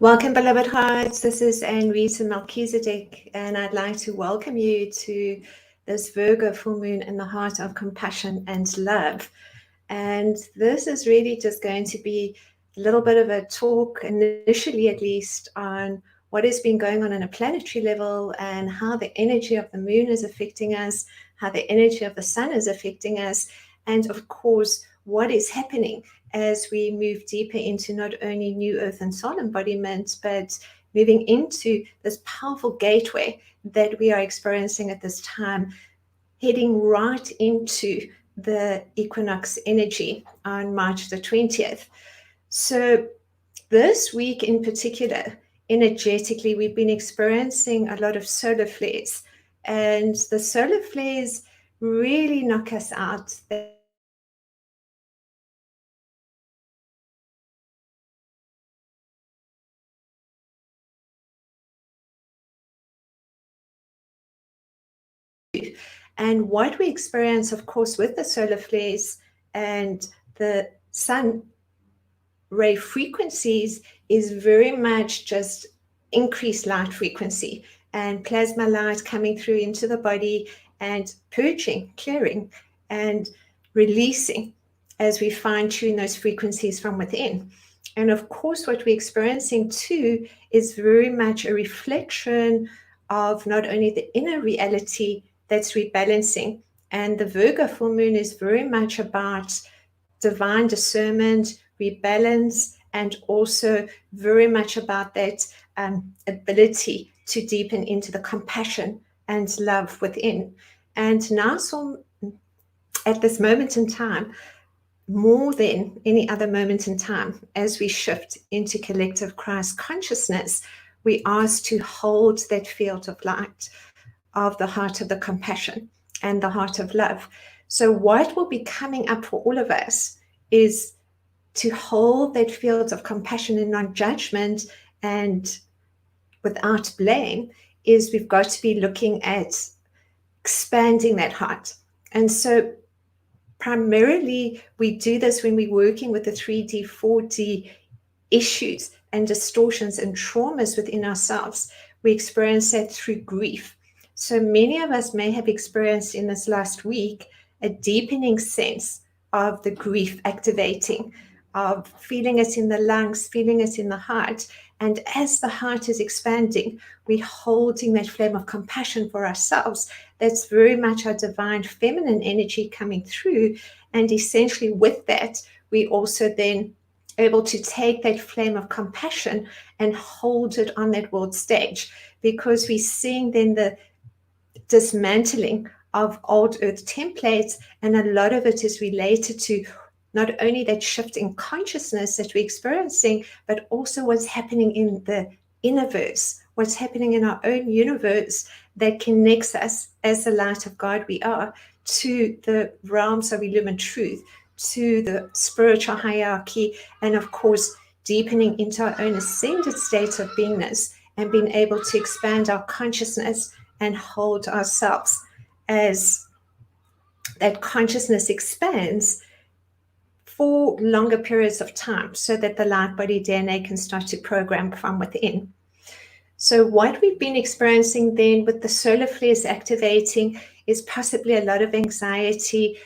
Welcome, beloved hearts. This is Anne-Rita Melchizedek, and I'd like to welcome you to this Virgo Full Moon in the heart of compassion and love. And this is really just going to be a little bit of a talk, initially at least, on what has been going on a planetary level and how the energy of the moon is affecting us, how the energy of the sun is affecting us, and of course, what is happening as we move deeper into not only new earth and soul embodiment, but moving into this powerful gateway that we are experiencing at this time, heading right into the equinox energy on March the 20th. So this week in particular, energetically, we've been experiencing a lot of solar flares, and the solar flares really knock us out. And what we experience, of course, with the solar flares and the sun ray frequencies is very much just increased light frequency and plasma light coming through into the body and purging, clearing, and releasing as we fine-tune those frequencies from within. And of course, what we're experiencing too is very much a reflection of not only the inner reality that's rebalancing. And the Virgo full moon is very much about divine discernment, rebalance, and also very much about that ability to deepen into the compassion and love within. And now, so at this moment in time, more than any other moment in time, as we shift into collective Christ consciousness, we ask to hold that field of light of the heart of the compassion and the heart of love. So what will be coming up for all of us is to hold that field of compassion and non-judgment and without blame. Is we've got to be looking at expanding that heart. And so primarily we do this when we're working with the 3D, 4D issues and distortions and traumas within ourselves. We experience that through grief. So many of us may have experienced in this last week a deepening sense of the grief activating, of feeling it in the lungs, feeling it in the heart. And as the heart is expanding, we're holding that flame of compassion for ourselves. That's very much our divine feminine energy coming through. And essentially with that, we also then able to take that flame of compassion and hold it on that world stage, because we're seeing then the dismantling of old earth templates, and a lot of it is related to not only that shift in consciousness that we're experiencing, but also what's happening in the innerverse, what's happening in our own universe that connects us as the light of God we are to the realms of illumined truth, to the spiritual hierarchy, and of course deepening into our own ascended state of beingness and being able to expand our consciousness and hold ourselves as that consciousness expands for longer periods of time, so that the light body DNA can start to program from within. So what we've been experiencing then with the solar flares activating is possibly a lot of anxiety,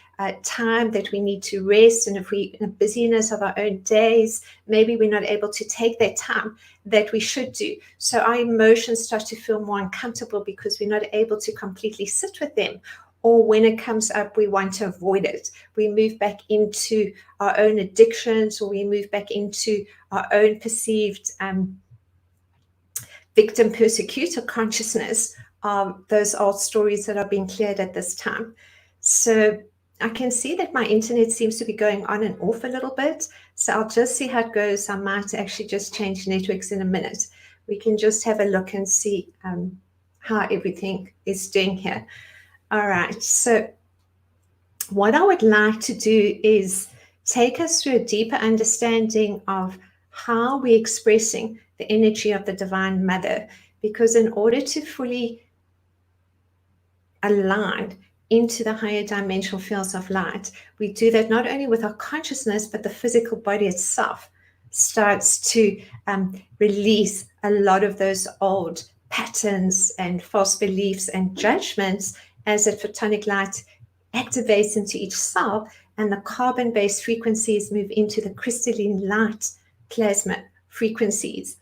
time that we need to rest. And if we, in the busyness of our own days, maybe we're not able to take that time that we should do. So our emotions start to feel more uncomfortable because we're not able to completely sit with them. Or when it comes up, we want to avoid it. We move back into our own addictions, or we move back into our own perceived victim persecutor consciousness of those old stories that are being cleared at this time. So I can see that my internet seems to be going on and off a little bit. So I'll just see how it goes. I might actually just change networks in a minute. We can just have a look and see how everything is doing here. All right. So what I would like to do is take us through a deeper understanding of how we're expressing the energy of the Divine Mother, because in order to fully align into the higher dimensional fields of light, we do that not only with our consciousness, but the physical body itself starts to release a lot of those old patterns and false beliefs and judgments as that photonic light activates into each cell, and the carbon-based frequencies move into the crystalline light plasma frequencies.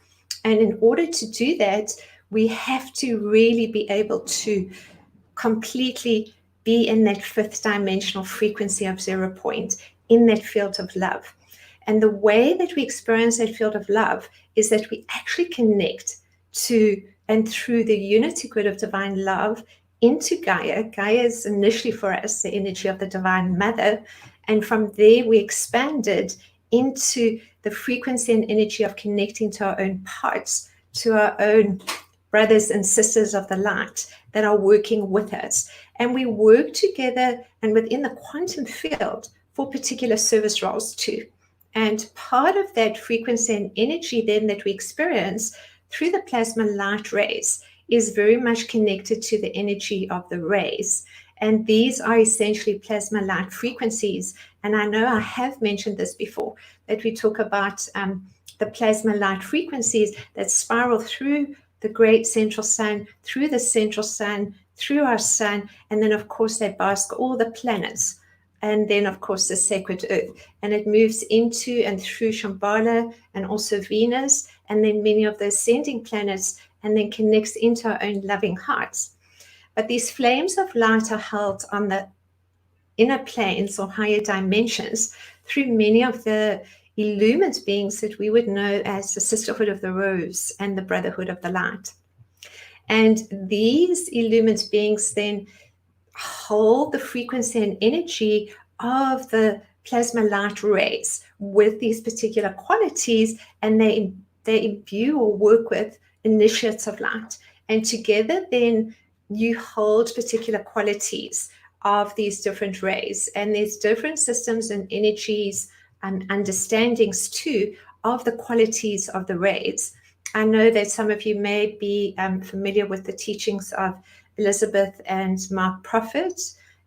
And in order to do that, we have to really be able to completely be in that fifth dimensional frequency of 0 point, in that field of love. And the way that we experience that field of love is that we actually connect to and through the unity grid of divine love into Gaia. Gaia is initially for us the energy of the Divine Mother. And from there, we expanded into the frequency and energy of connecting to our own parts, to our own brothers and sisters of the light that are working with us. And we work together and within the quantum field for particular service roles too. And part of that frequency and energy then that we experience through the plasma light rays is very much connected to the energy of the rays. And these are essentially plasma light frequencies. And I know I have mentioned this before, that we talk about the plasma light frequencies that spiral through the great central sun, through the central sun, through our sun, and then of course they bask all the planets, and then of course the sacred earth, and it moves into and through Shambhala and also Venus, and then many of the ascending planets, and then connects into our own loving hearts. But these flames of light are held on the inner planes or higher dimensions through many of the illumined beings that we would know as the Sisterhood of the Rose and the Brotherhood of the Light. And these illumined beings then hold the frequency and energy of the plasma light rays with these particular qualities, and they imbue or work with initiates of light. And together then you hold particular qualities of these different rays. And there's different systems and energies and understandings too of the qualities of the rays. I know that some of you may be familiar with the teachings of Elizabeth and Mark Prophet,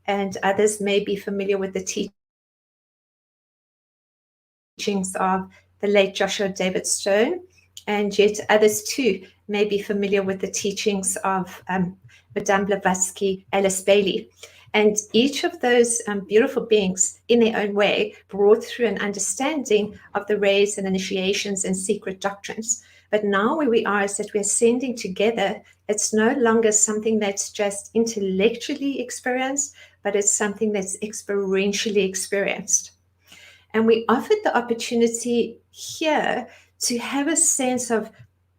and others may be familiar with the teachings of the late Joshua David Stone, and yet others too may be familiar with the teachings of Madame Blavatsky, Alice Bailey. And each of those beautiful beings, in their own way, brought through an understanding of the rays and initiations and secret doctrines. But now where we are is that we're ascending together. It's no longer something that's just intellectually experienced, but it's something that's experientially experienced. And we offered the opportunity here to have a sense of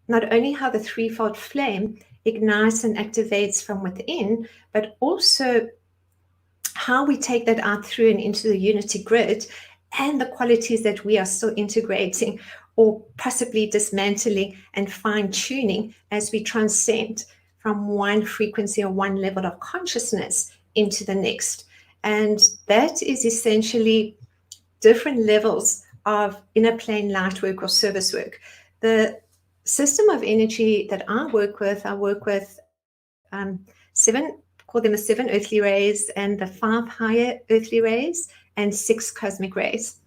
not only how the threefold flame ignites and activates from within, but also how we take that out through and into the unity grid, and the qualities that we are still integrating or possibly dismantling and fine-tuning as we transcend from one frequency or one level of consciousness into the next. And that is essentially different levels of inner plane light work or service work. The system of energy that I work with 7, call them the 7 earthly rays, and the 5 higher earthly rays, and 6 cosmic rays.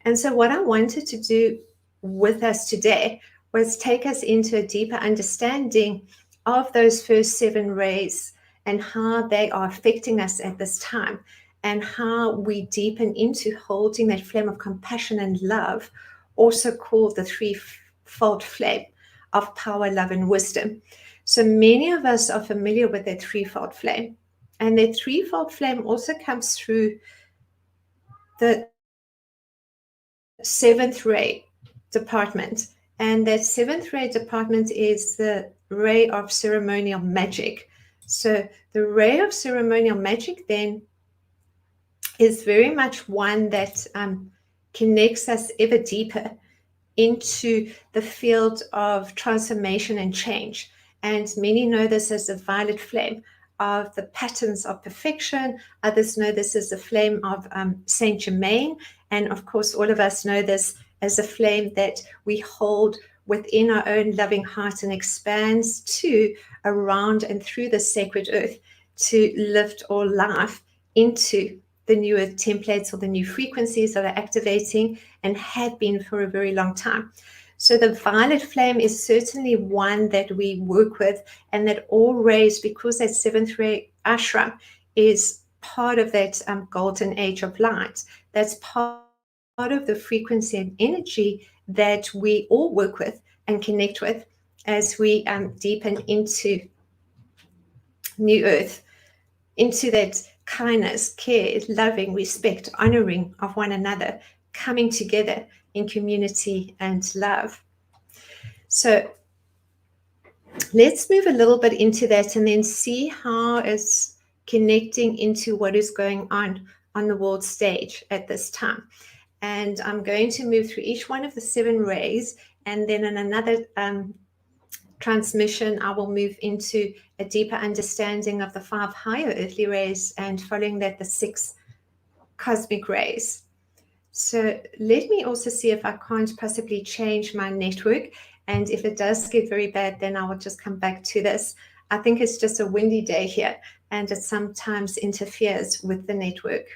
And so what I wanted to do with us today was take us into a deeper understanding of those first 7 rays and how they are affecting us at this time, and how we deepen into holding that flame of compassion and love, also called the threefold flame of power, love, and wisdom. So many of us are familiar with that threefold flame, and that threefold flame also comes through the 7th ray department. And that 7th ray department is the ray of ceremonial magic. So the ray of ceremonial magic then is very much one that connects us ever deeper into the field of transformation and change. And many know this as the violet flame of the patterns of perfection. Others know this as the flame of Saint Germain. And of course, all of us know this as a flame that we hold within our own loving heart and expands to, around, and through the sacred earth to lift all life into the new earth templates or the new frequencies that are activating and have been for a very long time. So the violet flame is certainly one that we work with, and that all rays, because that seventh ray ashram is part of that golden age of light, that's part of the frequency and energy that we all work with and connect with as we deepen into new earth, into that kindness, care, loving, respect, honoring of one another, coming together in community and love. So let's move a little bit into that and then see how it's connecting into what is going on the world stage at this time. And I'm going to move through each one of the 7 rays, and then in another transmission, I will move into a deeper understanding of the 5 higher earthly rays, and following that, the 6 cosmic rays. So let me also see if I can't possibly change my network. And if it does get very bad, then I will just come back to this. I think it's just a windy day here, and it sometimes interferes with the network.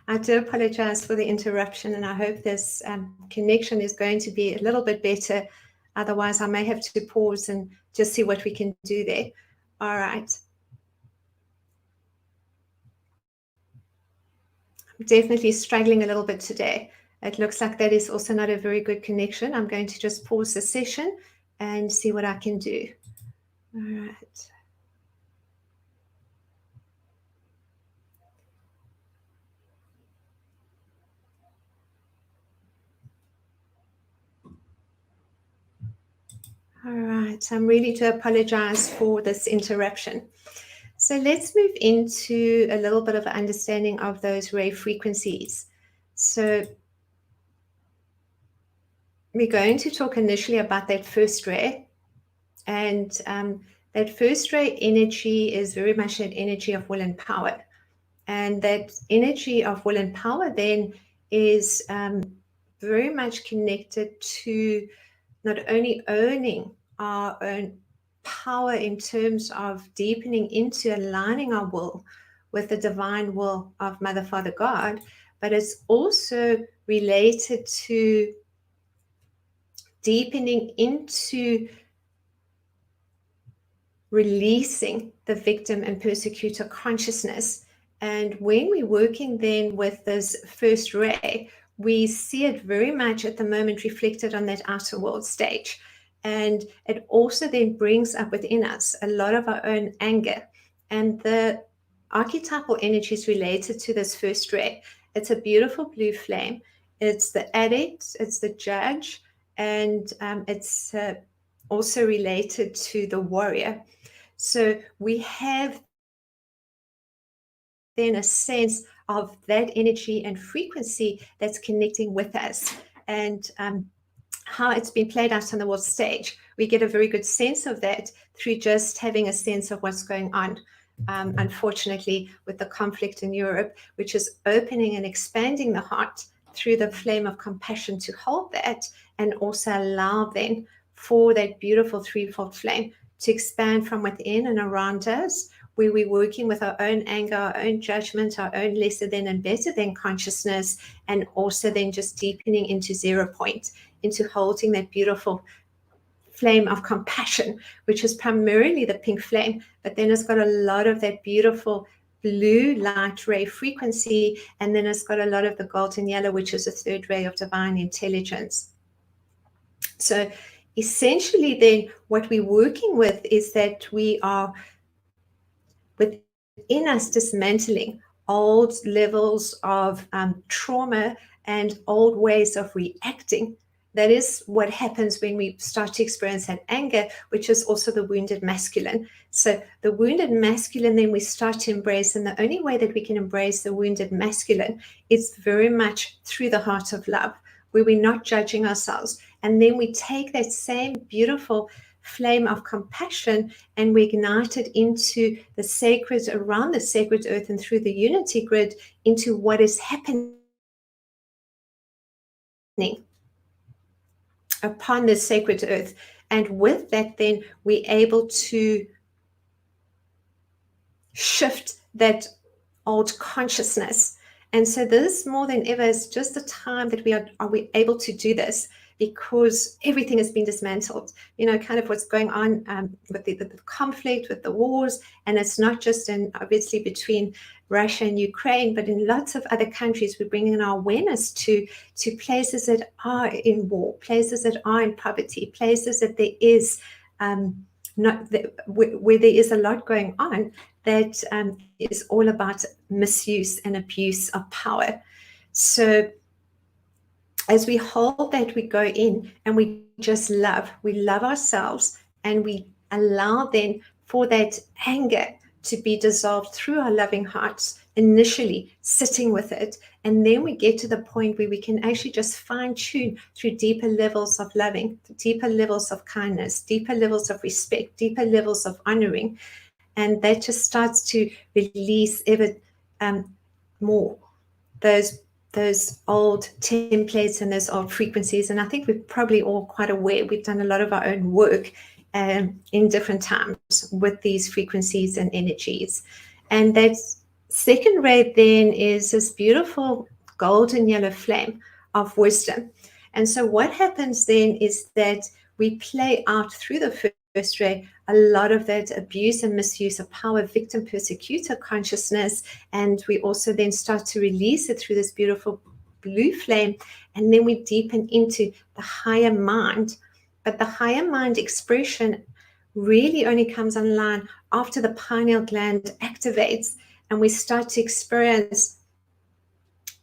I do apologize for the interruption, and I hope this connection is going to be a little bit better. Otherwise, I may have to pause and just see what we can do there. All right. I'm definitely struggling a little bit today. It looks like that is also not a very good connection. I'm going to just pause the session and see what I can do. All right. All right, I'm really to apologize for this interruption. So let's move into a little bit of an understanding of those ray frequencies. So we're going to talk initially about that first ray. And that first ray energy is very much an energy of will and power. And that energy of will and power then is very much connected to not only owning our own power in terms of deepening into aligning our will with the divine will of Mother, Father, God, but it's also related to deepening into releasing the victim and persecutor consciousness. And when we're working then with this first ray, we see it very much at the moment reflected on that outer world stage. And it also then brings up within us a lot of our own anger. And the archetypal energies related to this first ray, it's a beautiful blue flame. It's the addict, it's the judge, and it's also related to the warrior. So we have then a sense of that energy and frequency that's connecting with us, and how it's been played out on the world stage. We get a very good sense of that through just having a sense of what's going on. Unfortunately, with the conflict in Europe, which is opening and expanding the heart through the flame of compassion to hold that, and also allow then for that beautiful threefold flame to expand from within and around us, where we're working with our own anger, our own judgment, our own lesser than and better than consciousness, and also then just deepening into 0 point, into holding that beautiful flame of compassion, which is primarily the pink flame, but then it's got a lot of that beautiful blue light ray frequency, and then it's got a lot of the golden yellow, which is a third ray of divine intelligence. So essentially then what we're working with is that we are within us dismantling old levels of trauma and old ways of reacting. That is what happens when we start to experience that anger, which is also the wounded masculine. So the wounded masculine, then we start to embrace, and the only way that we can embrace the wounded masculine is very much through the heart of love, where we're not judging ourselves. And then we take that same beautiful flame of compassion and we ignite it into the sacred, around the sacred earth and through the unity grid into what is happening upon the sacred earth. And with that, then we're able to shift that old consciousness. And so this more than ever is just the time that we are we able to do this, because everything has been dismantled. You know, kind of what's going on with the conflict, with the wars, and it's not just in obviously between Russia and Ukraine, but in lots of other countries. We're bringing our awareness to places that are in war, places that are in poverty, places that there is where there is a lot going on that is all about misuse and abuse of power. So as we hold that, we go in and we just love. We love ourselves, and we allow then for that anger to be dissolved through our loving hearts, initially sitting with it. And then we get to the point where we can actually just fine tune through deeper levels of loving, deeper levels of kindness, deeper levels of respect, deeper levels of honoring. And that just starts to release ever more those old templates and those old frequencies. And I think we're probably all quite aware. We've done a lot of our own work in different times with these frequencies and energies. And that second ray then is this beautiful golden yellow flame of wisdom. And so what happens then is that we play out through the first ray a lot of that abuse and misuse of power, victim persecutor consciousness, and we also then start to release it through this beautiful blue flame, and then we deepen into the higher mind. But the higher mind expression really only comes online after the pineal gland activates and we start to experience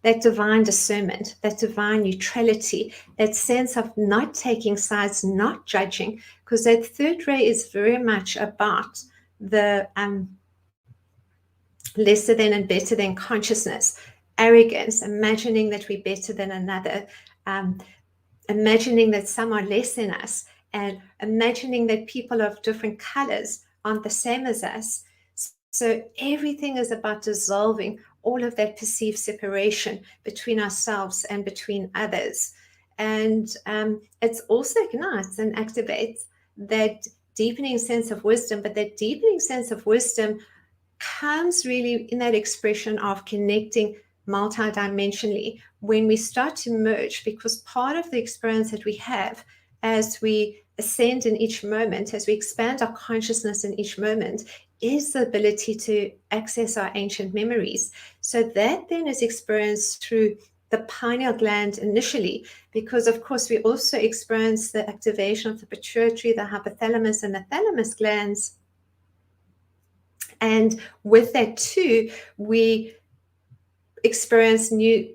that divine discernment, that divine neutrality, that sense of not taking sides, not judging, because that third ray is very much about the lesser than and better than consciousness, arrogance, imagining that we're better than another, imagining that some are less than us, and imagining that people of different colors aren't the same as us. So everything is about dissolving all of that perceived separation between ourselves and between others. And it also ignites and activates that deepening sense of wisdom. But that deepening sense of wisdom comes really in that expression of connecting multidimensionally when we start to merge, because part of the experience that we have as we ascend in each moment, as we expand our consciousness in each moment, is the ability to access our ancient memories. So that then is experienced through the pineal gland initially, because of course we also experience the activation of the pituitary, the hypothalamus, and the thalamus glands. And with that too, we experience new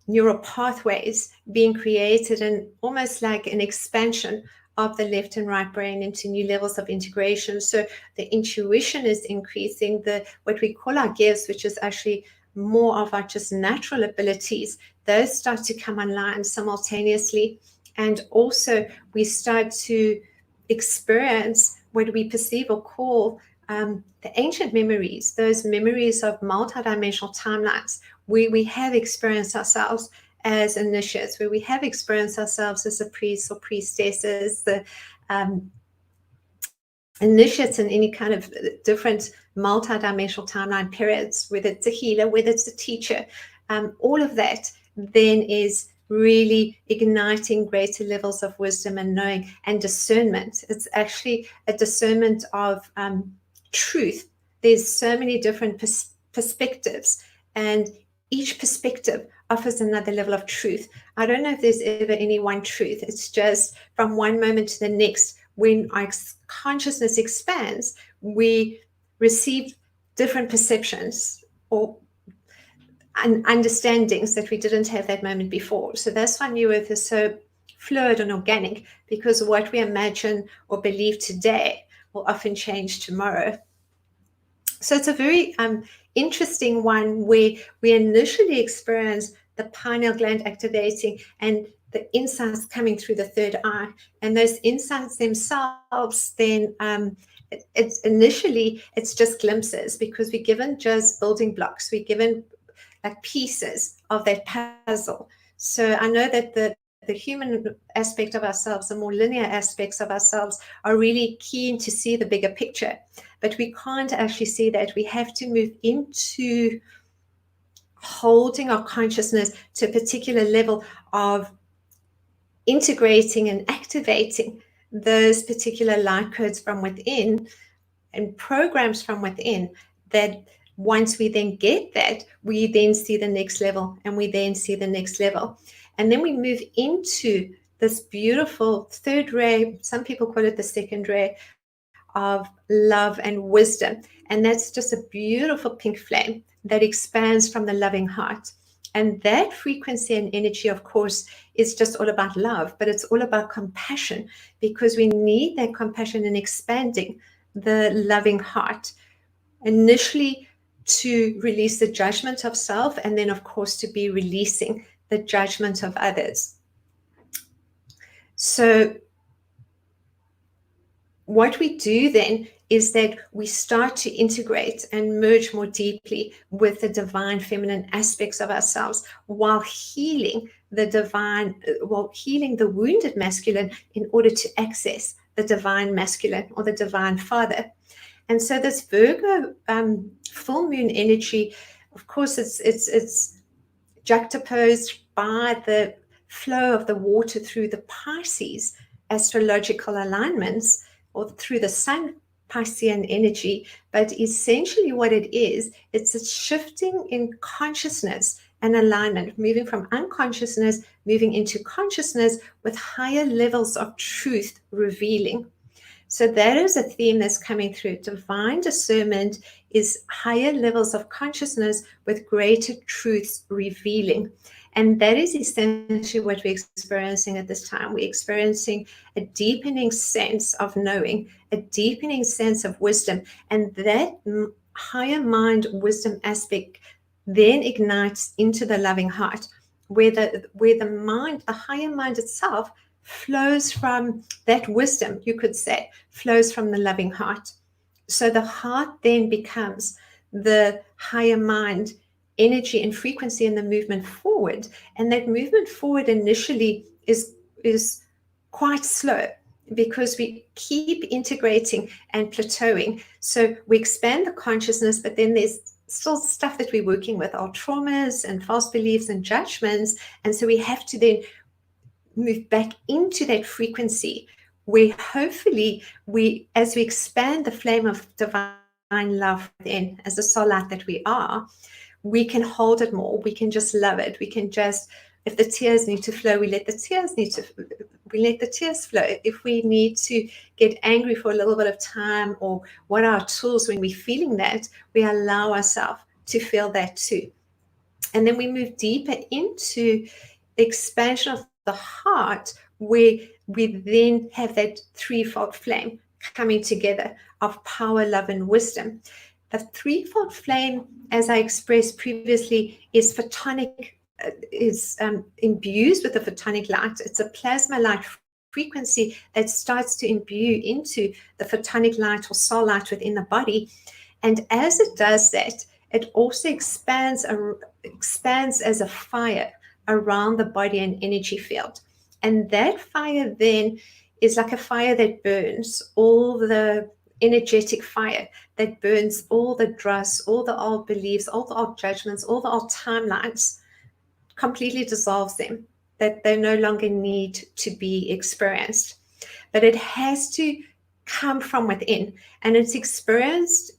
neural pathways being created, and almost like an expansion of the left and right brain into new levels of integration. So the intuition is increasing, the what we call our gifts, which is actually more of our just natural abilities, those start to come online simultaneously. And also we start to experience what we perceive or call the ancient memories, those memories of multidimensional timelines, where we have experienced ourselves as initiates, where we have experienced ourselves as a priest or priestesses, the initiates in any kind of different multidimensional timeline periods, whether it's a healer, whether it's a teacher, all of that then is really igniting greater levels of wisdom and knowing and discernment. It's actually a discernment of truth. There's so many different perspectives, and each perspective offers another level of truth. I don't know if there's ever any one truth. It's just from one moment to the next, when our consciousness expands, we receive different perceptions or and understandings that we didn't have that moment before. So that's why New Earth is so fluid and organic, because what we imagine or believe today will often change tomorrow. So it's a very interesting one, where we initially experience the pineal gland activating and the insights coming through the third eye. And those insights themselves then, it's initially, it's just glimpses, because we're given just building blocks. We're given like pieces of that puzzle. So I know that the human aspect of ourselves, the more linear aspects of ourselves, are really keen to see the bigger picture, but we can't actually see that. We have to move into holding our consciousness to a particular level of integrating and activating those particular light codes from within and programs from within, that once we then get that, we then see the next level, and we then see the next level. And then we move into this beautiful third ray, some people call it the second ray, of love and wisdom. And that's just a beautiful pink flame that expands from the loving heart. And that frequency and energy, of course, is just all about love, but it's all about compassion, because we need that compassion in expanding the loving heart, initially to release the judgment of self, and then, of course, to be releasing the judgment of others. So what we do then is that we start to integrate and merge more deeply with the divine feminine aspects of ourselves, while healing the divine, while healing the wounded masculine, in order to access the divine masculine or the divine father. And so this Virgo full moon energy, of course, it's juxtaposed by the flow of the water through the Pisces astrological alignments, or through the sun Piscean energy. But essentially what it is, it's a shifting in consciousness and alignment, moving from unconsciousness, moving into consciousness, with higher levels of truth revealing. So that is a theme that's coming through. Divine discernment is higher levels of consciousness with greater truths revealing. And that is essentially what we're experiencing at this time. We're experiencing a deepening sense of knowing, a deepening sense of wisdom. And that higher mind wisdom aspect then ignites into the loving heart, where the mind, the higher mind itself, flows from that wisdom, you could say, flows from the loving heart. So the heart then becomes the higher mind energy and frequency in the movement forward. And that movement forward initially is quite slow, because we keep integrating and plateauing. So we expand the consciousness, but then there's still stuff that we're working with, our traumas and false beliefs and judgments. And so we have to then move back into that frequency, where hopefully we, as we expand the flame of divine love within, as the soul light that we are, we can hold it more. We can just love it. We can just, if the tears need to flow, we let the tears flow. If we need to get angry for a little bit of time, or what are our tools when we're feeling that, we allow ourselves to feel that too. And then we move deeper into the expansion of the heart, where we then have that threefold flame coming together of power, love, and wisdom. The threefold flame, as I expressed previously, is photonic, is imbued with the photonic light. It's a plasma light frequency that starts to imbue into the photonic light or soul light within the body. And as it does that, it also expands as a fire around the body and energy field. And that fire then is like a fire that burns all the energetic fire, that burns all the dross, all the old beliefs, all the old judgments, all the old timelines, completely dissolves them. that they no longer need to be experienced. But it has to come from within, and it's experienced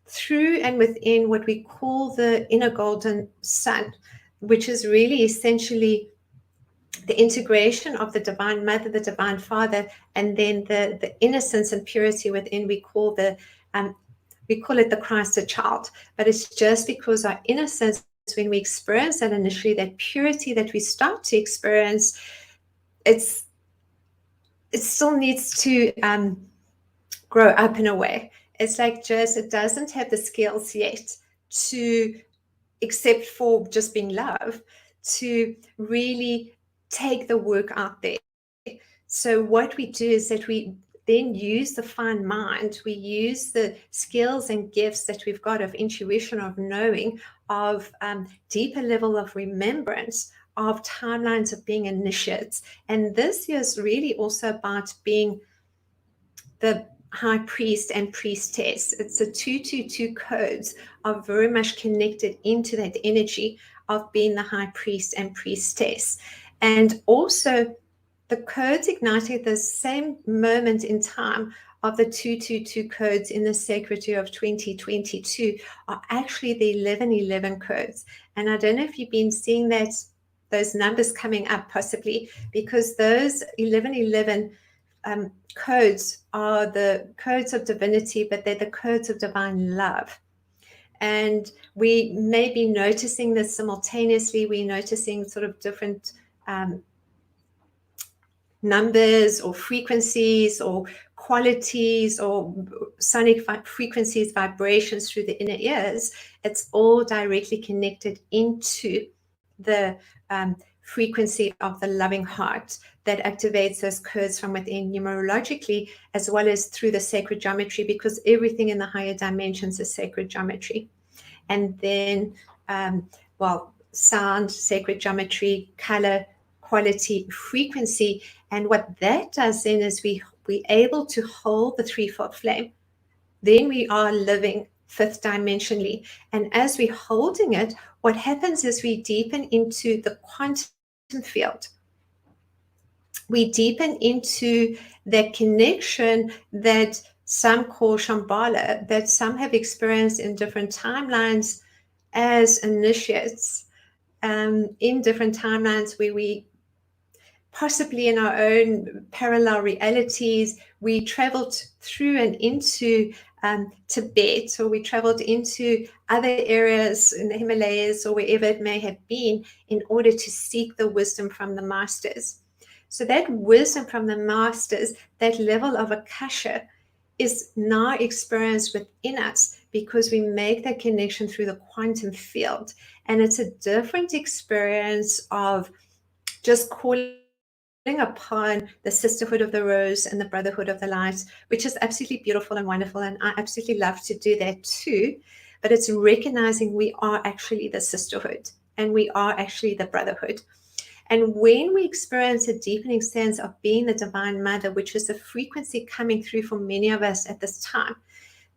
through and within what we call the inner golden sun, which is really essentially the integration of the Divine Mother, the Divine Father, and then the innocence and purity within. We call it the Christ child, but it's just because our innocence, when we experience that initially, that purity that we start to experience, it still needs to grow up in a way. It's like just, it doesn't have the skills yet to, except for just being love, to really take the work out there. So what we do is that we then use the fine mind, we use the skills and gifts that we've got of intuition, of knowing, of deeper level of remembrance, of timelines of being initiates. And this is really also about being the high priest and priestess. It's the 222 codes are very much connected into that energy of being the high priest and priestess. And also the codes ignited the same moment in time of the 222 codes in the sacred year of 2022 are actually the 1111 codes. And I don't know if you've been seeing that, those numbers coming up possibly, because those 1111 codes are the codes of divinity, but they're the codes of divine love. And we may be noticing this simultaneously. We're noticing sort of different numbers or frequencies or qualities or sonic frequencies, vibrations through the inner ears. It's all directly connected into the frequency of the loving heart that activates those codes from within numerologically, as well as through the sacred geometry, because everything in the higher dimensions is sacred geometry. And then, sound, sacred geometry, color, quality, frequency. And what that does then is we're able to hold the threefold flame. Then we are living fifth dimensionally. And as we're holding it, what happens is we deepen into the quantum field. We deepen into that connection that some call Shambhala, that some have experienced in different timelines as initiates, in different timelines where we possibly in our own parallel realities, we traveled through and into Tibet, or we traveled into other areas in the Himalayas or wherever it may have been in order to seek the wisdom from the masters. So that wisdom from the masters, that level of Akasha, is now experienced within us because we make that connection through the quantum field. And it's a different experience of just calling upon the sisterhood of the rose and the brotherhood of the light, which is absolutely beautiful and wonderful. And I absolutely love to do that too. But it's recognizing we are actually the sisterhood and we are actually the brotherhood. And when we experience a deepening sense of being the Divine Mother, which is the frequency coming through for many of us at this time,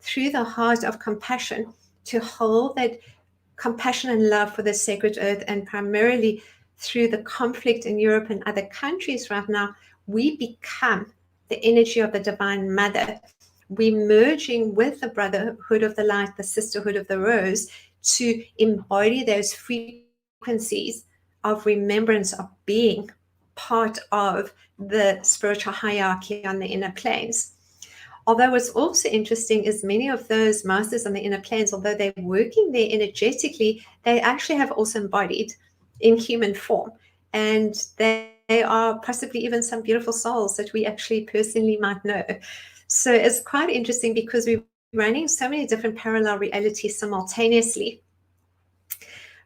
through the heart of compassion, to hold that compassion and love for the sacred earth, and primarily through the conflict in Europe and other countries right now, we become the energy of the Divine Mother. We're merging with the brotherhood of the light, the sisterhood of the rose, to embody those frequencies of remembrance of being part of the spiritual hierarchy on the inner planes. Although what's also interesting is many of those masters on the inner planes, although they're working there energetically, they actually have also embodied in human form. And they are possibly even some beautiful souls that we actually personally might know. So it's quite interesting because we're running so many different parallel realities simultaneously.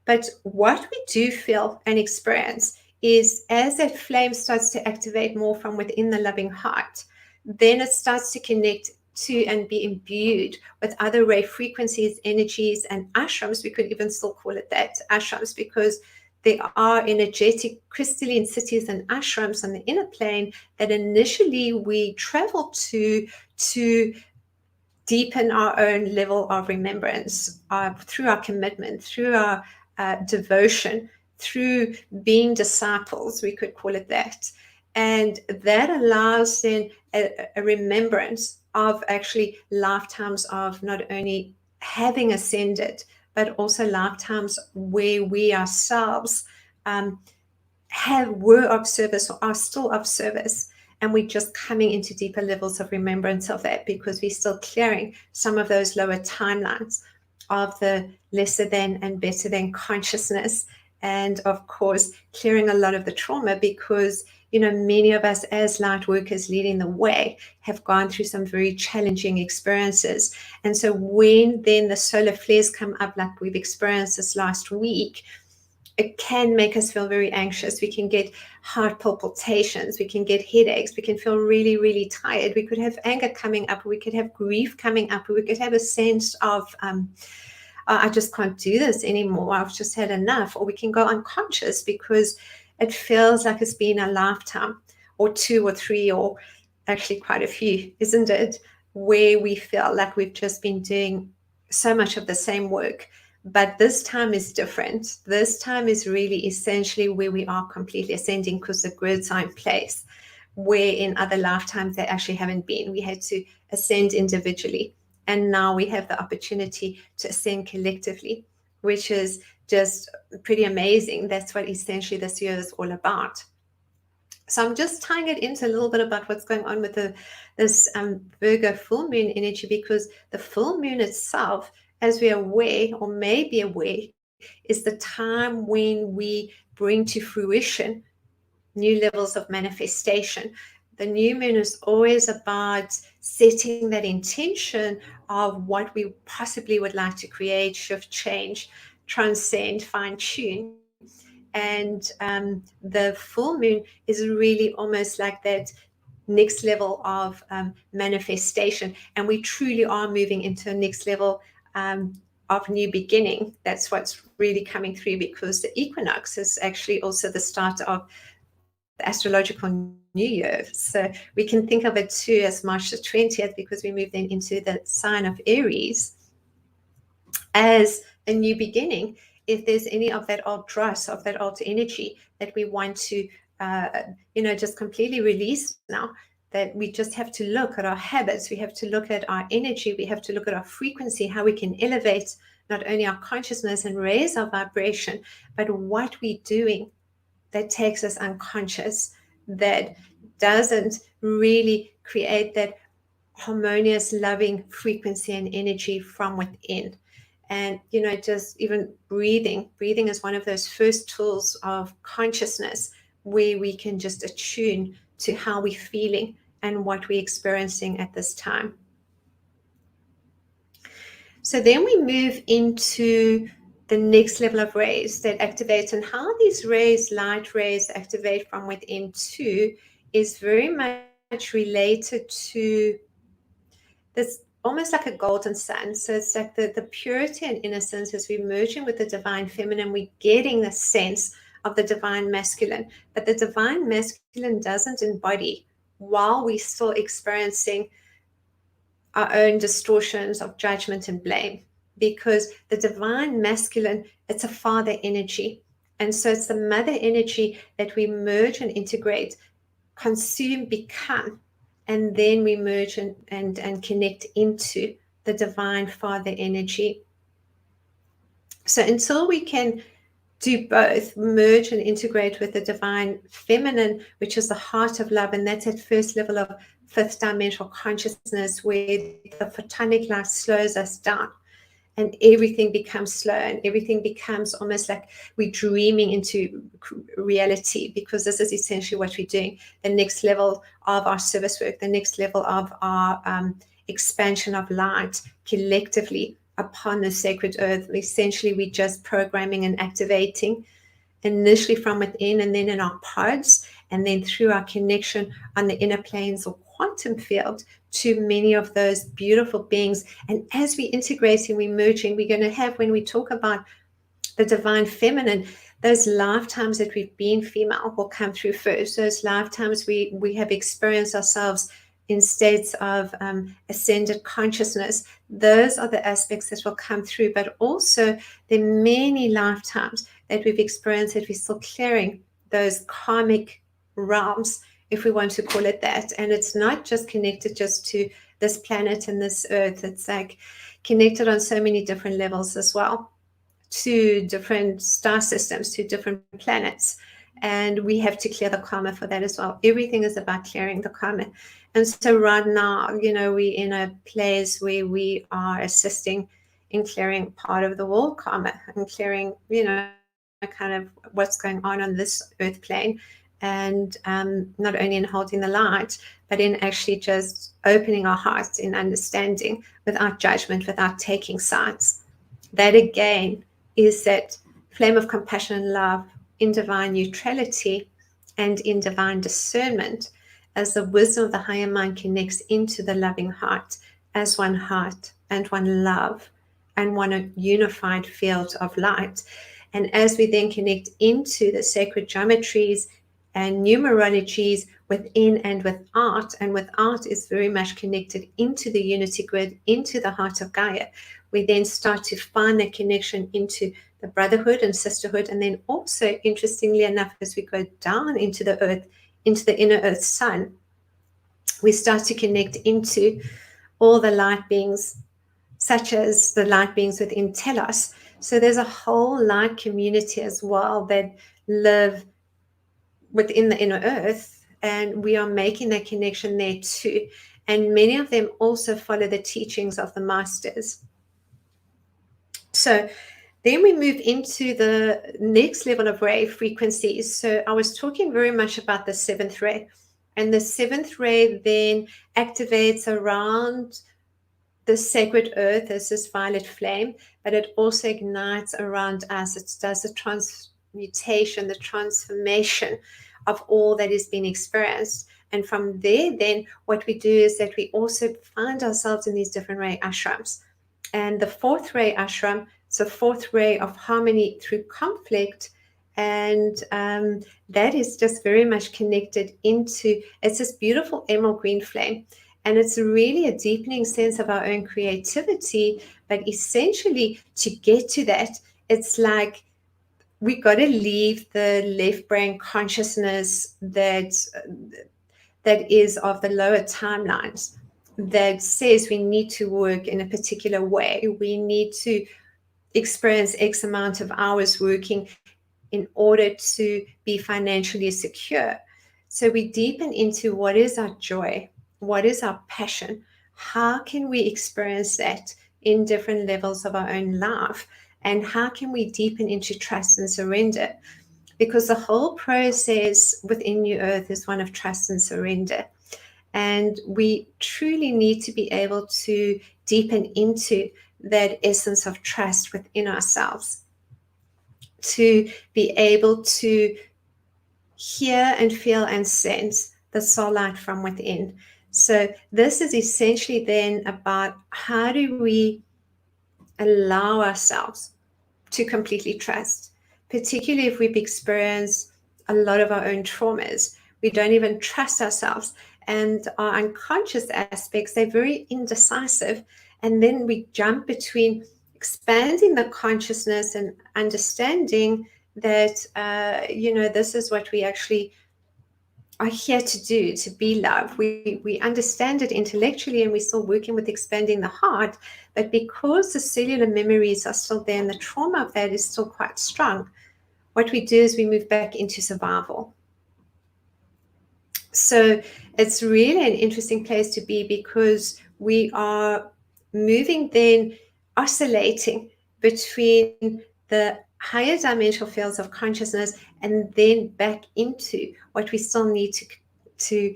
But what we do feel and experience is as that flame starts to activate more from within the loving heart, then it starts to connect to and be imbued with other ray frequencies, energies, and ashrams. We could even still call it that, ashrams, because there are energetic crystalline cities and ashrams on the inner plane that initially we travel to deepen our own level of remembrance through our commitment, through our devotion through being disciples, we could call it that. And that allows then a remembrance of actually lifetimes of not only having ascended, but also lifetimes where we ourselves were of service or are still of service. And we're just coming into deeper levels of remembrance of that, because we're still clearing some of those lower timelines of the lesser than and better than consciousness. And of course, clearing a lot of the trauma, because, you know, many of us as light workers leading the way have gone through some very challenging experiences. And so when then the solar flares come up, like we've experienced this last week, it can make us feel very anxious. We can get heart palpitations. We can get headaches. We can feel really, really tired. We could have anger coming up. We could have grief coming up. We could have a sense of, I just can't do this anymore. I've just had enough. Or we can go unconscious because it feels like it's been a lifetime or 2 or 3 or actually quite a few, isn't it? Where we feel like we've just been doing so much of the same work. But this time is different. This time is really essentially where we are completely ascending, because the grids are in place, where in other lifetimes they actually haven't been. We had to ascend individually. And now we have the opportunity to ascend collectively, which is just pretty amazing. That's what essentially this year is all about. So I'm just tying it into a little bit about what's going on with this Virgo full moon energy, because the full moon itself, as we are aware or may be aware, is the time when we bring to fruition new levels of manifestation. The new moon is always about setting that intention of what we possibly would like to create, shift, change, transcend, fine tune. And the full moon is really almost like that next level of manifestation. And we truly are moving into a next level of new beginning. That's what's really coming through, because the equinox is actually also the start of the astrological new year. So we can think of it too as March the 20th, because we move then into the sign of Aries as a new beginning. If there's any of that old dross, of that old energy that we want to, just completely release now, that we just have to look at our habits, we have to look at our energy, we have to look at our frequency, how we can elevate not only our consciousness and raise our vibration, but what we're doing that takes us unconscious, that doesn't really create that harmonious, loving frequency and energy from within. And, just even breathing is one of those first tools of consciousness, where we can just attune to how we're feeling and what we're experiencing at this time. So then we move into the next level of rays that activate, and how these rays, light rays, activate from within too, is very much related to this, almost like a golden sun. So it's like the purity and innocence as we're merging with the divine feminine, we're getting the sense of the divine masculine. But the divine masculine doesn't embody while we're still experiencing our own distortions of judgment and blame, because the divine masculine, it's a father energy. And so it's the mother energy that we merge and integrate, consume, become, and then we merge and connect into the divine father energy. So until we can do both, merge and integrate with the divine feminine, which is the heart of love, and that's at first level of fifth dimensional consciousness, where the photonic light slows us down and everything becomes slow and everything becomes almost like we're dreaming into reality, because this is essentially what we're doing. The next level of our service work, the next level of our expansion of light collectively upon the sacred earth. Essentially, we're just programming and activating initially from within, and then in our pods, and then through our connection on the inner planes or quantum field to many of those beautiful beings. And as we integrating, we're merging, we're going to have, when we talk about the divine feminine, those lifetimes that we've been female will come through first. Those lifetimes we have experienced ourselves in states of ascended consciousness. Those are the aspects that will come through. But also, there are many lifetimes that we've experienced, that we're still clearing those karmic realms, if we want to call it that. And it's not just connected just to this planet and this earth. It's like connected on so many different levels as well, to different star systems, to different planets. And we have to clear the karma for that as well. Everything is about clearing the karma. And so right now, we're in a place where we are assisting in clearing part of the world karma and clearing, kind of what's going on this earth plane. And not only in holding the light, but in actually just opening our hearts in understanding without judgment, without taking sides. That again is that flame of compassion and love in divine neutrality and in divine discernment, as the wisdom of the higher mind connects into the loving heart as one heart and one love and one unified field of light. And as we then connect into the sacred geometries and numerologies within and without is very much connected into the unity grid, into the heart of Gaia, we then start to find that connection into the brotherhood and sisterhood. And then also, interestingly enough, as we go down into the earth, into the inner earth sun, we start to connect into all the light beings, such as the light beings within Telos. So there's a whole light community as well that live within the inner earth, and we are making that connection there too. And many of them also follow the teachings of the masters. So then we move into the next level of ray frequencies. So I was talking very much about the seventh ray, and the seventh ray then activates around the sacred earth as this violet flame, but it also ignites around us. It does the transmutation, the transformation of all that is being experienced. And from there, then what we do is that we also find ourselves in these different ray ashrams. And the fourth ray ashram, it's a fourth ray of harmony through conflict. And that is just very much connected into, it's this beautiful emerald green flame. And it's really a deepening sense of our own creativity. But essentially, to get to that, it's like we got to leave the left brain consciousness that is of the lower timelines, that says we need to work in a particular way. We need to experience X amount of hours working in order to be financially secure. So we deepen into what is our joy, what is our passion, how can we experience that in different levels of our own life, and how can we deepen into trust and surrender? Because the whole process within New Earth is one of trust and surrender. And we truly need to be able to deepen into that essence of trust within ourselves, to be able to hear and feel and sense the soul light from within. So this is essentially then about how do we allow ourselves to completely trust, particularly if we've experienced a lot of our own traumas. We don't even trust ourselves, and our unconscious aspects, they're very indecisive. And then we jump between expanding the consciousness and understanding that, this is what we actually are here to do, to be love. We understand it intellectually, and we're still working with expanding the heart. But because the cellular memories are still there and the trauma of that is still quite strong, what we do is we move back into survival. So it's really an interesting place to be, because we are moving then, oscillating between the higher dimensional fields of consciousness and then back into what we still need to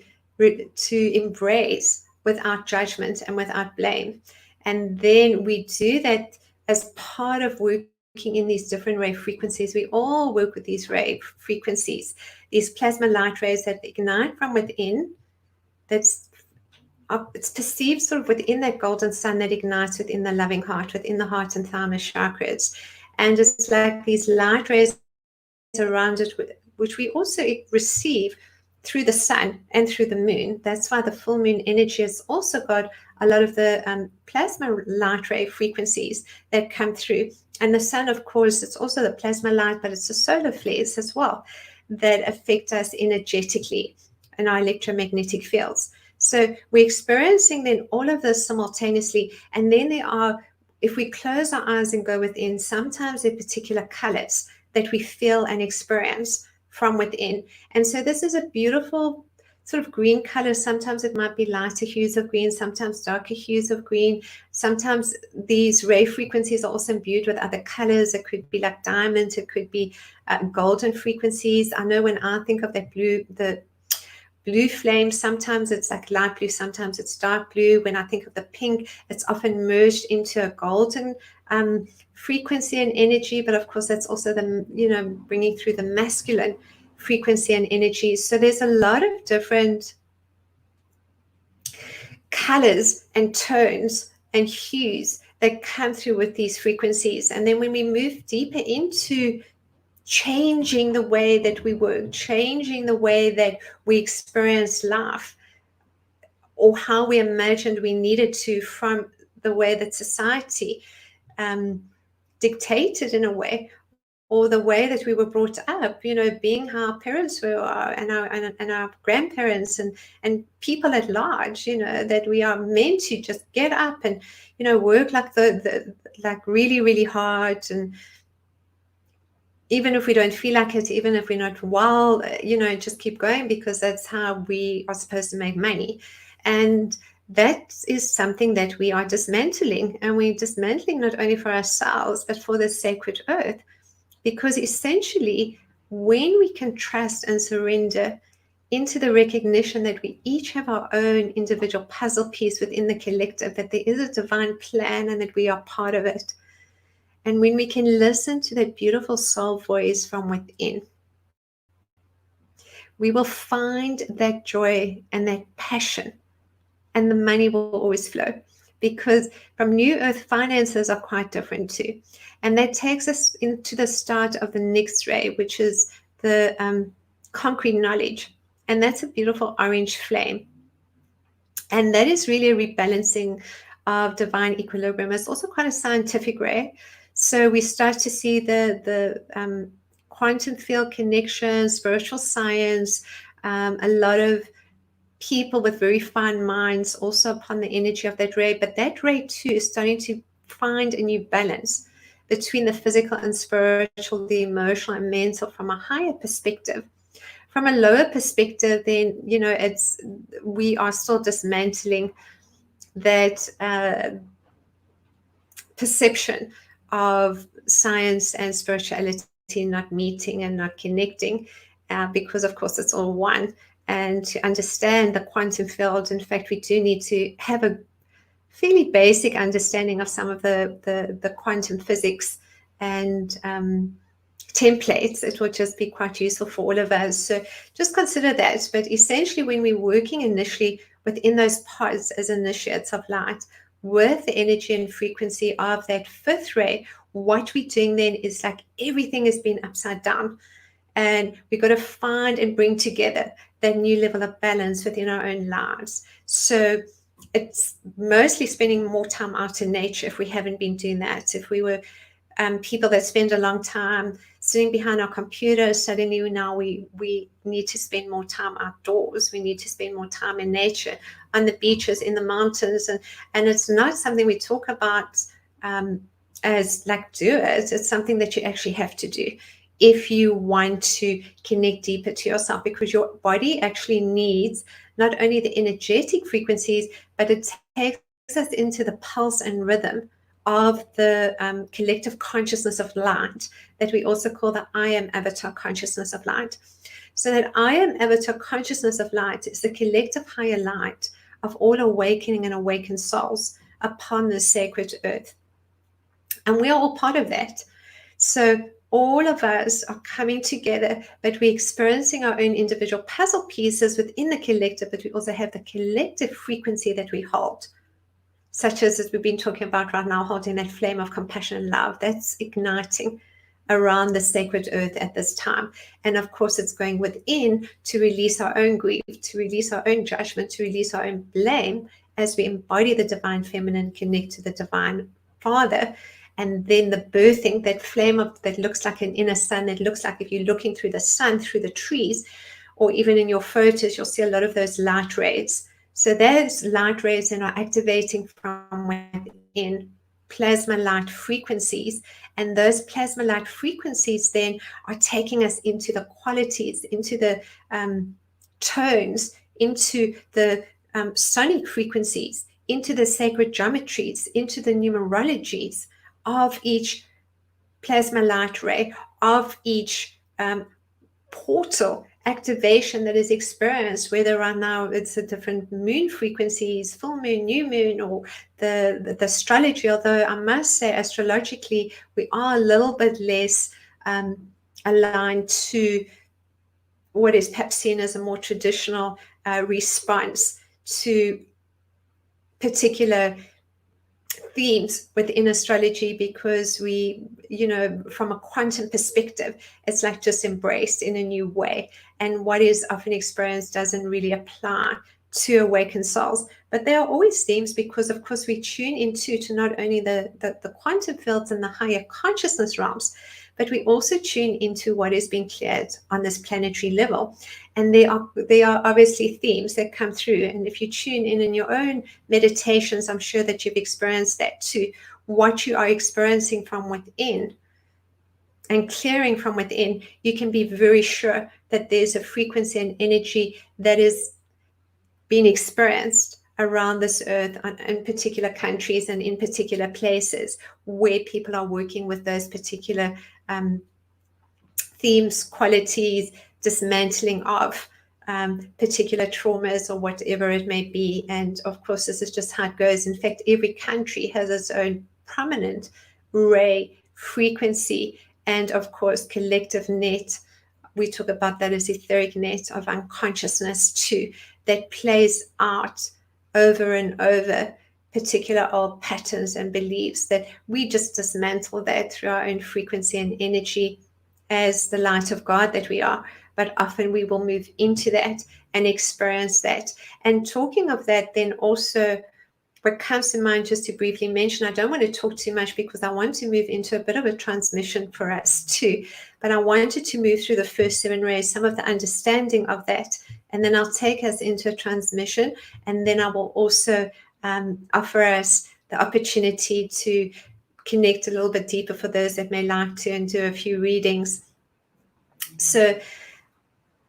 embrace without judgment and without blame. And then we do that as part of working in these different ray frequencies. We all work with these ray frequencies, these plasma light rays that ignite from within. It's perceived sort of within that golden sun that ignites within the loving heart, within the heart and thymus chakras. And it's like these light rays around it, which we also receive through the sun and through the moon. That's why the full moon energy has also got a lot of the plasma light ray frequencies that come through. And the sun, of course, it's also the plasma light, but it's the solar flares as well that affect us energetically in our electromagnetic fields. So we're experiencing then all of this simultaneously. And then there are, if we close our eyes and go within, sometimes there are particular colors that we feel and experience from within. And so this is a beautiful sort of green color. Sometimes it might be lighter hues of green, sometimes darker hues of green. Sometimes these ray frequencies are also imbued with other colors. It could be like diamonds, it could be golden frequencies. I know when I think of that blue, the blue flame, sometimes it's like light blue, sometimes it's dark blue. When I think of the pink, it's often merged into a golden frequency and energy, but of course that's also the, you know, bringing through the masculine frequency and energy. So there's a lot of different colors and tones and hues that come through with these frequencies. And then when we move deeper into changing the way that we work, changing the way that we experience life, or how we imagined we needed to, from the way that society dictated in a way, or the way that we were brought up, you know, being how our parents were, and our grandparents and people at large, you know, that we are meant to just get up and, you know, work like like really, really hard. And even if we don't feel like it, even if we're not well, you know, just keep going, because that's how we are supposed to make money. And that is something that we are dismantling. And we're dismantling not only for ourselves, but for the sacred earth. Because essentially, when we can trust and surrender into the recognition that we each have our own individual puzzle piece within the collective, that there is a divine plan and that we are part of it. And when we can listen to that beautiful soul voice from within, we will find that joy and that passion, and the money will always flow. Because from New Earth, finances are quite different too. And that takes us into the start of the next ray, which is the concrete knowledge. And that's a beautiful orange flame. And that is really a rebalancing of divine equilibrium. It's also quite a scientific ray. So we start to see the quantum field connections, spiritual science, a lot of people with very fine minds also upon the energy of that ray. But that ray too is starting to find a new balance between the physical and spiritual, the emotional and mental, from a higher perspective. From a lower perspective, then, you know, we are still dismantling that perception of science and spirituality not meeting and not connecting, because of course it's all one. And to understand the quantum field, in fact, we do need to have a fairly basic understanding of some of the quantum physics and templates. It will just be quite useful for all of us. So just consider that. But essentially, when we're working initially within those pods as initiates of light with the energy and frequency of that fifth ray, what we're doing then is like everything has been upside down. And we've got to find and bring together that new level of balance within our own lives. So it's mostly spending more time out in nature if we haven't been doing that. If we were people that spend a long time sitting behind our computers, suddenly now we need to spend more time outdoors. We need to spend more time in nature, on the beaches, in the mountains. And it's not something we talk about as like do it. It's something that you actually have to do if you want to connect deeper to yourself, because your body actually needs not only the energetic frequencies, but it takes us into the pulse and rhythm of the collective consciousness of light that we also call the I am avatar consciousness of light. So that I am avatar consciousness of light is the collective higher light of all awakening and awakened souls upon the sacred earth. And we are all part of that. So all of us are coming together, but we're experiencing our own individual puzzle pieces within the collective, but we also have the collective frequency that we hold, such as we've been talking about right now, holding that flame of compassion and love that's igniting around the sacred earth at this time. And of course, it's going within to release our own grief, to release our own judgment, to release our own blame as we embody the divine feminine, connect to the divine Father, and then the birthing, that flame of that looks like an inner sun, that looks like if you're looking through the sun, through the trees, or even in your photos, you'll see a lot of those light rays. So those light rays then are activating from within plasma light frequencies, and those plasma light frequencies then are taking us into the qualities, into the tones, into the sonic frequencies, into the sacred geometries, into the numerologies of each plasma light ray, of each portal activation that is experienced, whether right now it's a different moon frequencies, full moon, new moon, or the astrology. Although I must say, astrologically, we are a little bit less aligned to what is perhaps seen as a more traditional response to particular themes within astrology, because we, from a quantum perspective, it's like just embraced in a new way, and what is often experienced doesn't really apply to awakened souls. But there are always themes, because of course we tune into to not only the quantum fields and the higher consciousness realms, but we also tune into what is being cleared on this planetary level. And there are obviously themes that come through. And if you tune in your own meditations, I'm sure that you've experienced that too. What you are experiencing from within and clearing from within, you can be very sure that there's a frequency and energy that is being experienced around this earth, in particular countries and in particular places where people are working with those particular themes, qualities, dismantling of particular traumas or whatever it may be. And of course, this is just how it goes. In fact, every country has its own prominent ray frequency, and of course, collective net. We talk about that as etheric net of unconsciousness too, that plays out over and over particular old patterns and beliefs, that we just dismantle that through our own frequency and energy as the light of God that we are. But often we will move into that and experience that. And talking of that, then also what comes to mind, just to briefly mention, I don't want to talk too much because I want to move into a bit of a transmission for us too, but I wanted to move through the first 7 rays, some of the understanding of that, and then I'll take us into a transmission, and then I will also offer us the opportunity to connect a little bit deeper for those that may like to, and do a few readings. So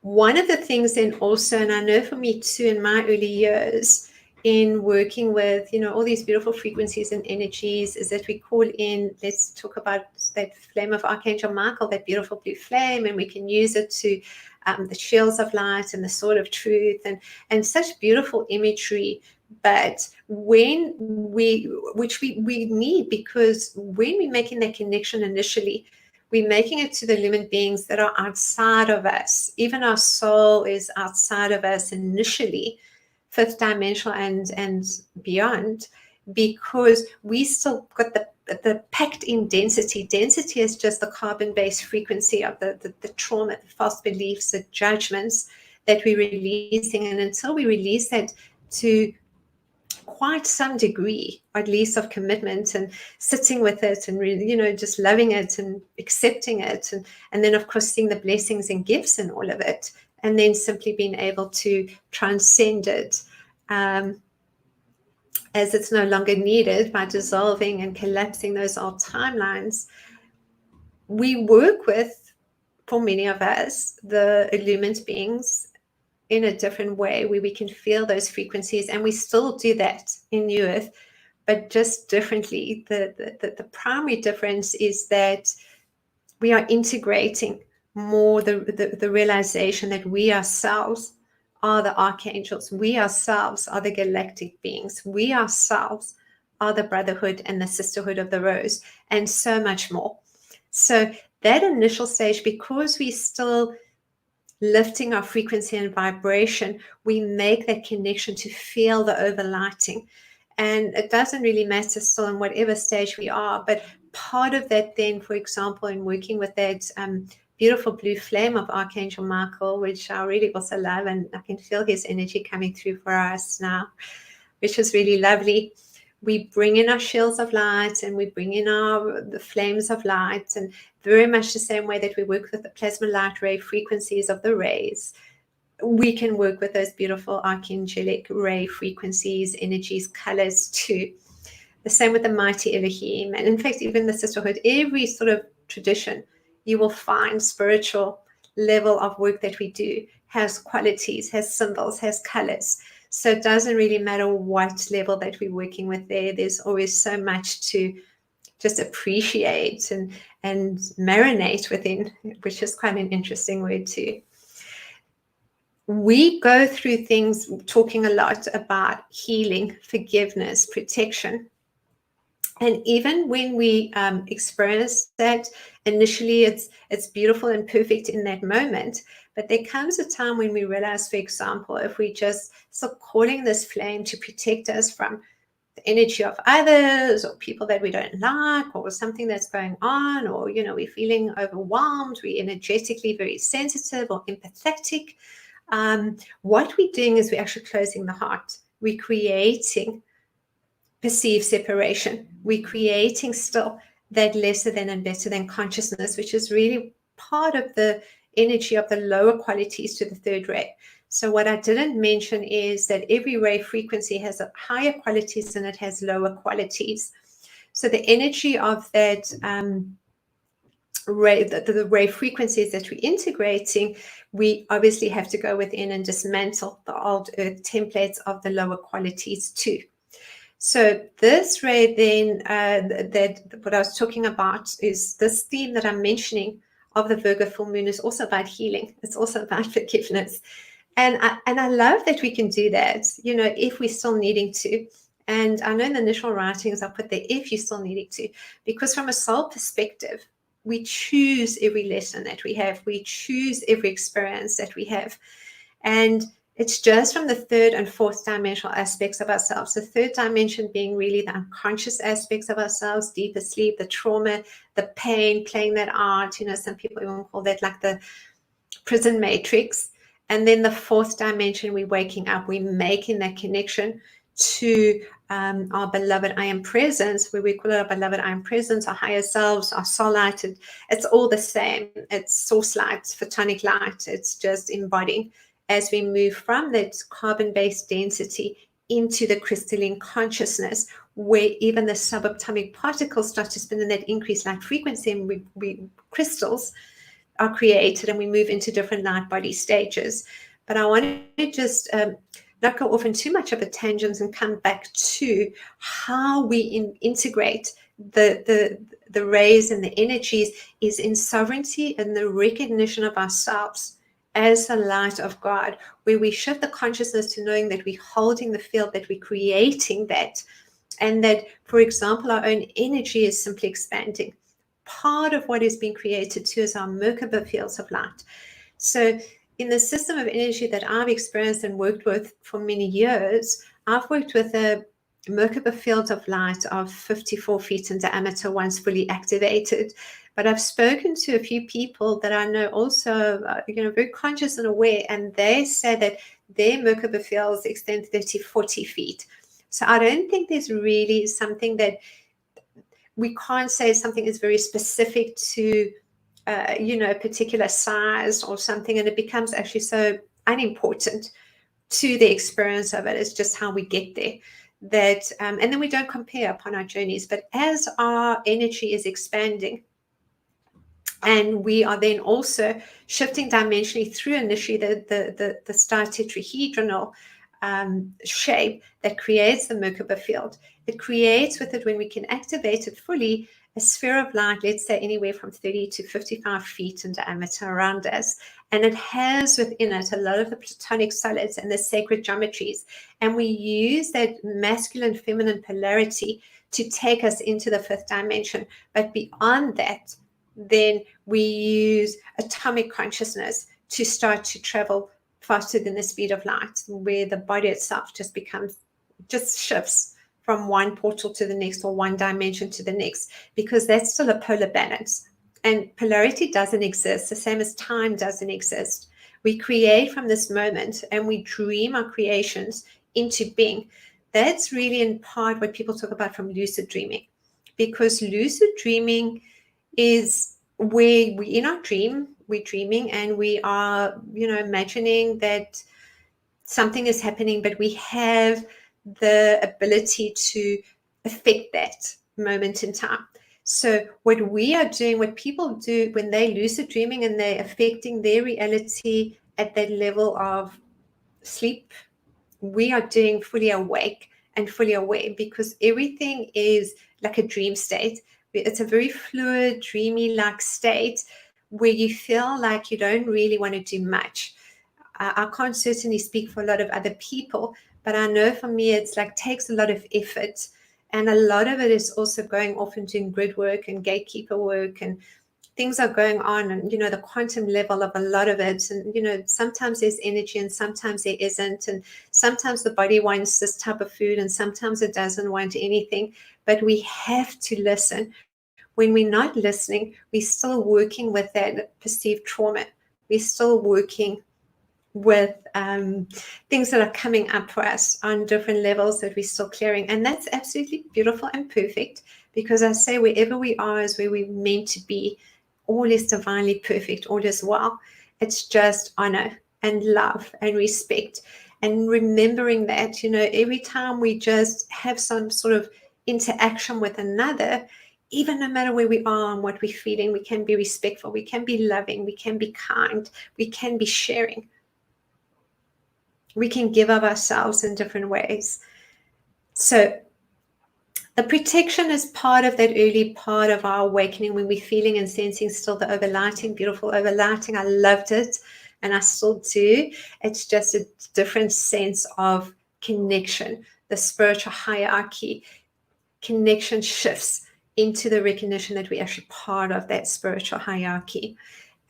one of the things then also, and I know for me too in my early years in working with, all these beautiful frequencies and energies, is that we call in, let's talk about that flame of Archangel Michael, that beautiful blue flame, and we can use it to the shields of light and the sword of truth, and such beautiful imagery. But when which we need, because when we're making that connection initially, we're making it to the living beings that are outside of us. Even our soul is outside of us initially, fifth dimensional and beyond, because we still got the packed in density. Density is just the carbon-based frequency of the trauma, the false beliefs, the judgments that we're releasing. And until we release that to quite some degree, at least, of commitment and sitting with it and really, just loving it and accepting it, and then of course seeing the blessings and gifts in all of it, and then simply being able to transcend it as it's no longer needed, by dissolving and collapsing those old timelines. We work with, for many of us, the illumined beings in a different way, where we can feel those frequencies, and we still do that in New Earth, but just differently. The primary difference is that we are integrating more the realization that we ourselves are the archangels, we ourselves are the galactic beings, we ourselves are the brotherhood and the sisterhood of the rose, and so much more. So that initial stage, because we still lifting our frequency and vibration, we make that connection to feel the overlighting. And it doesn't really matter still in whatever stage we are, but part of that then, for example, in working with that beautiful blue flame of Archangel Michael, which I really also love, and I can feel his energy coming through for us now, which is really lovely. we bring in our shields of light, and we bring in the flames of light, and very much the same way that we work with the plasma light ray frequencies of the rays, we can work with those beautiful archangelic ray frequencies, energies, colors too. The same with the mighty Elohim, and in fact, even the sisterhood, every sort of tradition, you will find spiritual level of work that we do has qualities, has symbols, has colors. So it doesn't really matter what level that we're working with there. There's always so much to just appreciate and marinate within, which is quite an interesting word too. We go through things talking a lot about healing, forgiveness, protection. And even when we experience that, initially it's beautiful and perfect in that moment. But there comes a time when we realize, for example, if we just start calling this flame to protect us from the energy of others or people that we don't like, or something that's going on, or, we're feeling overwhelmed, we're energetically very sensitive or empathetic. What we're doing is we're actually closing the heart. We're creating perceived separation. We're creating still that lesser than and better than consciousness, which is really part of the energy of the lower qualities to the third ray. So what I didn't mention is that every ray frequency has higher qualities and it has lower qualities. So the energy of that ray, the ray frequencies that we're integrating, we obviously have to go within and dismantle the old earth templates of the lower qualities too. So this ray then, that what I was talking about is this theme that I'm mentioning of the Virgo full moon is also about healing. It's also about forgiveness. And I love that we can do that, if we're still needing to. And I know in the initial writings I put there, if you're still needing to, because from a soul perspective, we choose every lesson that we have. We choose every experience that we have. And it's just from the third and fourth dimensional aspects of ourselves. The third dimension being really the unconscious aspects of ourselves, deeper sleep, the trauma, the pain, playing that out. Some people even call that like the prison matrix. And then the fourth dimension, we're waking up, we're making that connection to our beloved I am presence, where we call it our beloved I am presence, our higher selves, our soul light. It's all the same. It's source light, photonic light. It's just embodying as we move from that carbon-based density into the crystalline consciousness, where even the subatomic particles start to spin in that increased light frequency, and we crystals are created, and we move into different light body stages. But I want to just not go off in too much of a tangent and come back to how we integrate the rays and the energies is in sovereignty and the recognition of ourselves as the light of God, where we shift the consciousness to knowing that we're holding the field, that we're creating that, and that, for example, our own energy is simply expanding. Part of what is being created too is our Merkaba fields of light. So in the system of energy that I've experienced and worked with for many years, I've worked with a Merkaba field of light of 54 feet in diameter once fully activated. But I've spoken to a few people that I know also, very conscious and aware, and they say that their Merkaba fields extend 30, 40 feet. So I don't think there's really something that we can't say something is very specific to, a particular size or something, and it becomes actually so unimportant to the experience of it. It's just how we get there. That, and then we don't compare upon our journeys. But as our energy is expanding, and we are then also shifting dimensionally through initially the star tetrahedronal shape that creates the Merkaba field. It creates with it, when we can activate it fully, a sphere of light, let's say anywhere from 30 to 55 feet in diameter around us. And it has within it a lot of the platonic solids and the sacred geometries. And we use that masculine, feminine polarity to take us into the fifth dimension. But beyond that, then we use atomic consciousness to start to travel faster than the speed of light, where the body itself just shifts from one portal to the next, or one dimension to the next, because that's still a polar balance. And polarity doesn't exist, the same as time doesn't exist. We create from this moment, and we dream our creations into being. that's really in part what people talk about from lucid dreaming, because lucid dreaming is where we, in our dream, we're dreaming and we are, imagining that something is happening, but we have the ability to affect that moment in time. So what we are doing, what people do when they lucid dreaming and they're affecting their reality at that level of sleep, we are doing fully awake and fully aware, because everything is like a dream state. It's a very fluid, dreamy like state where you feel like you don't really want to do much. I can't certainly speak for a lot of other people, but I know for me it's like takes a lot of effort, and a lot of it is also going off and doing grid work and gatekeeper work, and things are going on, and the quantum level of a lot of it, and sometimes there's energy and sometimes there isn't, and sometimes the body wants this type of food and sometimes it doesn't want anything, but we have to listen. When we're not listening, we're still working with that perceived trauma. We're still working with things that are coming up for us on different levels that we're still clearing. And that's absolutely beautiful and perfect, because I say wherever we are is where we're meant to be. All is divinely perfect, all is well. It's just honor and love and respect. And remembering that, every time we just have some sort of interaction with another, even no matter where we are and what we're feeling, we can be respectful, we can be loving, we can be kind, we can be sharing. We can give of ourselves in different ways. So the protection is part of that early part of our awakening, when we're feeling and sensing still the overlighting, beautiful overlighting. I loved it and I still do. It's just a different sense of connection. The spiritual hierarchy connection shifts into the recognition that we're actually part of that spiritual hierarchy.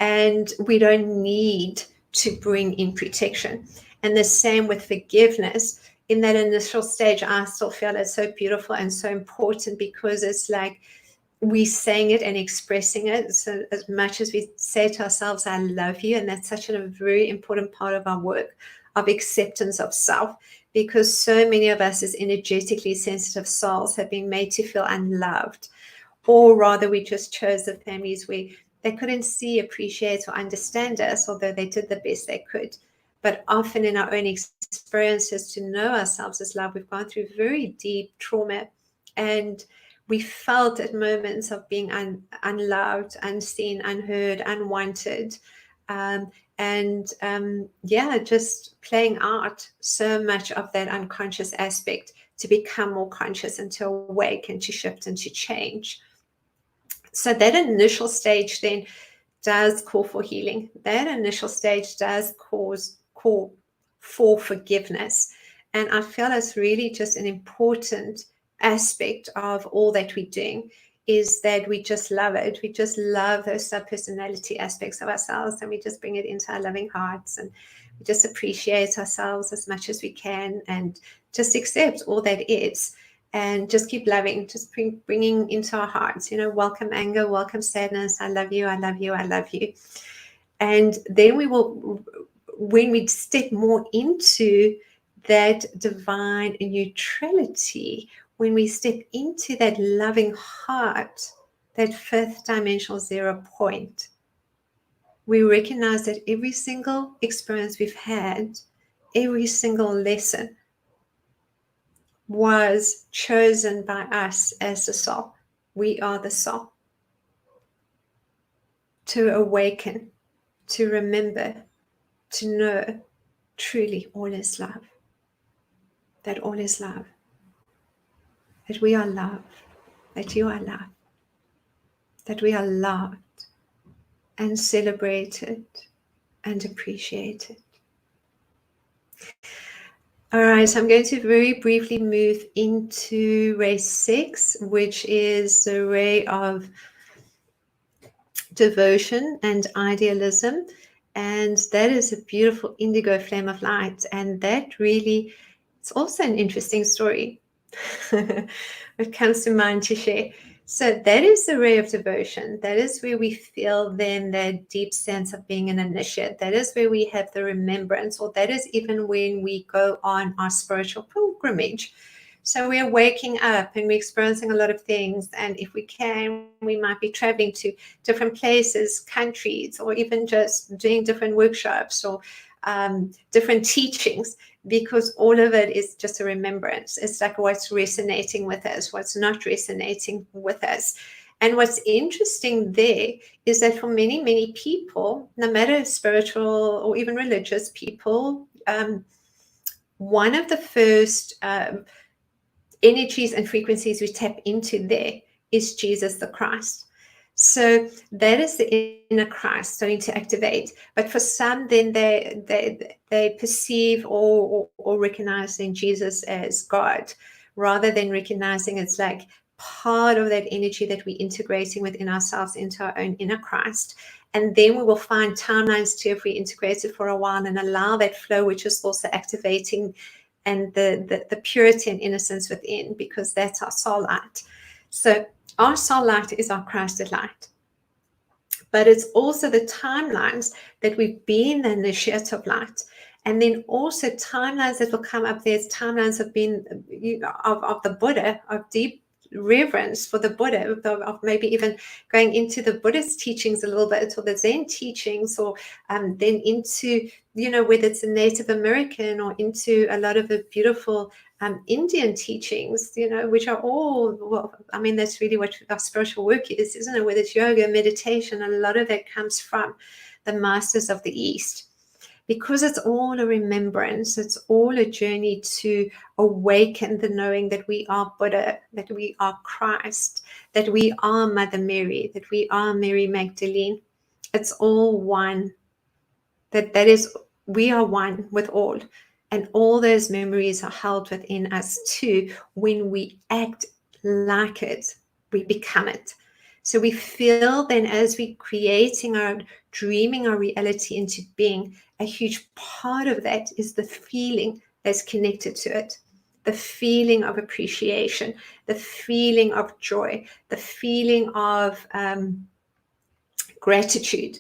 And we don't need to bring in protection. And the same with forgiveness. In that initial stage, I still feel it's so beautiful and so important, because it's like we saying it and expressing it. So as much as we say to ourselves, I love you, and that's such a very important part of our work of acceptance of self, because so many of us as energetically sensitive souls have been made to feel unloved, or rather we just chose the families where they couldn't see, appreciate, or understand us, although they did the best they could. But often in our own experiences to know ourselves as love, we've gone through very deep trauma, and we felt at moments of being unloved, unseen, unheard, unwanted, just playing out so much of that unconscious aspect to become more conscious and to awake and to shift and to change. So that initial stage then does call for healing. That initial stage does call for forgiveness. And I feel it's really just an important aspect of all that we're doing, is that we just love it. We just love those sub-personality aspects of ourselves, and we just bring it into our loving hearts, and we just appreciate ourselves as much as we can, and just accept all that is, and just keep loving, just bringing into our hearts, welcome anger, welcome sadness, I love you, I love you, I love you. And then we will, when we step more into that divine neutrality, when we step into that loving heart, that fifth dimensional 0 point, we recognize that every single experience we've had, every single lesson was chosen by us as the soul. We are the soul. To awaken, to remember, to know truly all is love. That all is love. That we are love. That you are love. That we are loved and celebrated and appreciated. All right, so I'm going to very briefly move into ray 6, which is the ray of devotion and idealism. And that is a beautiful indigo flame of light. And that really, it's also an interesting story. It comes to mind to share. So that is the ray of devotion. That is where we feel then that deep sense of being an initiate. That is where we have the remembrance, or that is even when we go on our spiritual pilgrimage. So we're waking up and we're experiencing a lot of things. And if we can, we might be traveling to different places, countries, or even just doing different workshops or different teachings, because all of it is just a remembrance. It's like what's resonating with us, what's not resonating with us. And what's interesting there is that for many, many people, no matter spiritual or even religious people, one of the first energies and frequencies we tap into there is Jesus the Christ. So that is the inner Christ starting to activate. But for some, then they perceive or recognize in Jesus as God, rather than recognizing it's like part of that energy that we're integrating within ourselves into our own inner Christ. And then we will find timelines too, if we integrate it for a while and allow that flow, which is also activating and the purity and innocence within, because that's our soul light. So our soul light is our Christed light. But it's also the timelines that we've been the initiative light. And then also timelines that will come up. There's timelines of being, of the Buddha, of deep reverence for the Buddha, of maybe even going into the Buddhist teachings a little bit, or the Zen teachings, or then into, whether it's a Native American or into a lot of the beautiful Indian teachings, which are all, well, I mean, that's really what our spiritual work is, isn't it? Whether it's yoga, meditation, a lot of that comes from the masters of the East. Because it's all a remembrance, it's all a journey to awaken the knowing that we are Buddha, that we are Christ, that we are Mother Mary, that we are Mary Magdalene. It's all one. That is, we are one with all. And all those memories are held within us too. When we act like it, we become it. So we feel then, as we're creating dreaming our reality into being, a huge part of that is the feeling that's connected to it. The feeling of appreciation, the feeling of joy, the feeling of gratitude,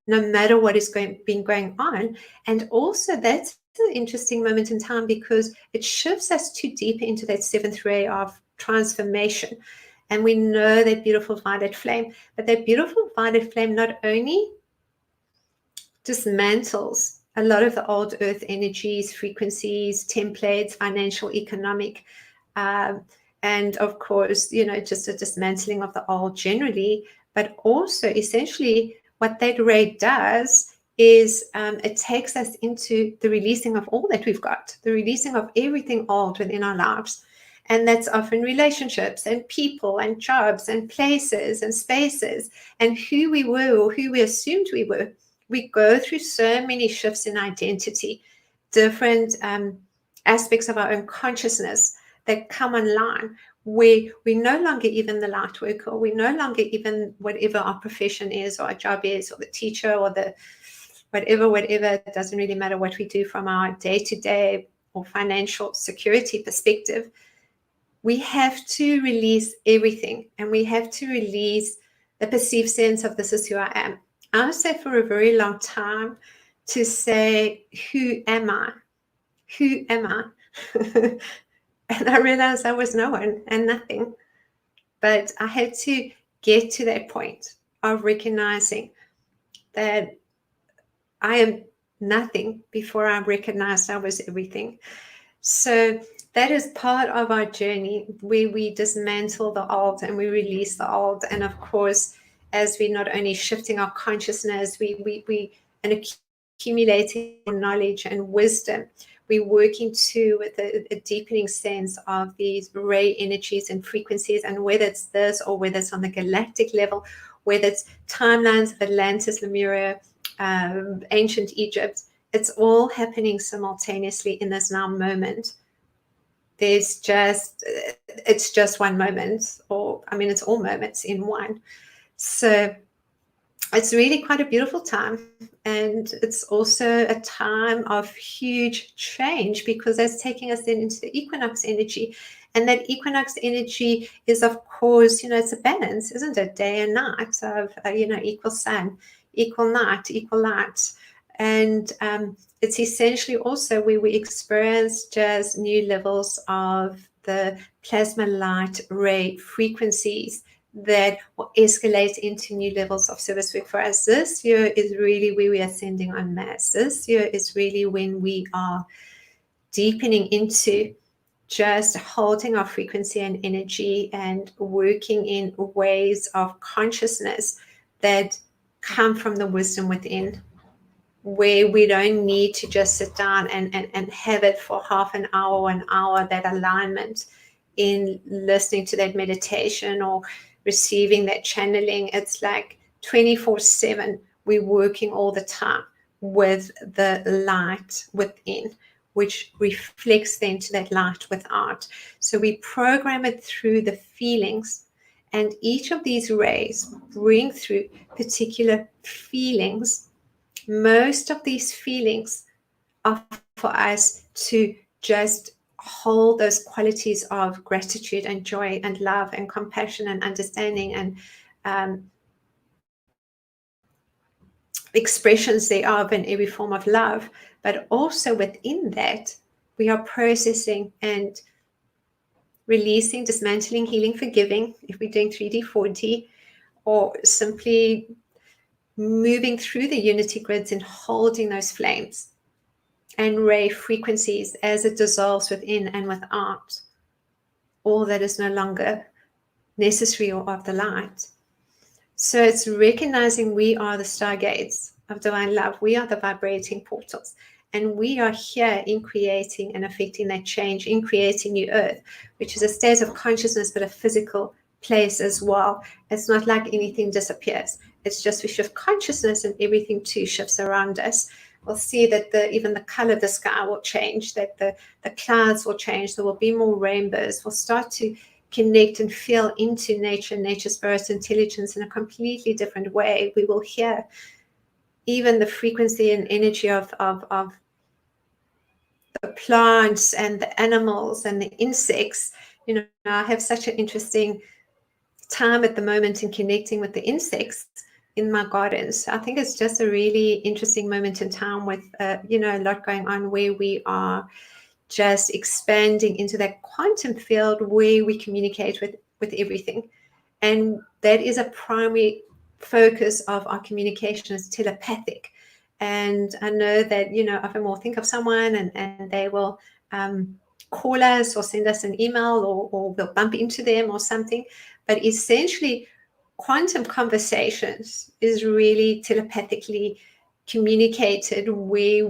no matter what is been going on. And also that's an interesting moment in time, because it shifts us too deep into that seventh ray of transformation. And we know that beautiful violet flame, but that beautiful violet flame not only dismantles a lot of the old earth energies, frequencies, templates, financial, economic, and of course, just a dismantling of the old generally, but also essentially what that ray does is it takes us into the releasing of all that we've got, the releasing of everything old within our lives. And that's often relationships and people and jobs and places and spaces and who we were or who we assumed we were. We go through so many shifts in identity, different aspects of our own consciousness that come online, where we're no longer even the light worker, we're no longer even whatever our profession is or our job is, or the teacher or the whatever, it doesn't really matter what we do from our day-to-day or financial security perspective. We have to release everything, and we have to release the perceived sense of this is who I am. I would say for a very long time to say, who am I? Who am I? And I realized I was no one and nothing. But I had to get to that point of recognizing that I am nothing before I recognized I was everything. So that is part of our journey, where we dismantle the old and we release the old. And of course, as we not only shifting our consciousness, we and accumulating knowledge and wisdom, we're working too with a deepening sense of these ray energies and frequencies, and whether it's this or whether it's on the galactic level, whether it's timelines of Atlantis, Lemuria, ancient Egypt, it's all happening simultaneously in this now moment. It's just one moment, or I mean, it's all moments in one. So it's really quite a beautiful time. And it's also a time of huge change, because that's taking us then into the equinox energy. And that equinox energy is, of course, it's a balance, isn't it? Day and night of, equal sun, equal night, equal light. And it's essentially also where we experience just new levels of the plasma light ray frequencies that will escalate into new levels of service work for us. This year is really where we are ascending en masse. This year is really when we are deepening into just holding our frequency and energy and working in ways of consciousness that come from the wisdom within, where we don't need to just sit down and have it for half an hour, that alignment in listening to that meditation or receiving that channeling. It's like 24/7, we're working all the time with the light within, which reflects then to that light without. So we program it through the feelings, and each of these rays bring through particular feelings. Most of these feelings are for us to just hold those qualities of gratitude and joy and love and compassion and understanding and expressions thereof in every form of love. But also within that, we are processing and releasing, dismantling, healing, forgiving, if we're doing 3D, 4D, or simply moving through the unity grids and holding those flames and ray frequencies as it dissolves within and without all that is no longer necessary or of the light. So it's recognizing we are the stargates of divine love. We are the vibrating portals, and we are here in creating and affecting that change, in creating new earth, which is a state of consciousness, but a physical place as well. It's not like anything disappears. It's just we shift consciousness and everything too shifts around us. We'll see that even the color of the sky will change, that the clouds will change. There will be more rainbows. We'll start to connect and feel into nature, nature, spirit, intelligence in a completely different way. We will hear even the frequency and energy of the plants and the animals and the insects. I have such an interesting time at the moment in connecting with the insects in my gardens. I think it's just a really interesting moment in time with, a lot going on, where we are just expanding into that quantum field where we communicate with everything. And that is a primary focus of our communication, is telepathic. And I know that, often we'll think of someone and they will call us or send us an email, or we'll bump into them or something. But essentially, quantum conversations is really telepathically communicated, where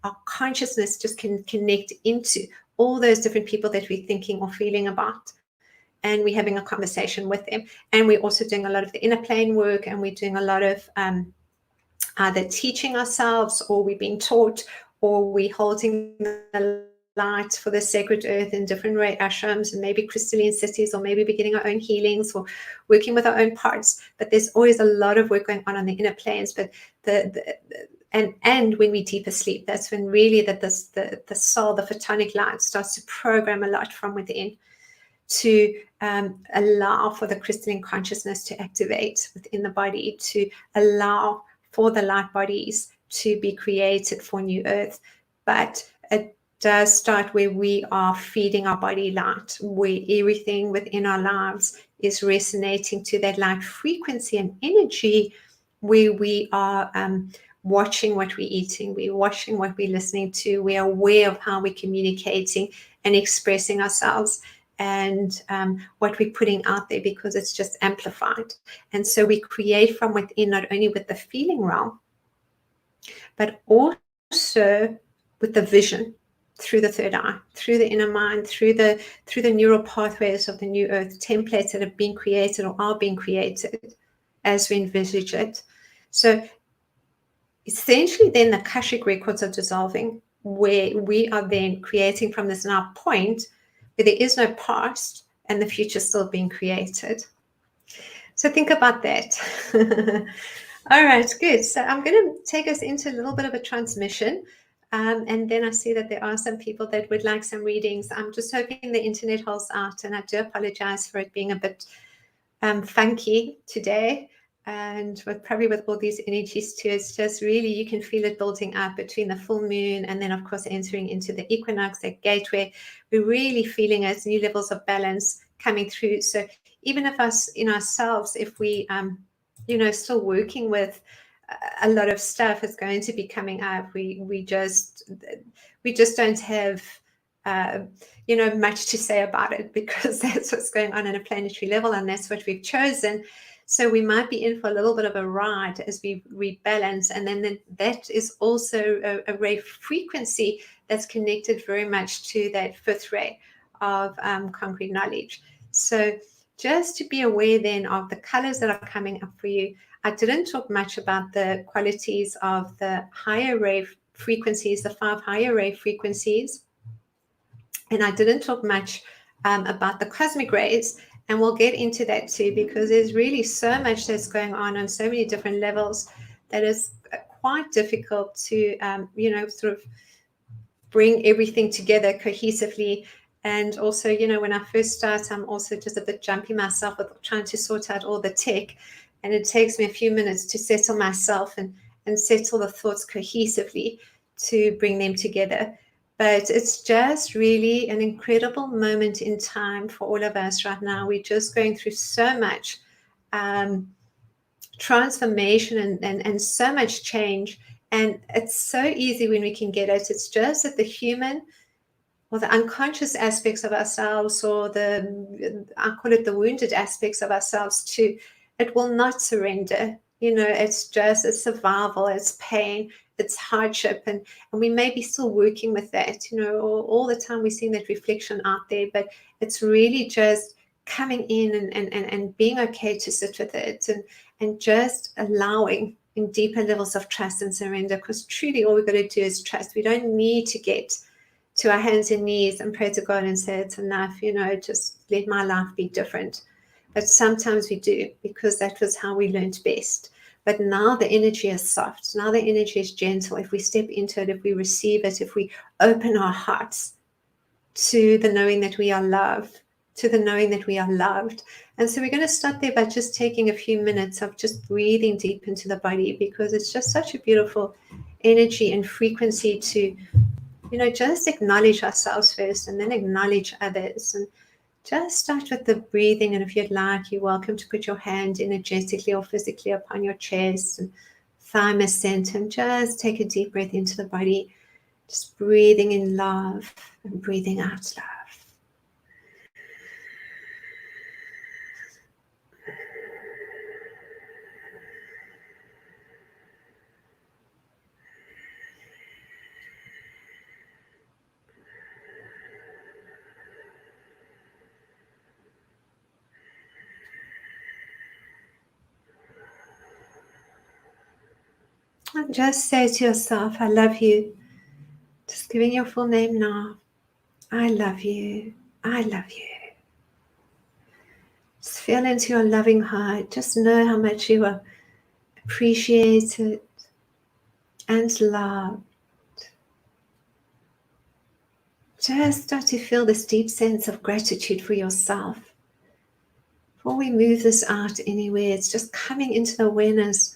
our consciousness just can connect into all those different people that we're thinking or feeling about, and we're having a conversation with them. And we're also doing a lot of the inner plane work, and we're doing a lot of either teaching ourselves, or we're being taught, or we're holding the light for the sacred earth in different Ray Ashrams, and maybe crystalline cities, or maybe beginning our own healings, or working with our own parts. But there's always a lot of work going on the inner planes. But and when we deep asleep, that's when really that the soul, the photonic light, starts to program a lot from within, to allow for the crystalline consciousness to activate within the body, to allow for the light bodies to be created for new earth. But it does start where we are feeding our body light, where everything within our lives is resonating to that light frequency and energy, where we are watching what we're eating, we're watching what we're listening to, we're aware of how we're communicating and expressing ourselves, and what we're putting out there, because it's just amplified. And so we create from within, not only with the feeling realm, but also with the vision, through the third eye, through the inner mind, through the neural pathways of the new earth, templates that have been created or are being created as we envisage it. So essentially then the Akashic records are dissolving, where we are then creating from this now point where there is no past and the future still being created. So think about that. All right, good. So I'm going to take us into a little bit of a transmission. And then I see that there are some people that would like some readings. I'm just hoping the internet holds out, and I do apologize for it being a bit funky today. And probably with all these energies too, it's just really, you can feel it building up between the full moon and then, of course, entering into the equinox, that gateway. We're really feeling as new levels of balance coming through. So even if us in ourselves, if we, still working with a lot of stuff is going to be coming up. We just don't have much to say about it, because that's what's going on a planetary level, and that's what we've chosen. So we might be in for a little bit of a ride as we rebalance, and then that is also a ray frequency that's connected very much to that fifth ray of concrete knowledge. So just to be aware then of the colors that are coming up for you. I didn't talk much about the qualities of the higher ray frequencies, the 5 higher ray frequencies. And I didn't talk much about the cosmic rays. And we'll get into that too, because there's really so much that's going on so many different levels that is quite difficult to, sort of bring everything together cohesively. And also, when I first start, I'm also just a bit jumpy myself with trying to sort out all the tech. And it takes me a few minutes to settle myself and settle the thoughts cohesively to bring them together. But it's just really an incredible moment in time for all of us right now. We're just going through so much transformation and so much change. And it's so easy when we can get it. It's just that the human or the unconscious aspects of ourselves, or I call it the wounded aspects of ourselves too, it will not surrender. It's just, it's survival, it's pain, it's hardship. And we may be still working with that, all the time we're seeing that reflection out there, but it's really just coming in and being okay to sit with it and just allowing in deeper levels of trust and surrender, because truly all we've got to do is trust. We don't need to get to our hands and knees and pray to God and say it's enough, just let my life be different. But sometimes we do, because that was how we learned best. But now the energy is soft. Now the energy is gentle. If we step into it, if we receive it, if we open our hearts to the knowing that we are loved, to the knowing that we are loved. And so we're going to start there by just taking a few minutes of just breathing deep into the body, because it's just such a beautiful energy and frequency to, just acknowledge ourselves first and then acknowledge others. And just start with the breathing. And if you'd like, you're welcome to put your hand energetically or physically upon your chest and thymus center, and just take a deep breath into the body, just breathing in love and breathing out love. And just say to yourself, I love you. Just giving your full name now. I love you. I love you. Just feel into your loving heart. Just know how much you are appreciated and loved. Just start to feel this deep sense of gratitude for yourself. Before we move this out anywhere, it's just coming into the awareness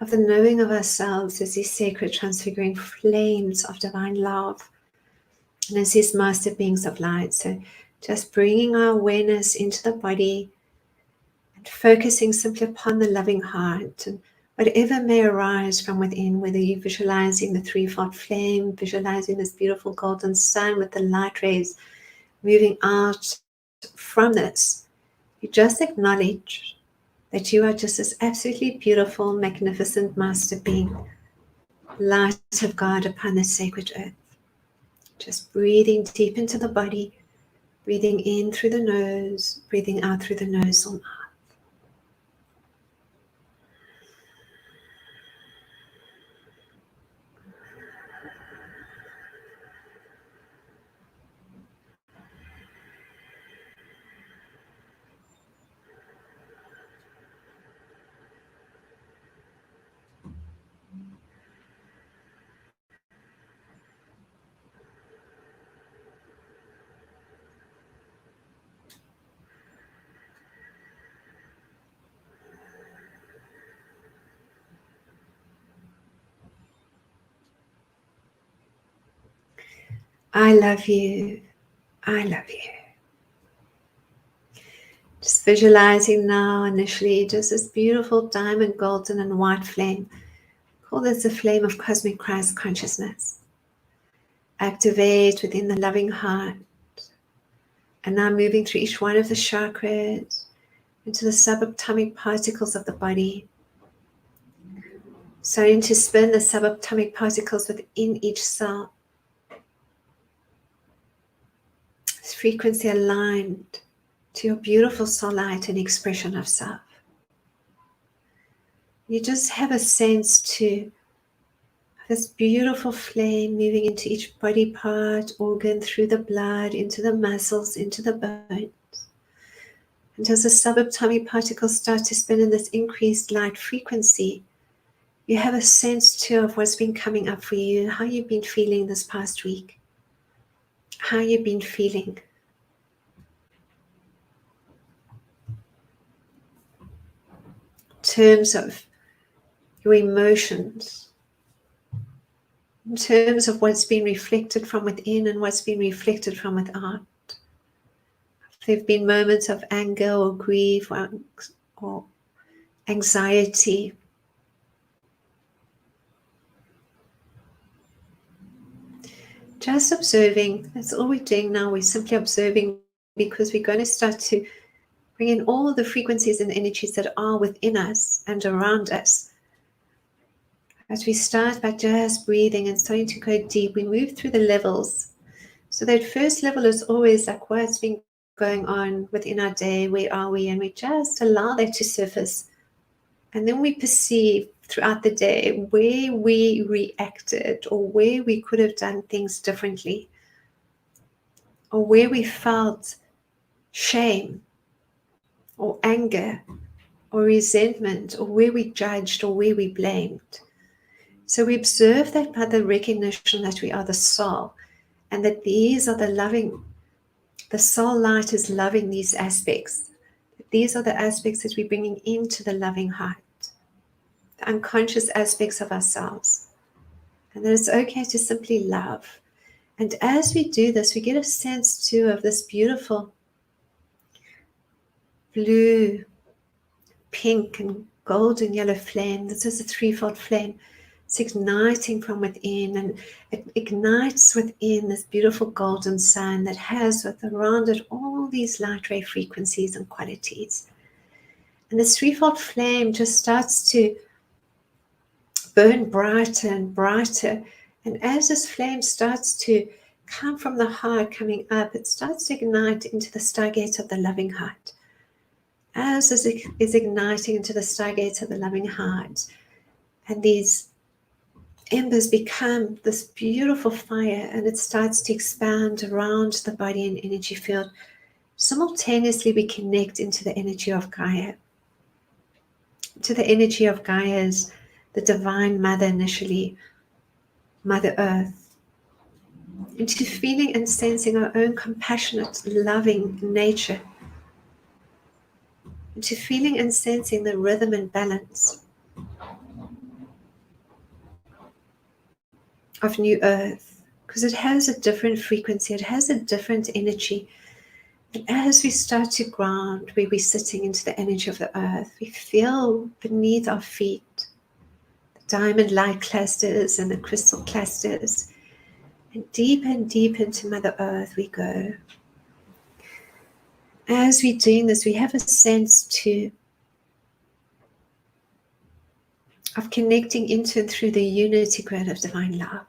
of the knowing of ourselves as these sacred transfiguring flames of divine love, and as these master beings of light. So just bringing our awareness into the body and focusing simply upon the loving heart, and whatever may arise from within, whether you're visualizing the threefold flame, visualizing this beautiful golden sun with the light rays moving out from this, you just acknowledge that you are just this absolutely beautiful, magnificent master being, light of God upon this sacred earth. Just breathing deep into the body, breathing in through the nose, breathing out through the nose or mouth. I love you. I love you. Just visualizing now initially just this beautiful diamond, golden and white flame. Call this the flame of cosmic Christ consciousness. Activate within the loving heart. And now moving through each one of the chakras into the subatomic particles of the body. Starting to spin the subatomic particles within each cell. This frequency aligned to your beautiful soul light and expression of self. You just have a sense to this beautiful flame moving into each body part, organ, through the blood, into the muscles, into the bones. And as the subatomic particles start to spin in this increased light frequency, you have a sense too of what's been coming up for you, how you've been feeling this past week, how you've been feeling. In terms of your emotions, in terms of what's been reflected from within and what's been reflected from without. There have been moments of anger or grief or anxiety. Just observing, that's all we're doing now. We're simply observing because we're going to start to bring in all the frequencies and energies that are within us and around us. As we start by just breathing and starting to go deep, we move through the levels. So that first level is always like what's been going on within our day, where are we, and we just allow that to surface. And then we perceive throughout the day where we reacted or where we could have done things differently or where we felt shame or anger or resentment or where we judged or where we blamed. So we observe that by the recognition that we are the soul and that these are the soul light is loving these aspects. These are the aspects that we're bringing into the loving heart, the unconscious aspects of ourselves. And that it's okay to simply love. And as we do this, we get a sense too of this beautiful blue, pink, and golden yellow flame. This is a threefold flame. It's igniting from within, and it ignites within this beautiful golden sun that has around it all these light ray frequencies and qualities. And this threefold flame just starts to burn brighter and brighter. And as this flame starts to come from the heart, coming up, it starts to ignite into the stargate of the loving heart. As this is igniting into the stargate of the loving heart, and these embers become this beautiful fire, and it starts to expand around the body and energy field. Simultaneously, we connect into the energy of Gaia, to the energy of Gaia's, the divine mother initially, Mother Earth, into feeling and sensing our own compassionate, loving nature, into feeling and sensing the rhythm and balance of New Earth, because it has a different frequency, it has a different energy. And as we start to ground where we're sitting into the energy of the earth, we feel beneath our feet the diamond light clusters and the crystal clusters. And deep into Mother Earth we go. As we're doing this, we have a sense too of connecting into and through the unity grid of divine love.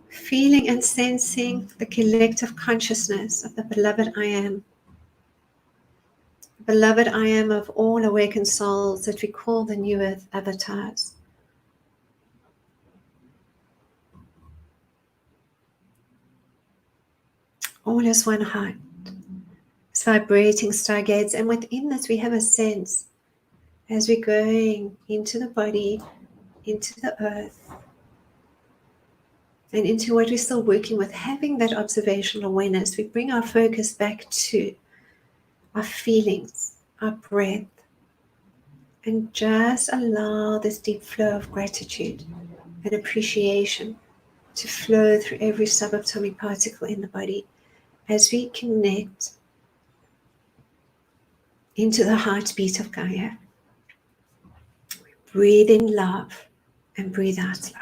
Feeling and sensing the collective consciousness of the beloved I am. Beloved I am of all awakened souls that we call the New Earth avatars. All is one heart. It's vibrating stargates, and within this we have a sense as we're going into the body, into the earth, and into what we're still working with, having that observational awareness. We bring our focus back to our feelings, our breath, and just allow this deep flow of gratitude and appreciation to flow through every subatomic particle in the body as we connect into the heartbeat of Gaia. Breathe in love and breathe out love.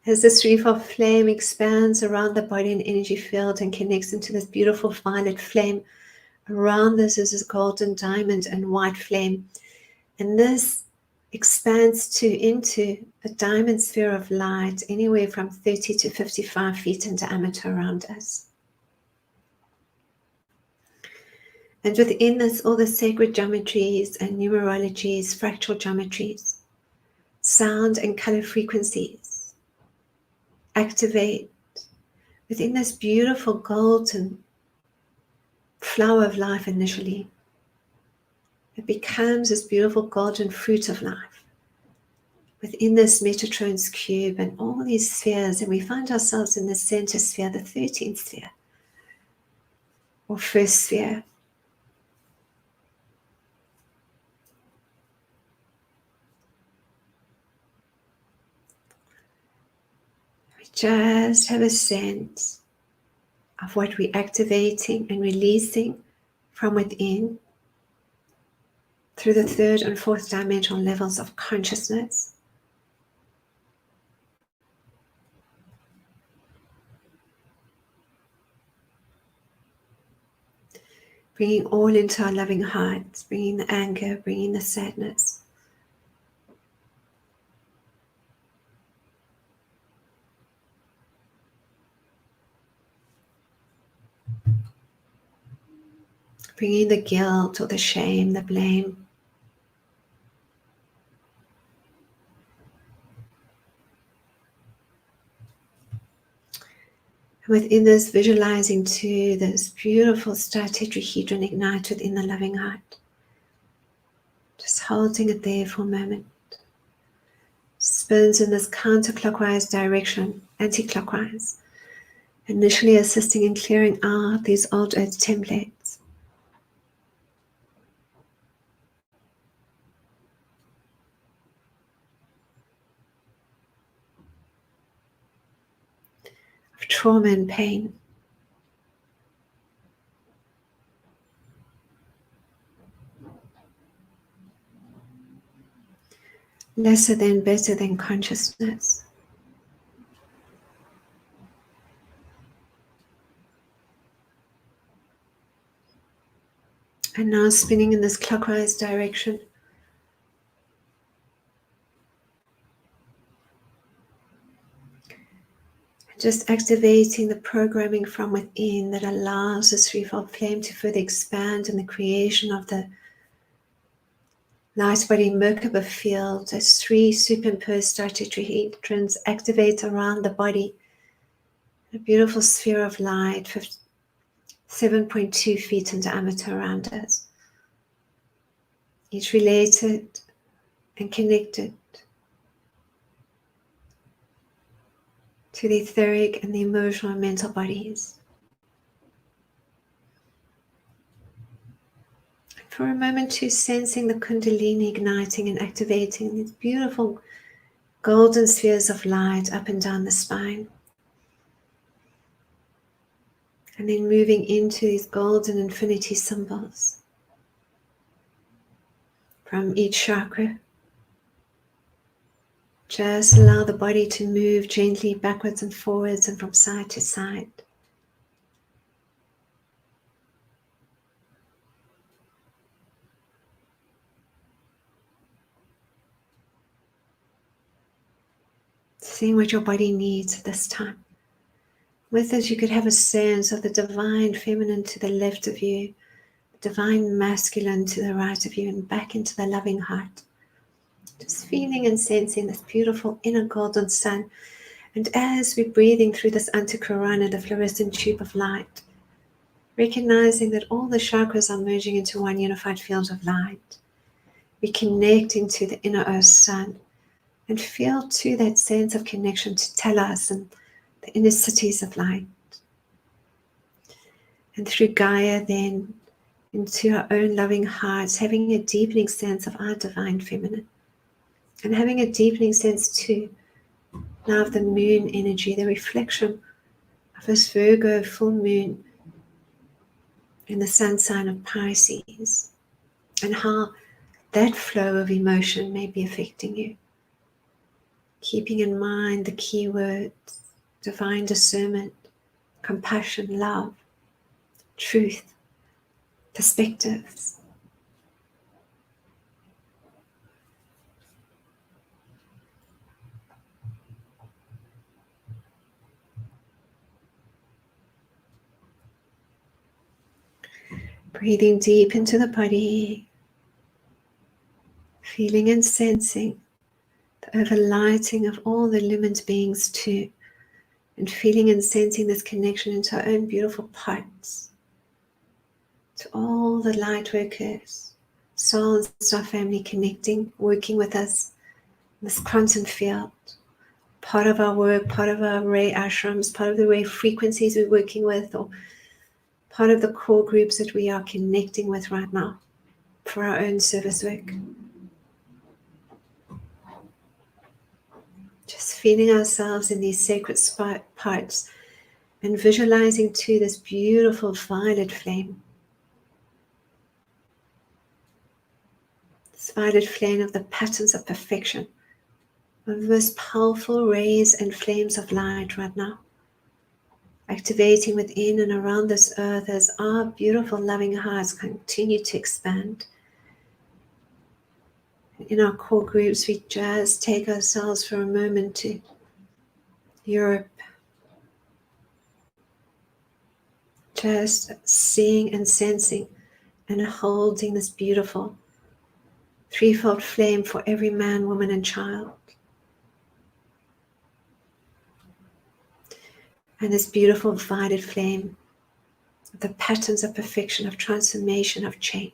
As this threefold flame expands around the body and energy field and connects into this beautiful violet flame, around this is this golden diamond and white flame. And this expands into a diamond sphere of light, anywhere from 30 to 55 feet in diameter around us. And within this, all the sacred geometries and numerologies, fractal geometries, sound and color frequencies activate within this beautiful golden flower of life initially. It becomes this beautiful golden fruit of life within this Metatron's cube and all these spheres, and we find ourselves in the center sphere, the 13th sphere, or first sphere. We just have a sense of what we're activating and releasing from within through the third and fourth dimensional levels of consciousness. Bringing all into our loving hearts, bringing the anger, bringing the sadness. Bringing the guilt or the shame, the blame. Within this, visualizing too, this beautiful star tetrahedron ignite within the loving heart. Just holding it there for a moment. Spins in this counterclockwise direction, anti-clockwise, initially assisting in clearing out these old earth templates. Of trauma and pain. Lesser than, better than consciousness. And now spinning in this clockwise direction. Just activating the programming from within that allows this threefold flame to further expand in the creation of the light body Merkaba field as three superimposed star tetrahedrons activate around the body. A beautiful sphere of light, 7.2 feet in diameter around us. Each related and connected to the etheric and the emotional and mental bodies. For a moment too, sensing the Kundalini igniting and activating these beautiful golden spheres of light up and down the spine. And then moving into these golden infinity symbols from each chakra. Just allow the body to move gently backwards and forwards and from side to side. Seeing what your body needs at this time. With this, you could have a sense of the divine feminine to the left of you, the divine masculine to the right of you, and back into the loving heart. Just feeling and sensing this beautiful inner golden sun. And as we're breathing through this antikorana, the fluorescent tube of light, recognizing that all the chakras are merging into one unified field of light. We're connecting to the inner earth sun and feel to that sense of connection to Talas and the inner cities of light. And through Gaia then into our own loving hearts, having a deepening sense of our divine feminine. And having a deepening sense too now of the moon energy, the reflection of this Virgo full moon in the sun sign of Pisces, and how that flow of emotion may be affecting you. Keeping in mind the key words, divine discernment, compassion, love, truth, perspectives. Breathing deep into the body, feeling and sensing the overlighting of all the illumined beings too, and feeling and sensing this connection into our own beautiful parts, to all the light workers, souls, our family connecting, working with us in this quantum field, part of our work, part of our Ray Ashrams, part of the Ray frequencies we're working with, or part of the core groups that we are connecting with right now for our own service work. Just feeling ourselves in these sacred parts and visualizing too this beautiful violet flame. This violet flame of the patterns of perfection, of the most powerful rays and flames of light right now. Activating within and around this earth as our beautiful loving hearts continue to expand. In our core groups, we just take ourselves for a moment to Europe, just seeing and sensing and holding this beautiful threefold flame for every man, woman, and child. And this beautiful violet flame, the patterns of perfection, of transformation, of change.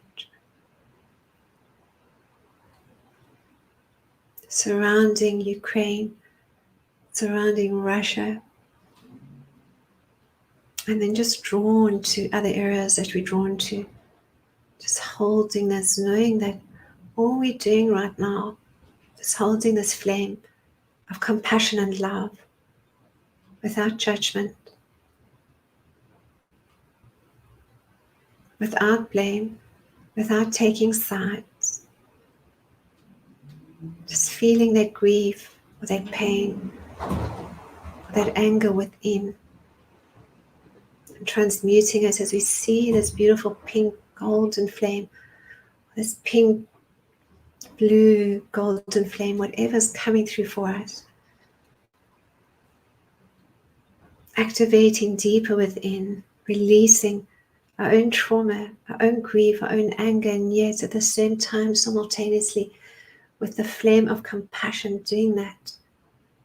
Surrounding Ukraine, surrounding Russia, and then just drawn to other areas that we're drawn to. Just holding this, knowing that all we're doing right now is holding this flame of compassion and love without judgment, without blame, without taking sides. Just feeling that grief or that pain or that anger within, and transmuting it as we see this beautiful pink golden flame, this pink blue golden flame, whatever's coming through for us. Activating deeper within, releasing our own trauma, our own grief, our own anger, and yet at the same time simultaneously with the flame of compassion, doing that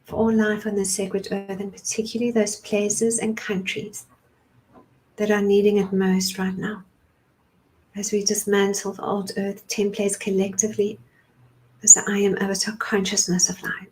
for all life on this sacred earth, and particularly those places and countries that are needing it most right now. As we dismantle the old earth templates collectively as the I am avatar consciousness of light.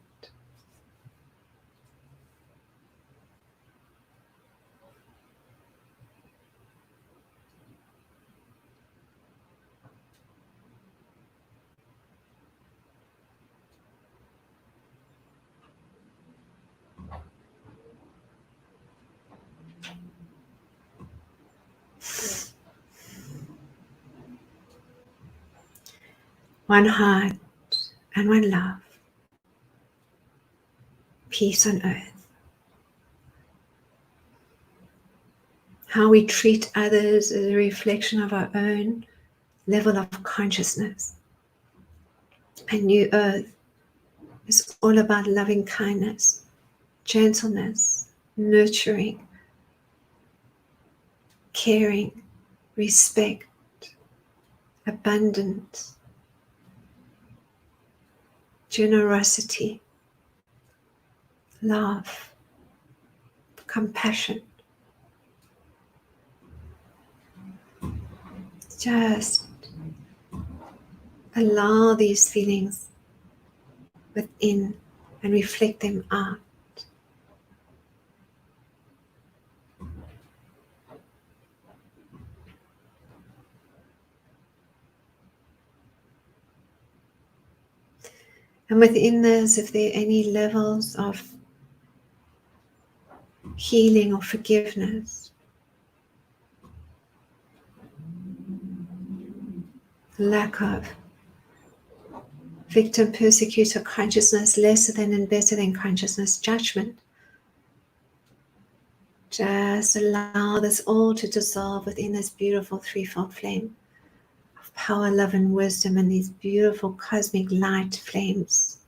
One heart and one love. Peace on earth. How we treat others is a reflection of our own level of consciousness. A new earth is all about loving kindness, gentleness, nurturing, caring, respect, abundance, generosity, love, compassion. Just allow these feelings within and reflect them out. And within this, if there are any levels of healing or forgiveness, lack of victim, persecutor consciousness, lesser than and better than consciousness, judgment, just allow this all to dissolve within this beautiful threefold flame of power, love, and wisdom, and these beautiful cosmic light flames.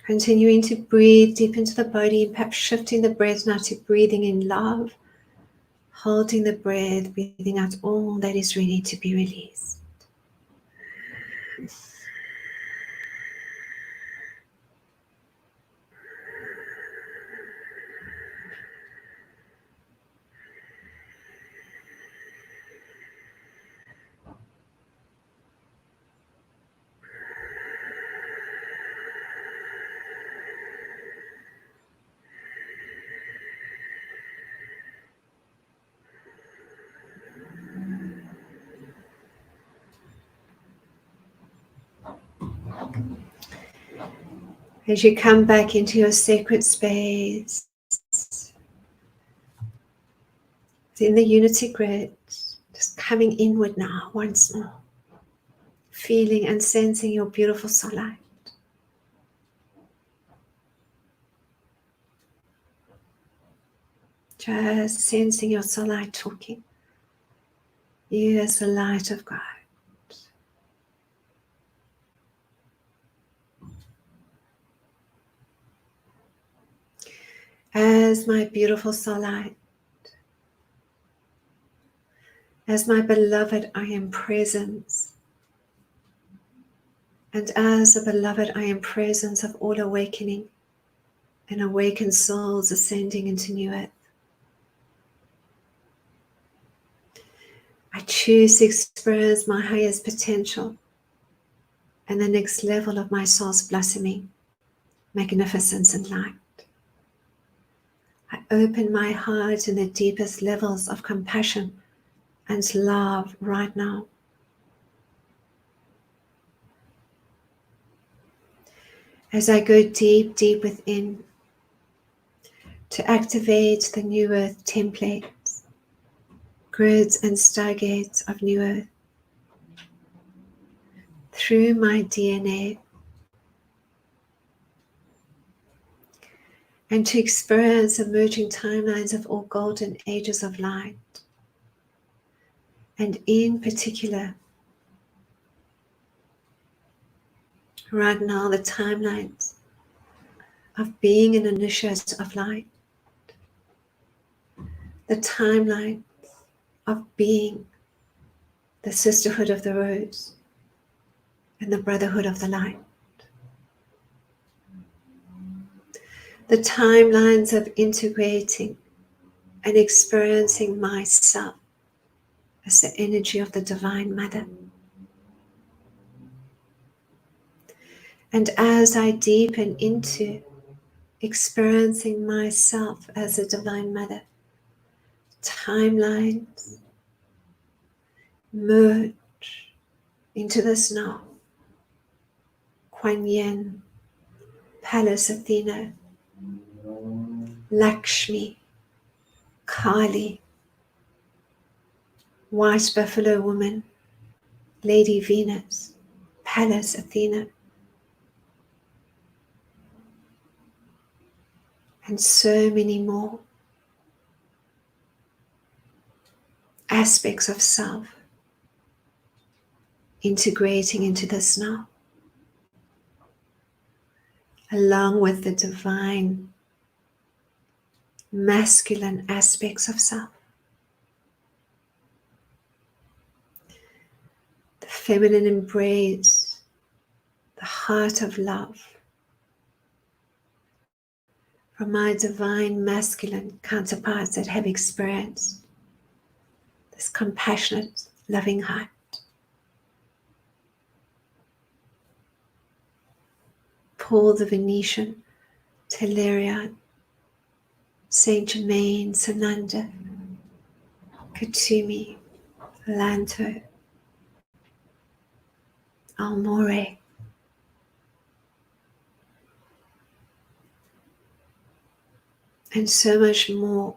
Continuing to breathe deep into the body, and perhaps shifting the breath now to breathing in love, holding the breath, breathing out all that is ready to be released. As you come back into your sacred space, in the unity grid, just coming inward now once more, feeling and sensing your beautiful soul light. Just sensing your soul light talking. You as the light of God. As my beautiful soul light, as my beloved, I am presence. And as a beloved, I am presence of all awakening and awakened souls ascending into new earth. I choose to experience my highest potential and the next level of my soul's blossoming, magnificence, and light. I open my heart in the deepest levels of compassion and love right now. As I go deep, deep within to activate the new earth templates, grids and stargates of new earth through my DNA, and to experience emerging timelines of all golden ages of light, and in particular, right now, the timelines of being an initiate of light, the timeline of being the sisterhood of the rose and the brotherhood of the light, the timelines of integrating and experiencing myself as the energy of the Divine Mother. And as I deepen into experiencing myself as a Divine Mother, timelines merge into this now. Kuan Yin, Pallas Athena, Lakshmi, Kali, White Buffalo Woman, Lady Venus, Pallas Athena, and so many more aspects of self integrating into this now. along with the divine masculine aspects of self, the feminine embrace, the heart of love from my divine masculine counterparts that have experienced this compassionate, loving heart. Paul the Venetian, Teleria, Saint Germain, Sananda, Katumi, Lanto, Almore, and so much more,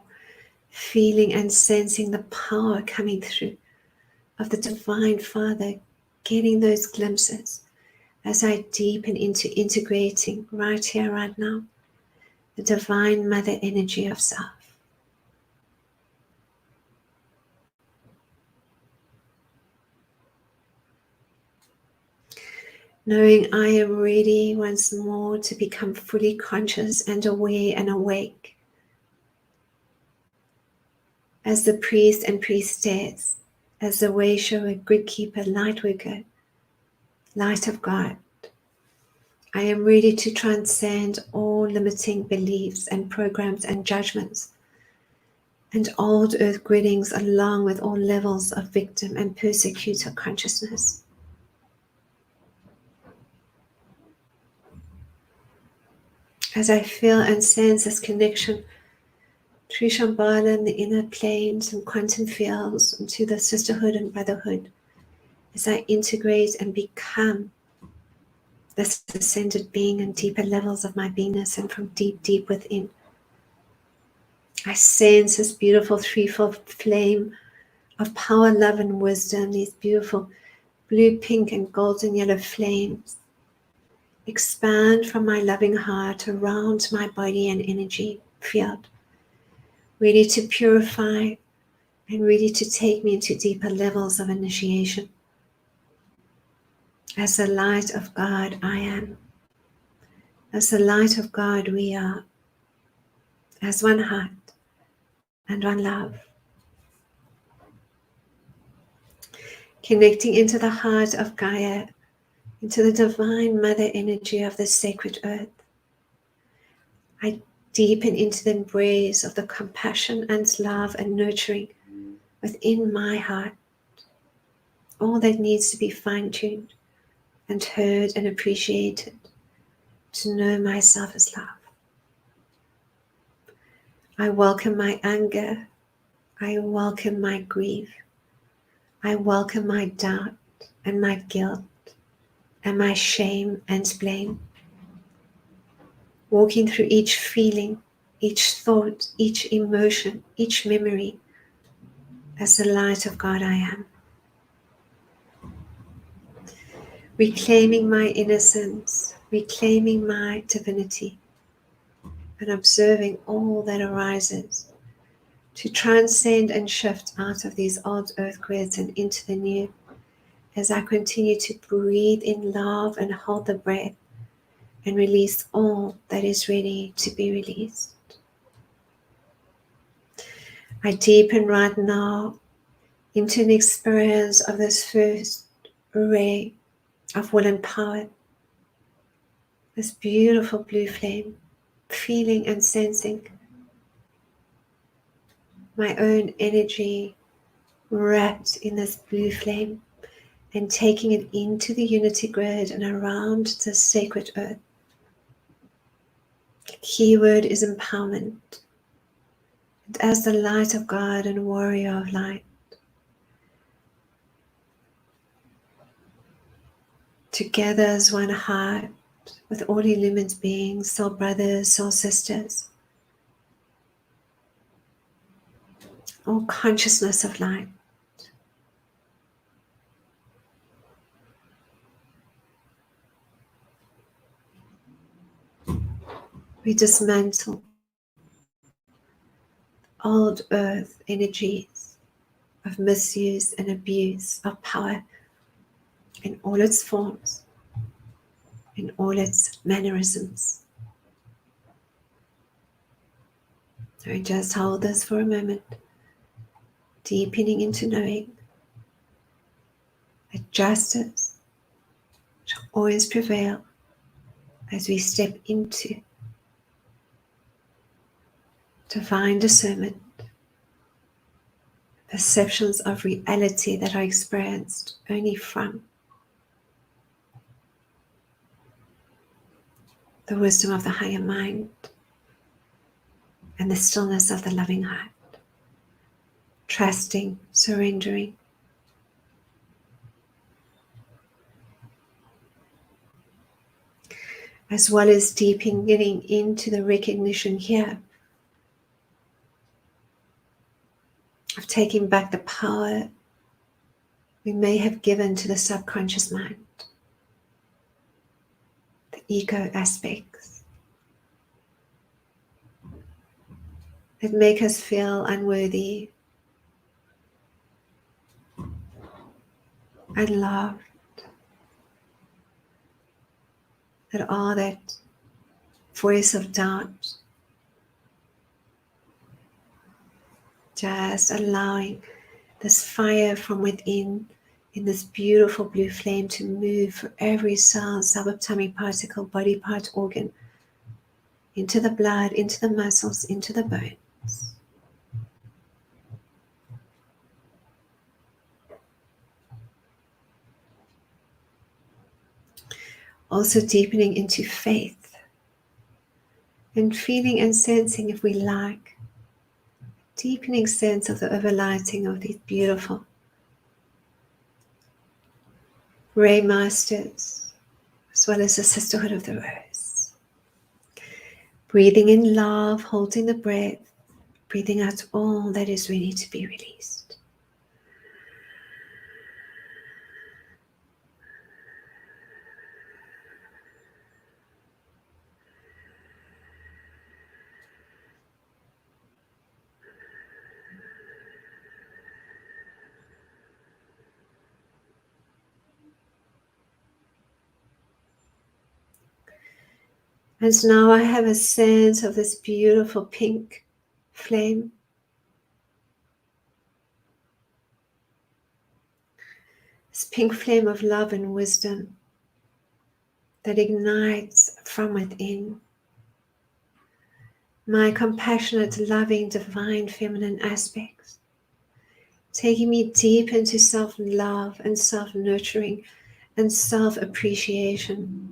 feeling and sensing the power coming through of the Divine Father, getting those glimpses as I deepen into integrating right here, right now, the Divine Mother energy of self. Knowing I am ready once more to become fully conscious and aware and awake as the priest and priestess, as the way shower, good keeper, light worker, light of God. I am ready to transcend all limiting beliefs and programs and judgments and old earth griddings, along with all levels of victim and persecutor consciousness. As I feel and sense this connection through Shambhala and the inner planes and quantum fields into the sisterhood and brotherhood, as I integrate and become this ascended being in deeper levels of my beingness and from deep, deep within, I sense this beautiful threefold flame of power, love, and wisdom, these beautiful blue, pink, and golden yellow flames expand from my loving heart around my body and energy field, ready to purify and ready to take me into deeper levels of initiation. As the light of God I am, as the light of God we are, as one heart and one love. Connecting into the heart of Gaia, into the divine mother energy of the sacred earth. I deepen into the embrace of the compassion and love and nurturing within my heart. All that needs to be fine-tuned and heard and appreciated to know myself as love. I welcome my anger. I welcome my grief. I welcome my doubt and my guilt and my shame and blame. Walking through each feeling, each thought, each emotion, each memory as the light of God I am. Reclaiming my innocence, reclaiming my divinity, and observing all that arises to transcend and shift out of these old earth grids and into the new, as I continue to breathe in love and hold the breath and release all that is ready to be released. I deepen right now into an experience of this first ray of will and power, this beautiful blue flame, feeling and sensing my own energy wrapped in this blue flame and taking it into the unity grid and around the sacred earth. The keyword is empowerment. And as the light of God and warrior of light, together as one heart with all illumined beings, soul brothers, soul sisters, all consciousness of light. We dismantle old earth energies of misuse and abuse of power in all its forms, in all its mannerisms. So just hold this for a moment, deepening into knowing that justice shall always prevail as we step into divine discernment, perceptions of reality that are experienced only from the wisdom of the higher mind and the stillness of the loving heart, trusting, surrendering. As well as deepening into the recognition here of taking back the power we may have given to the subconscious mind, the ego aspects that make us feel unworthy, unloved, that are that voice of doubt. Just allowing this fire from within in this beautiful blue flame to move for every cell, subatomic particle, body part, organ, into the blood, into the muscles, into the bones. Also deepening into faith and feeling and sensing, if we like, deepening sense of the overlighting of these beautiful Ray Masters, as well as the Sisterhood of the Rose. Breathing in love, holding the breath, breathing out all that is ready to be released. And so now I have a sense of this beautiful pink flame. This pink flame of love and wisdom that ignites from within. My compassionate, loving, divine feminine aspects, taking me deep into self-love and self-nurturing and self-appreciation.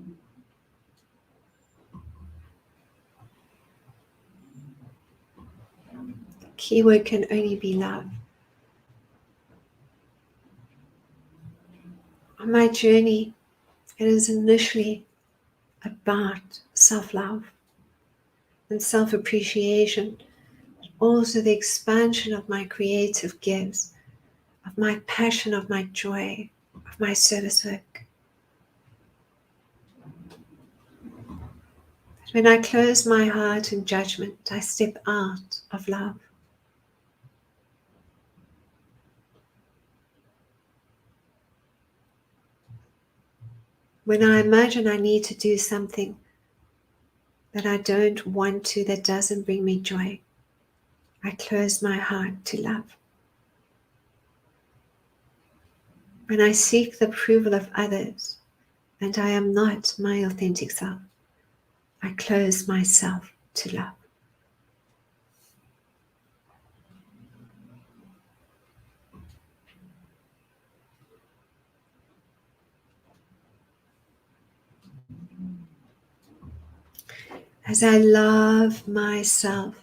Keyword can only be love. On my journey, it is initially about self-love and self-appreciation, but also the expansion of my creative gifts, of my passion, of my joy, of my service work. But when I close my heart in judgment, I step out of love. When I imagine I need to do something that I don't want to, that doesn't bring me joy, I close my heart to love. When I seek the approval of others and I am not my authentic self, I close myself to love. As I love myself,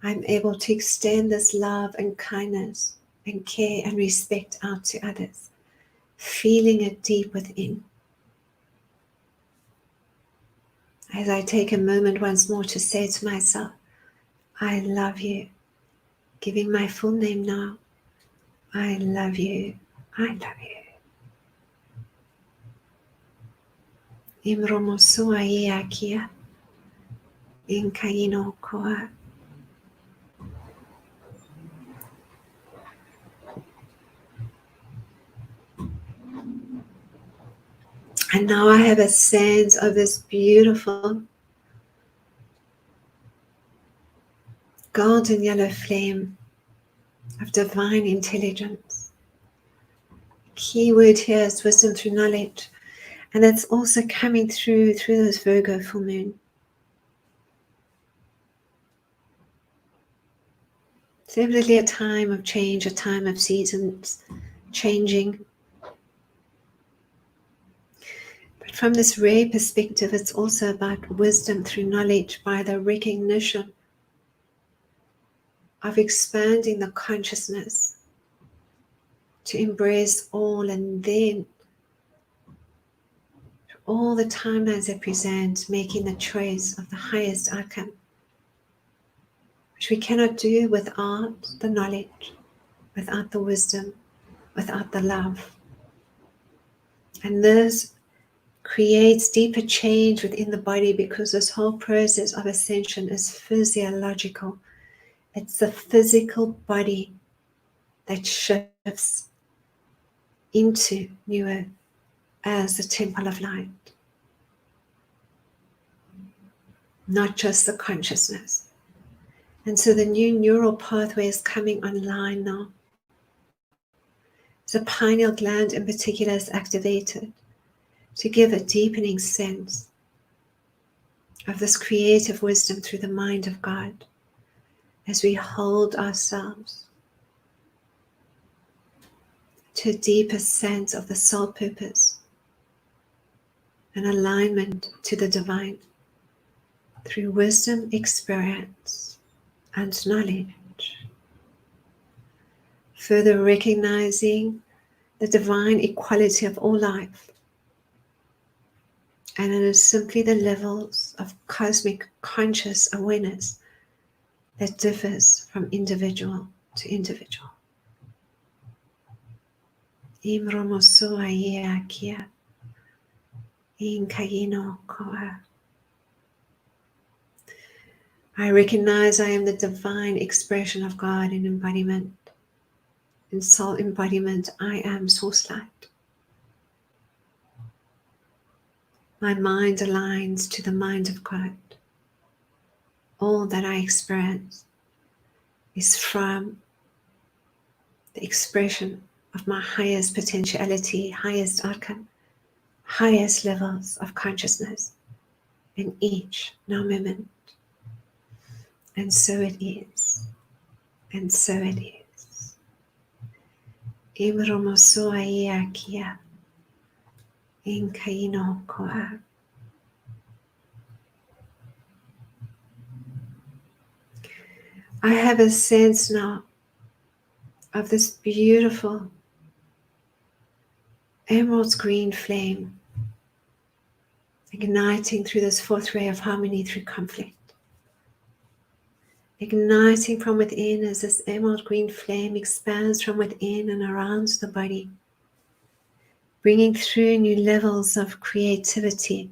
I'm able to extend this love and kindness and care and respect out to others, feeling it deep within. As I take a moment once more to say to myself, I love you, giving my full name now. I love you, I love you. Imromosua iakia, inkaino koa. And now I have a sense of this beautiful golden yellow flame of divine intelligence. Key word here is wisdom through knowledge, and it's also coming through this Virgo full moon. It's definitely a time of change, a time of seasons changing. But from this Ray perspective, it's also about wisdom through knowledge by the recognition of expanding the consciousness to embrace all, and then all the timelines they present, making the choice of the highest outcome, which we cannot do without the knowledge, without the wisdom, without the love. And this creates deeper change within the body, because this whole process of ascension is physiological. It's the physical body that shifts into New Earth as the temple of light, not just the consciousness. And so the new neural pathway is coming online now. The pineal gland in particular is activated to give a deepening sense of this creative wisdom through the mind of God as we hold ourselves to a deeper sense of the soul purpose and alignment to the divine through wisdom, experience, and knowledge. Further recognizing the divine equality of all life. And it is simply the levels of cosmic conscious awareness that differs from individual to individual. I recognize I am the divine expression of God in embodiment. In soul embodiment, I am source light. My mind aligns to the mind of God. All that I experience is from the expression of my highest potentiality, highest outcome, highest levels of consciousness in each now moment. And so it is. And so it is. I have a sense now of this beautiful emerald green flame igniting through this fourth ray of harmony through conflict. Igniting from within as this emerald green flame expands from within and around the body, bringing through new levels of creativity,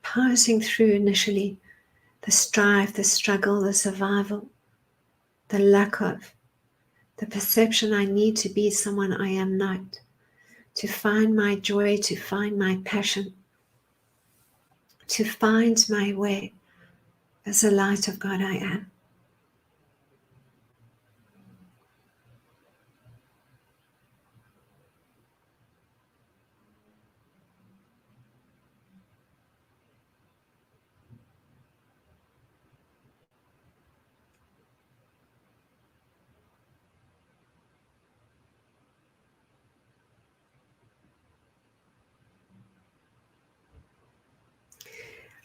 passing through initially the strife, the struggle, the survival, the lack of, the perception I need to be someone I am not, to find my joy, to find my passion, to find my way as the light of God I am.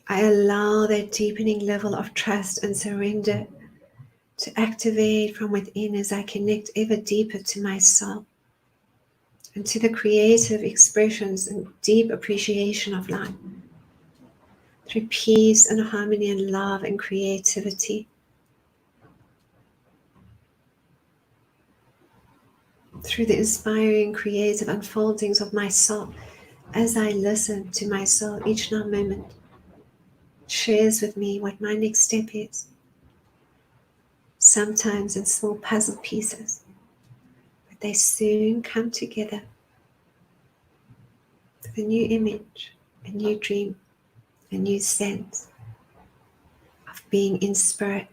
I allow that deepening level of trust and surrender to activate from within as I connect ever deeper to my soul and to the creative expressions and deep appreciation of life through peace and harmony and love and creativity. Through the inspiring creative unfoldings of my soul as I listen to my soul each now moment. Shares with me what my next step is, sometimes in small puzzle pieces, but they soon come together with a new image, a new dream, a new sense of being in spirit,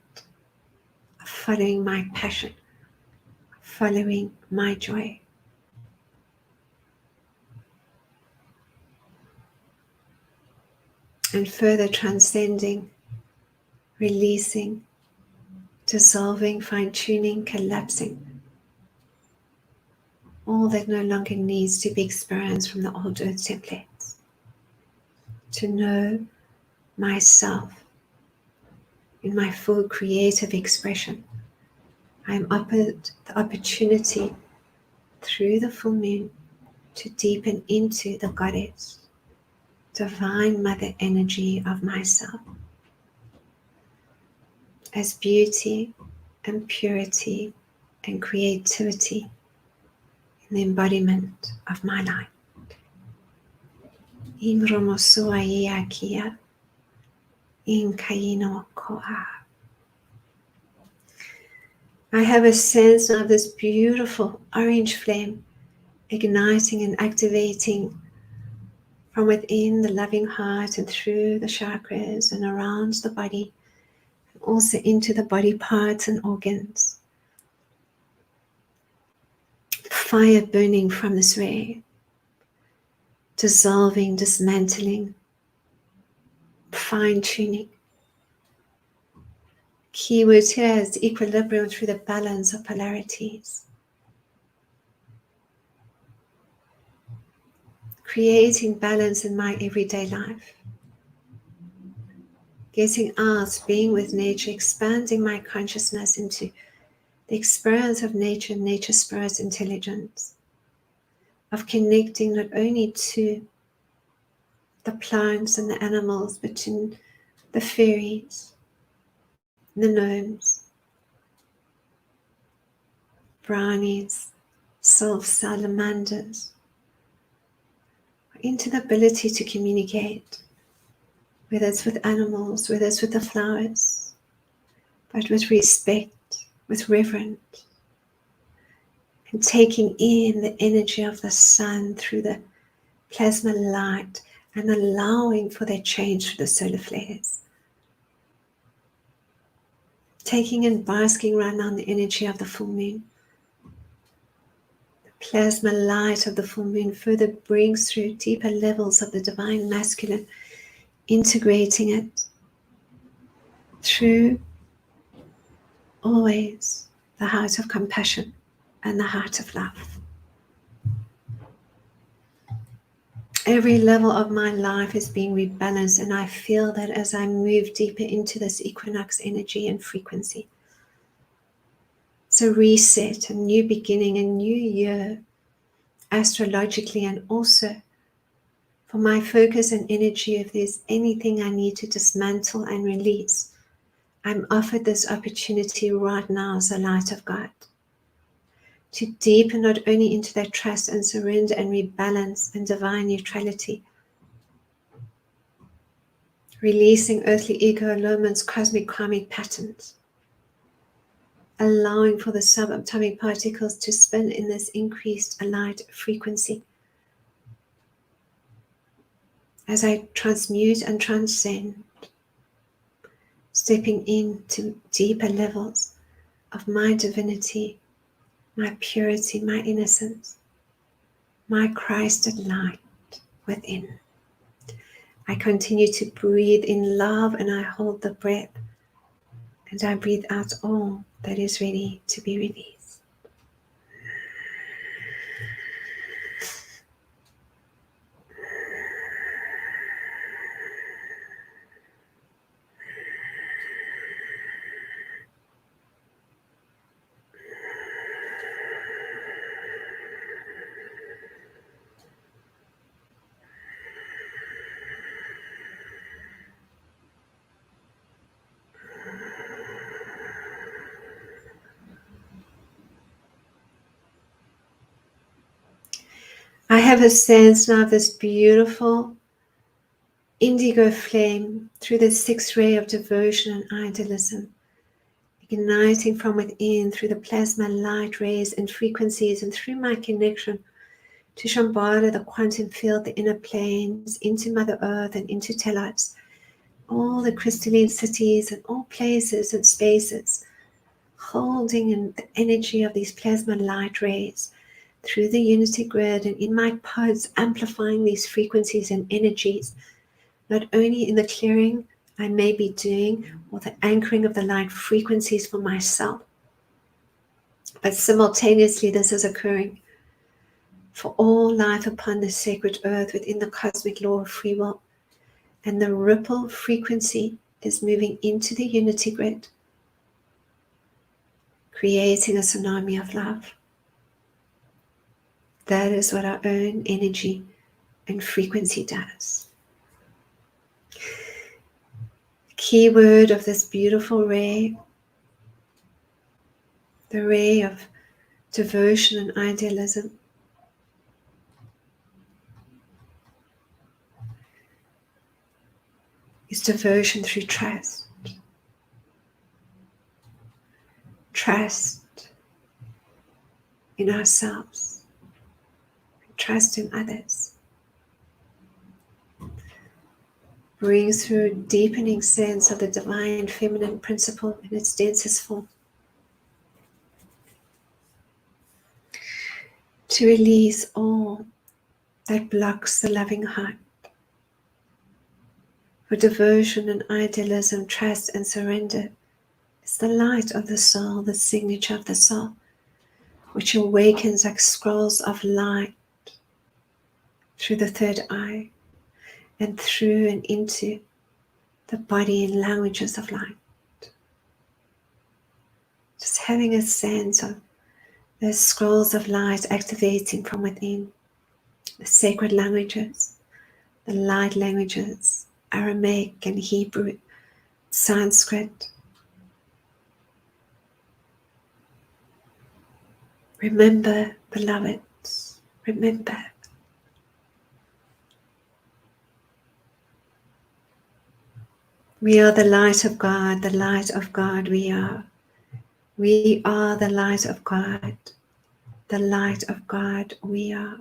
of following my passion, following my joy. And further transcending, releasing, dissolving, fine-tuning, collapsing. All that no longer needs to be experienced from the old earth templates. To know myself in my full creative expression. I am offered the opportunity through the full moon to deepen into the goddess, divine mother energy of myself, as beauty and purity and creativity in the embodiment of my life. Imromosuaiakia, Inkaino Koa. I have a sense of this beautiful orange flame igniting and activating from within the loving heart and through the chakras and around the body, and also into the body parts and organs. Fire burning from this ray, dissolving, dismantling, fine-tuning. Keywords here is equilibrium through the balance of polarities. Creating balance in my everyday life. Getting out, being with nature, expanding my consciousness into the experience of nature, nature spirit intelligence. Of connecting not only to the plants and the animals, but to the fairies, the gnomes, brownies, sylph salamanders, into the ability to communicate, whether it's with animals, whether it's with the flowers, but with respect, with reverence, and taking in the energy of the sun through the plasma light and allowing for that change through the solar flares. Taking and basking right now in the energy of the full moon. The plasma light of the full moon further brings through deeper levels of the divine masculine, integrating it through always the heart of compassion and the heart of love. Every level of my life is being rebalanced, and I feel that as I move deeper into this equinox energy and frequency. So reset, a new beginning, a new year, astrologically, and also for my focus and energy, if there's anything I need to dismantle and release, I'm offered this opportunity right now as a light of God. To deepen not only into that trust and surrender and rebalance and divine neutrality, releasing earthly ego allurements, cosmic karmic patterns, allowing for the subatomic particles to spin in this increased light frequency. As I transmute and transcend, stepping into deeper levels of my divinity, my purity, my innocence, my Christed light within. I continue to breathe in love, and I hold the breath, and I breathe out all that is ready to be released. I have a sense now of this beautiful indigo flame through the sixth ray of devotion and idealism, igniting from within through the plasma light rays and frequencies, and through my connection to Shambhala, the quantum field, the inner planes, into Mother Earth and into Telos, all the crystalline cities and all places and spaces, holding in the energy of these plasma light rays through the unity grid and in my pods, amplifying these frequencies and energies, not only in the clearing I may be doing or the anchoring of the light frequencies for myself, but simultaneously this is occurring for all life upon this sacred earth within the cosmic law of free will. And the ripple frequency is moving into the unity grid, creating a tsunami of love. That is what our own energy and frequency does. The key word of this beautiful ray, the ray of devotion and idealism, is devotion through trust. Trust in ourselves, trust in others. Brings through a deepening sense of the divine feminine principle in its densest form. To release all that blocks the loving heart. For devotion and idealism, trust and surrender is the light of the soul, the signature of the soul, which awakens like scrolls of light through the third eye and through and into the body in languages of light. Just having a sense of those scrolls of light activating from within, the sacred languages, the light languages, Aramaic and Hebrew, Sanskrit. Remember, beloveds, remember. We are the light of God, the light of God we are. We are the light of God, the light of God we are.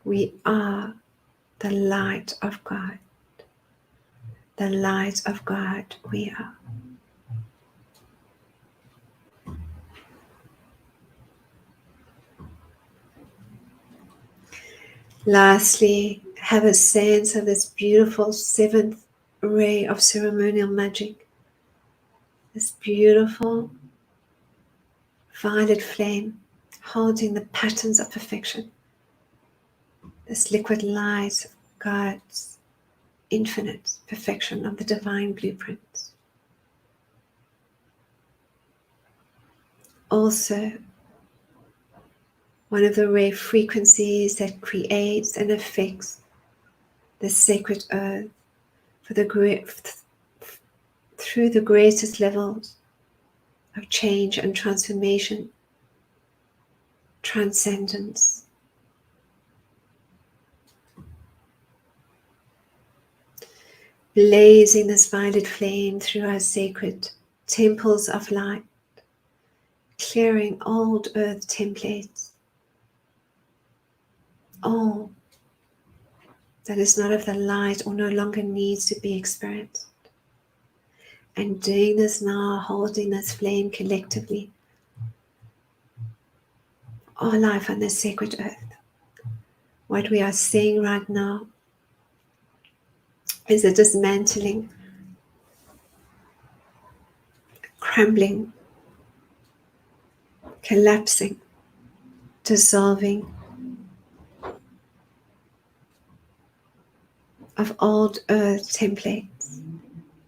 We are the light of God, the light of God we are. Lastly, have a sense of this beautiful seventh ray of ceremonial magic, this beautiful violet flame holding the patterns of perfection, this liquid light of God's infinite perfection of the divine blueprints. Also, one of the ray frequencies that creates and affects the sacred earth for through the greatest levels of change and transformation, transcendence. Blazing this violet flame through our sacred temples of light, clearing old earth templates, all that is not of the light or no longer needs to be experienced. And doing this now, holding this flame collectively, all life on this sacred earth. What we are seeing right now is a dismantling, crumbling, collapsing, dissolving of old earth templates,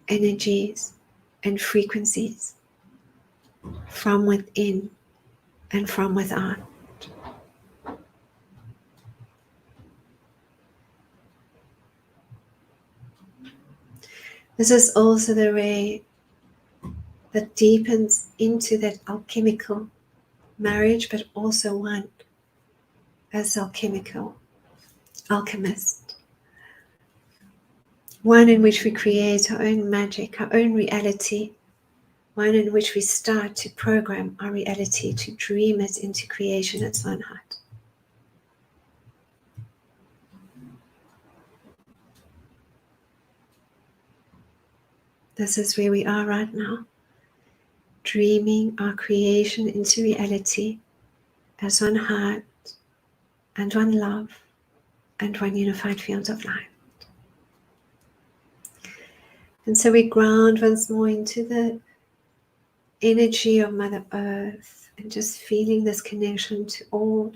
energies, and frequencies from within and from without. This is also the ray that deepens into that alchemical marriage, but also one as alchemical alchemist. One in which we create our own magic, our own reality. One in which we start to program our reality, to dream it into creation its own heart. This is where we are right now. dreaming our creation into reality as one heart and one love and one unified field of light. And so we ground once more into the energy of Mother Earth and just feeling this connection to all,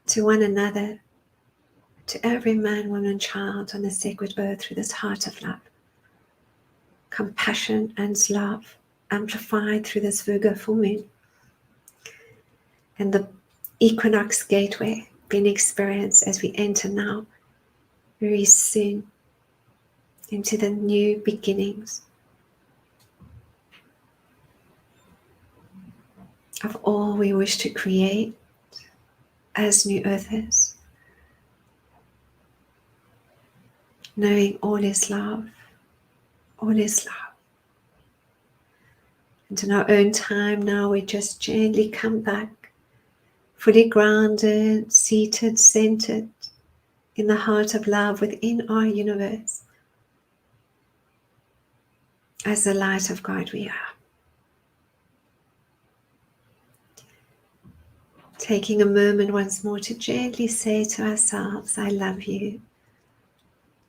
to one another, to every man, woman, child on the sacred earth through this heart of love. Compassion and love amplified through this Virgo full moon. And the equinox gateway being experienced as we enter now very soon into the new beginnings of all we wish to create as new earthers, knowing all is love, all is love. And in our own time now, we just gently come back, fully grounded, seated, centered in the heart of love within our universe. As the light of God we are. Taking a moment once more to gently say to ourselves, I love you.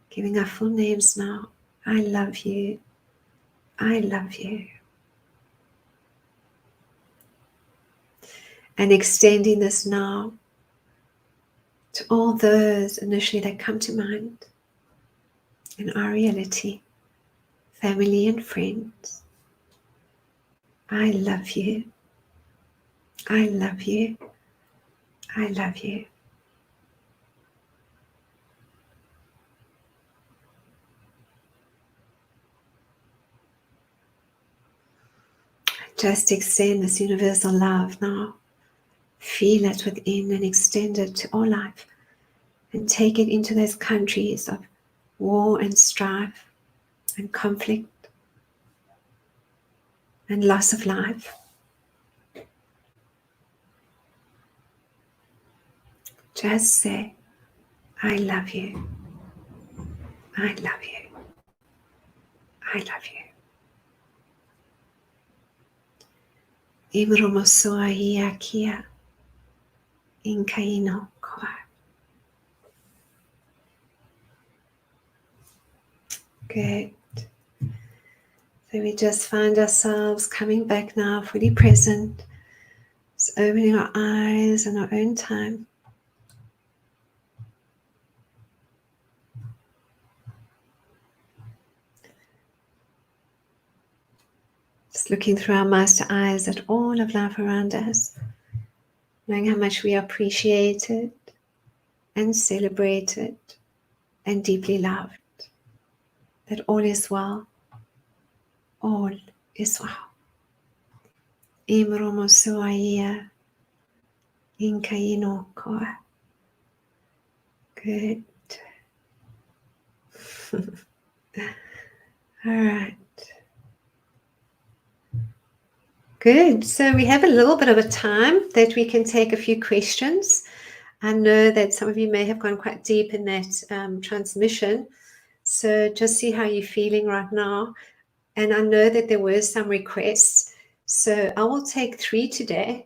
Giving our full names now. I love you. I love you. And extending this now to all those initially that come to mind in our reality, family and friends. I love you. I love you. I love you. Just extend this universal love now. Feel it within and extend it to all life. And take it into those countries of war and strife and conflict and loss of life. Just say, I love you. I love you. I love you. Imrumosoa iakia inkaino koa. Good. So we just find ourselves coming back now, fully present. Just opening our eyes in our own time. Just looking through our master eyes at all of life around us, knowing how much we are appreciated and celebrated and deeply loved, that all is well, all is well. Imromosuaia inkaino koa. Good. All right. Good. So we have a little bit of a time that we can take a few questions. I know that some of you may have gone quite deep in that transmission. So just see how you're feeling right now. And I know that there were some requests. So I will take 3 today.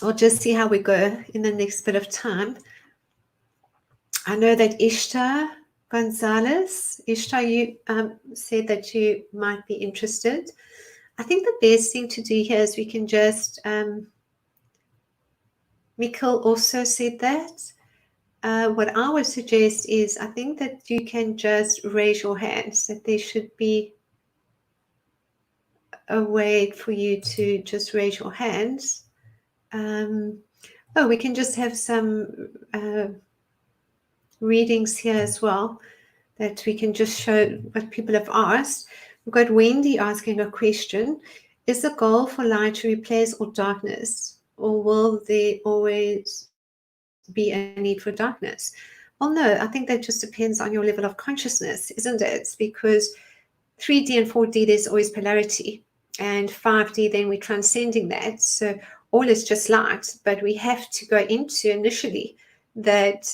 I'll just see how we go in the next bit of time. I know that Ishtar Gonzalez, Ishtar, you said that you might be interested. I think the best thing to do here is we can just, Mikkel also said that. What I would suggest is I think that you can just raise your hands, that there should be a way for you to just raise your hands. We can just have some readings here as well, that we can just show what people have asked. We've got Wendy asking a question. Is the goal for light to replace all darkness, or will there always be a need for darkness? Well, no, I think that just depends on your level of consciousness, isn't it? Because 3D and 4D, there's always polarity. And 5D, then we're transcending that. So all is just light, but we have to go into initially that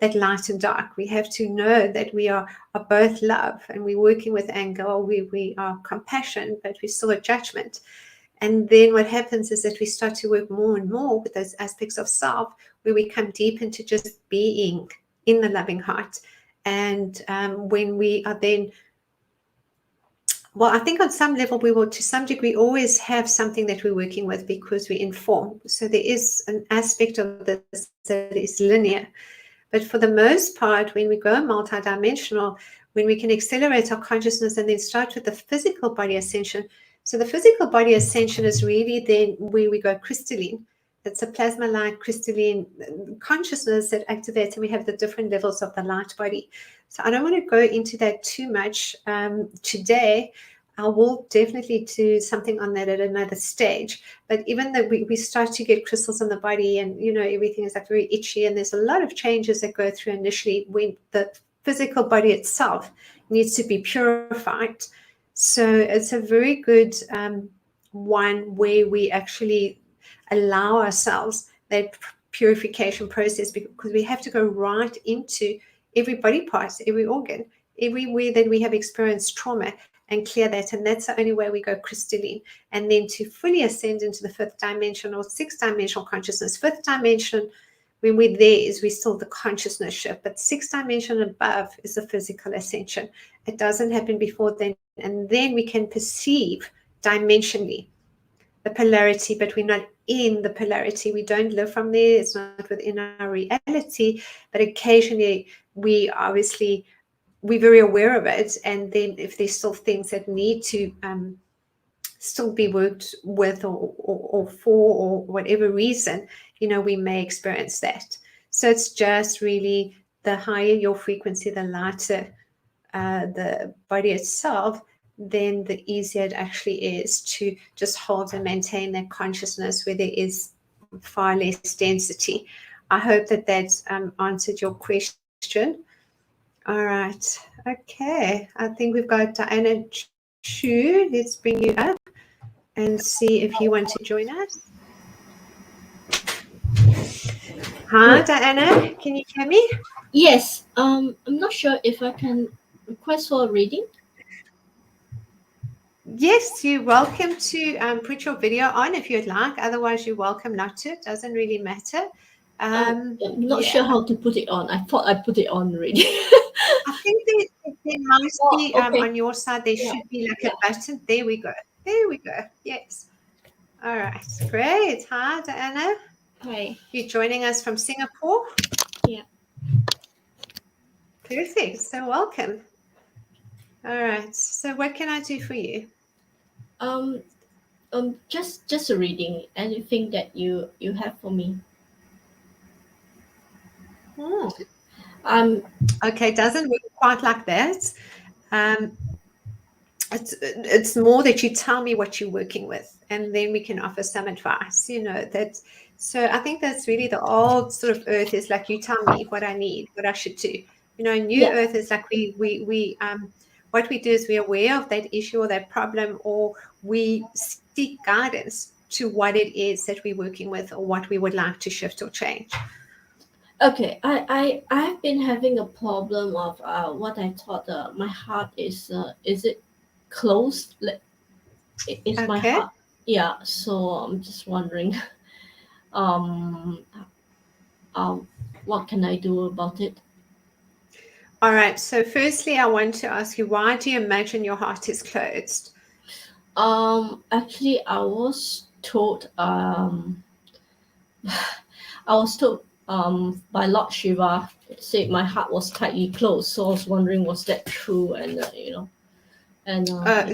that light and dark. We have to know that we are both love, and we're working with anger, or we are compassion, but we're still a judgment. And then what happens is that we start to work more and more with those aspects of self, where we come deep into just being in the loving heart. And when we are then, well, I think on some level we will, to some degree, always have something that we're working with, because we inform. So there is an aspect of this that is linear. But for the most part, when we go multidimensional, when we can accelerate our consciousness and then start with the physical body ascension. So the physical body ascension is really then where we go crystalline. It's a plasma light crystalline consciousness that activates, and we have the different levels of the light body. So I don't want to go into that too much today. I will definitely do something on that at another stage. But even though we start to get crystals on the body, and everything is like very itchy, and there's a lot of changes that go through initially when the physical body itself needs to be purified. So it's a very good one where we actually allow ourselves that purification process, because we have to go right into every body part, every organ, everywhere that we have experienced trauma, and clear that. And that's the only way we go crystalline. And then to fully ascend into the fifth dimension or sixth dimensional consciousness. Fifth dimension, when we're there, is we still the consciousness shift, but sixth dimension above is the physical ascension. It doesn't happen before then. And then we can perceive dimensionally the polarity, but we're not in the polarity. We don't live from there. It's not within our reality, but occasionally we're very aware of it. And then if there's still things that need to still be worked with or for, or whatever reason, we may experience that. So it's just really the higher your frequency, the lighter the body itself, then the easier it actually is to just hold and maintain that consciousness where there is far less density. I hope that answered your question. All right. Okay. I think we've got Diana Chu. Let's bring you up and see if you want to join us. Hi, Diana. Can you hear me? Yes. I'm not sure if I can request for a reading. Yes, you're welcome to put your video on if you'd like. Otherwise, you're welcome not to. It doesn't really matter. I'm not sure how to put it on. I thought I put it on already. I think there must be okay. On your side, there should be like a button. There we go. There we go. Yes. All right. Great. Hi, Diana. Hi. You're joining us from Singapore? Yeah. Perfect. So welcome. All right. So what can I do for you? Just a reading. Anything that you have for me. Okay, it doesn't work quite like that. It's more that you tell me what you're working with, and then we can offer some advice. So I think that's really the old sort of earth is like, you tell me what I need, what I should do. New earth is like we what we do is we're aware of that issue or that problem, or we seek guidance to what it is that we're working with, or what we would like to shift or change. Okay, I've been having a problem of what I thought my heart is it closed? Is my heart? Yeah, so I'm just wondering what can I do about it? All right, so firstly I want to ask you, why do you imagine your heart is closed? Actually I was told by Lord Shiva, said my heart was tightly closed. So I was wondering, was that true? And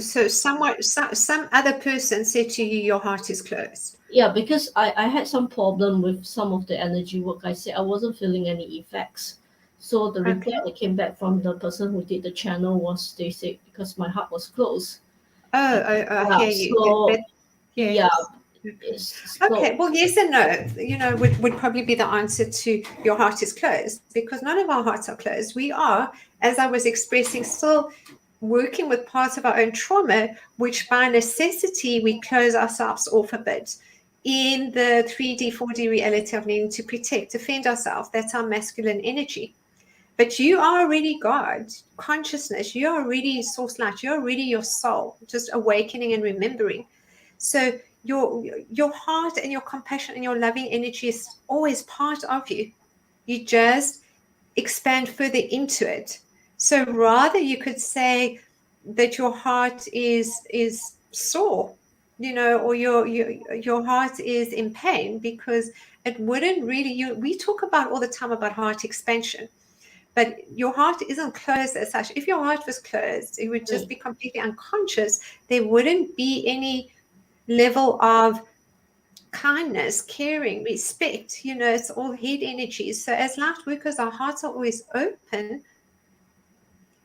so some other person said to you your heart is closed. Yeah, because I had some problem with some of the energy work. I said I wasn't feeling any effects. So the reply that came back from the person who did the channel was, they said because my heart was closed. I hear you. So, yes. So, okay, well, yes and no, would probably be the answer to your heart is closed, because none of our hearts are closed. We are, as I was expressing, still working with parts of our own trauma, which by necessity we close ourselves off a bit. in the 3D, 4D reality of needing to protect, defend ourselves. That's our masculine energy. But you are already God, consciousness. You are already source light. You're already your soul, just awakening and remembering. So your heart and your compassion and your loving energy is always part of you. You just expand further into it. So rather you could say that your heart is sore, or your heart is in pain, because it wouldn't really, we talk about all the time about heart expansion, but your heart isn't closed as such. If your heart was closed, it would just be completely unconscious. There wouldn't be any level of kindness, caring, respect. It's all head energies. So as light workers, our hearts are always open,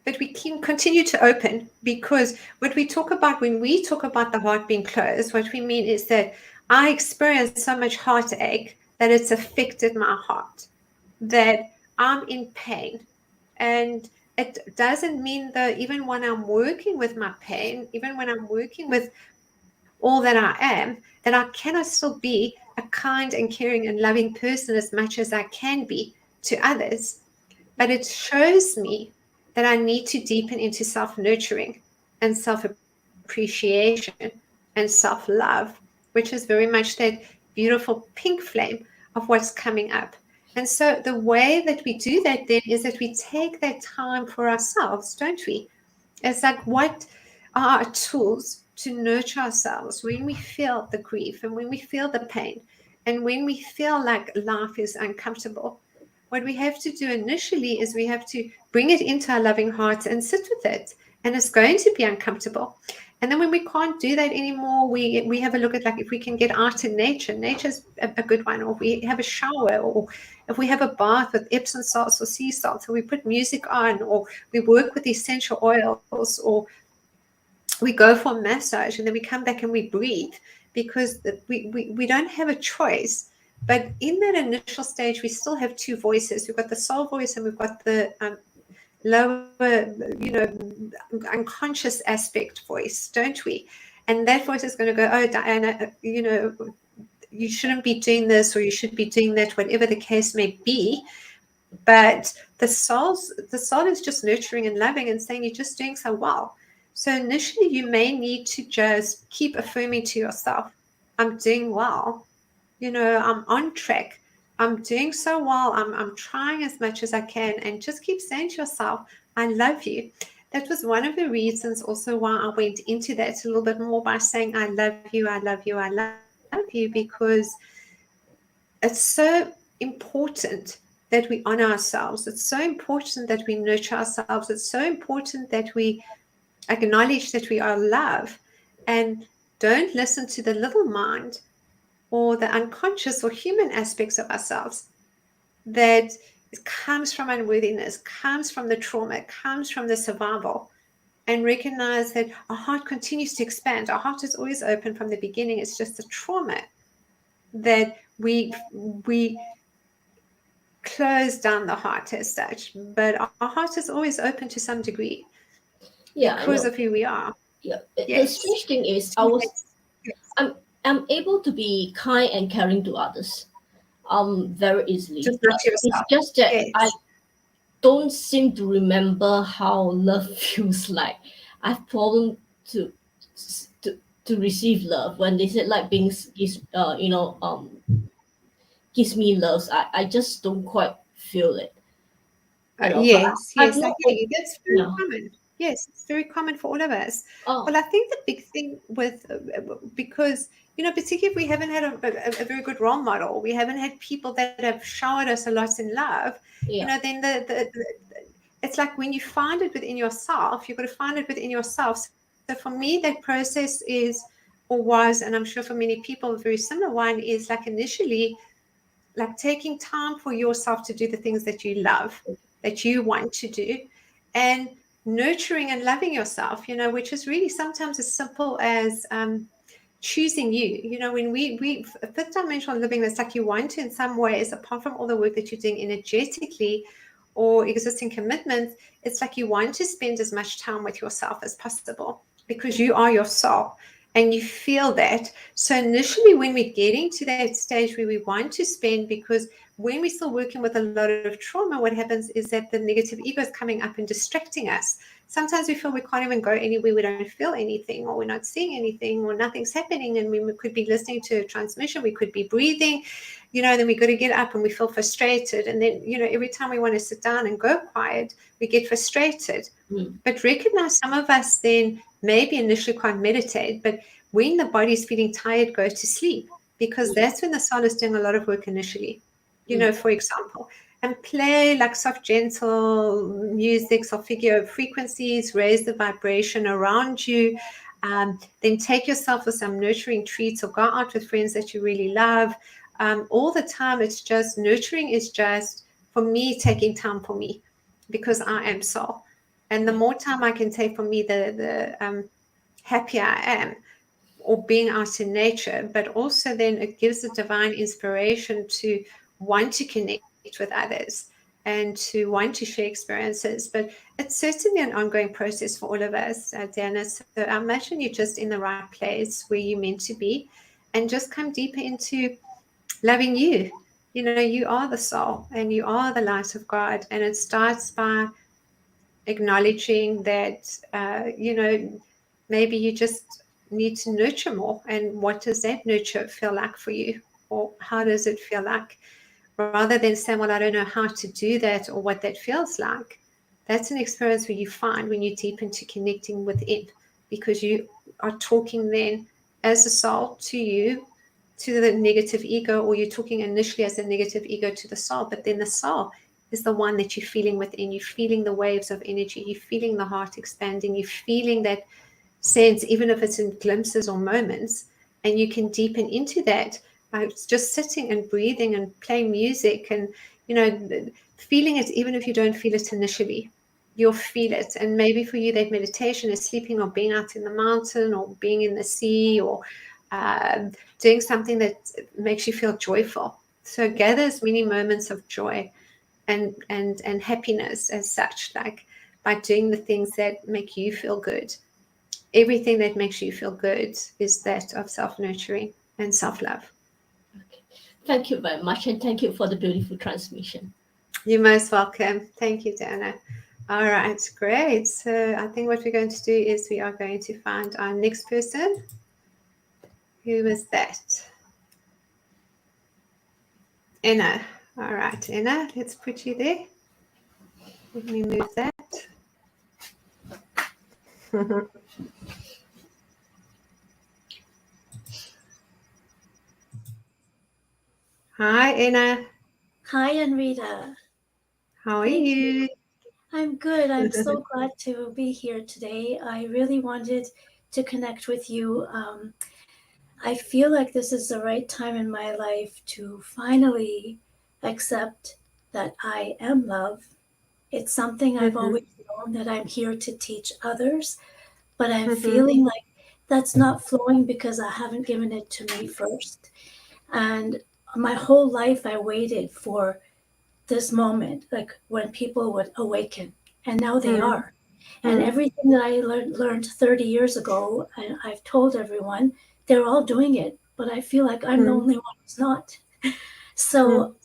but we can continue to open, because what we talk about when we talk about the heart being closed, what we mean is that I experienced so much heartache that it's affected my heart, that I'm in pain. And it doesn't mean that even when I'm working with my pain, even when I'm working with all that I am, that I cannot still be a kind and caring and loving person as much as I can be to others. But it shows me that I need to deepen into self-nurturing and self-appreciation and self-love, which is very much that beautiful pink flame of what's coming up. And so the way that we do that then is that we take that time for ourselves, don't we? It's like, what are our tools to nurture ourselves when we feel the grief and when we feel the pain and when we feel like life is uncomfortable? What we have to do initially is we have to bring it into our loving hearts and sit with it. And it's going to be uncomfortable. And then when we can't do that anymore, we have a look at, like, if we can get out in nature. Nature's a good one. Or we have a shower, or if we have a bath with Epsom salts or sea salts, or we put music on, or we work with essential oils, or we go for a massage, and then we come back and we breathe, because we don't have a choice. But in that initial stage, we still have two voices. We've got the soul voice and we've got the lower, unconscious aspect voice, don't we? And that voice is going to go, oh, Diana, you shouldn't be doing this, or you should be doing that, whatever the case may be. But the soul is just nurturing and loving and saying, you're just doing so well. So initially you may need to just keep affirming to yourself, I'm doing well. I'm on track. I'm doing so well. I'm trying as much as I can, and just keep saying to yourself, I love you. That was one of the reasons also why I went into that a little bit more, by saying, I love you, I love you, I love you, because it's so important that we honor ourselves. It's so important that we nurture ourselves. It's so important that we acknowledge that we are love, and don't listen to the little mind or the unconscious or human aspects of ourselves that comes from unworthiness, comes from the trauma, comes from the survival, and recognize that our heart continues to expand. Our heart is always open from the beginning. It's just the trauma that we close down the heart as such. But our heart is always open to some degree, because of who we are. Yeah. The strange thing is, I'm able to be kind and caring to others very easily. Just not to yourself. It's just that I don't seem to remember how love feels like. I have problem to receive love. When they said like being gives me loves, I just don't quite feel it. Yes, I hear you. That's very common. Yes, it's very common for all of us. Well, I think the big thing with, because, particularly if we haven't had a very good role model, we haven't had people that have showered us a lot in love, then it's like, when you find it within yourself, you've got to find it within yourself. So for me, that process is, or was, and I'm sure for many people, a very similar one, is like initially, like taking time for yourself to do the things that you love, that you want to do, and nurturing and loving yourself, which is really sometimes as simple as choosing you. When we fifth dimensional living, it's like you want to, in some ways, apart from all the work that you're doing energetically or existing commitments, it's like you want to spend as much time with yourself as possible, because you are your soul. and you feel that. So initially, when we're getting to that stage where we want to spend, because when we're still working with a lot of trauma, what happens is that the negative ego is coming up and distracting us. Sometimes we feel we can't even go anywhere, we don't feel anything, or we're not seeing anything, or nothing's happening, and we could be listening to a transmission, we could be breathing, then we got to get up and we feel frustrated. And then, every time we want to sit down and go quiet, we get frustrated. But recognize some of us then maybe initially can't meditate, but when the body's feeling tired, go to sleep, because that's when the soul is doing a lot of work initially, for example. And play like soft, gentle music, solfeggio frequencies, raise the vibration around you. Then take yourself with some nurturing treats, or go out with friends that you really love. All the time, it's just nurturing is just, for me, taking time for me, because I am soul. And the more time I can take for me, the happier I am, or being out in nature. But also then it gives a divine inspiration to want to connect with others and to want to share experiences. But it's certainly an ongoing process for all of us, Diana. So I imagine you're just in the right place where you're meant to be, and just come deeper into loving you. You are the soul and you are the light of God. And it starts by acknowledging that, maybe you just need to nurture more. And what does that nurture feel like for you? Or how does it feel like? Rather than saying, well, I don't know how to do that or what that feels like. That's an experience where you find when you deep into connecting within, because you are talking then as a soul to you, to the negative ego, or you're talking initially as a negative ego to the soul, but then the soul is the one that you're feeling within. You're feeling the waves of energy. You're feeling the heart expanding. You're feeling that sense, even if it's in glimpses or moments, and you can deepen into that by just sitting and breathing and playing music and, feeling it, even if you don't feel it initially. You'll feel it. And maybe for you, that meditation is sleeping or being out in the mountain or being in the sea, or doing something that makes you feel joyful. So gather as many moments of joy and happiness as such, like by doing the things that make you feel good. Everything that makes you feel good is that of self-nurturing and self-love. Okay. Thank you very much, and thank you for the beautiful transmission. You're most welcome. Thank you, Dana. All right, great. So I think what we're going to do is we are going to find our next person. Who is that? Anna. All right, Anna, let's put you there. Let me move that. Hi, Anna. Hi, Anrita. How are you? I'm good. I'm so glad to be here today. I really wanted to connect with you. I feel like this is the right time in my life to finally accept that I am love. It's something I've always known that I'm here to teach others, but I'm feeling like that's not flowing because I haven't given it to me first. And my whole life I waited for this moment, like when people would awaken, and now they are. And everything that I learned 30 years ago, and I've told everyone, they're all doing it, but I feel like I'm the only one who's not. So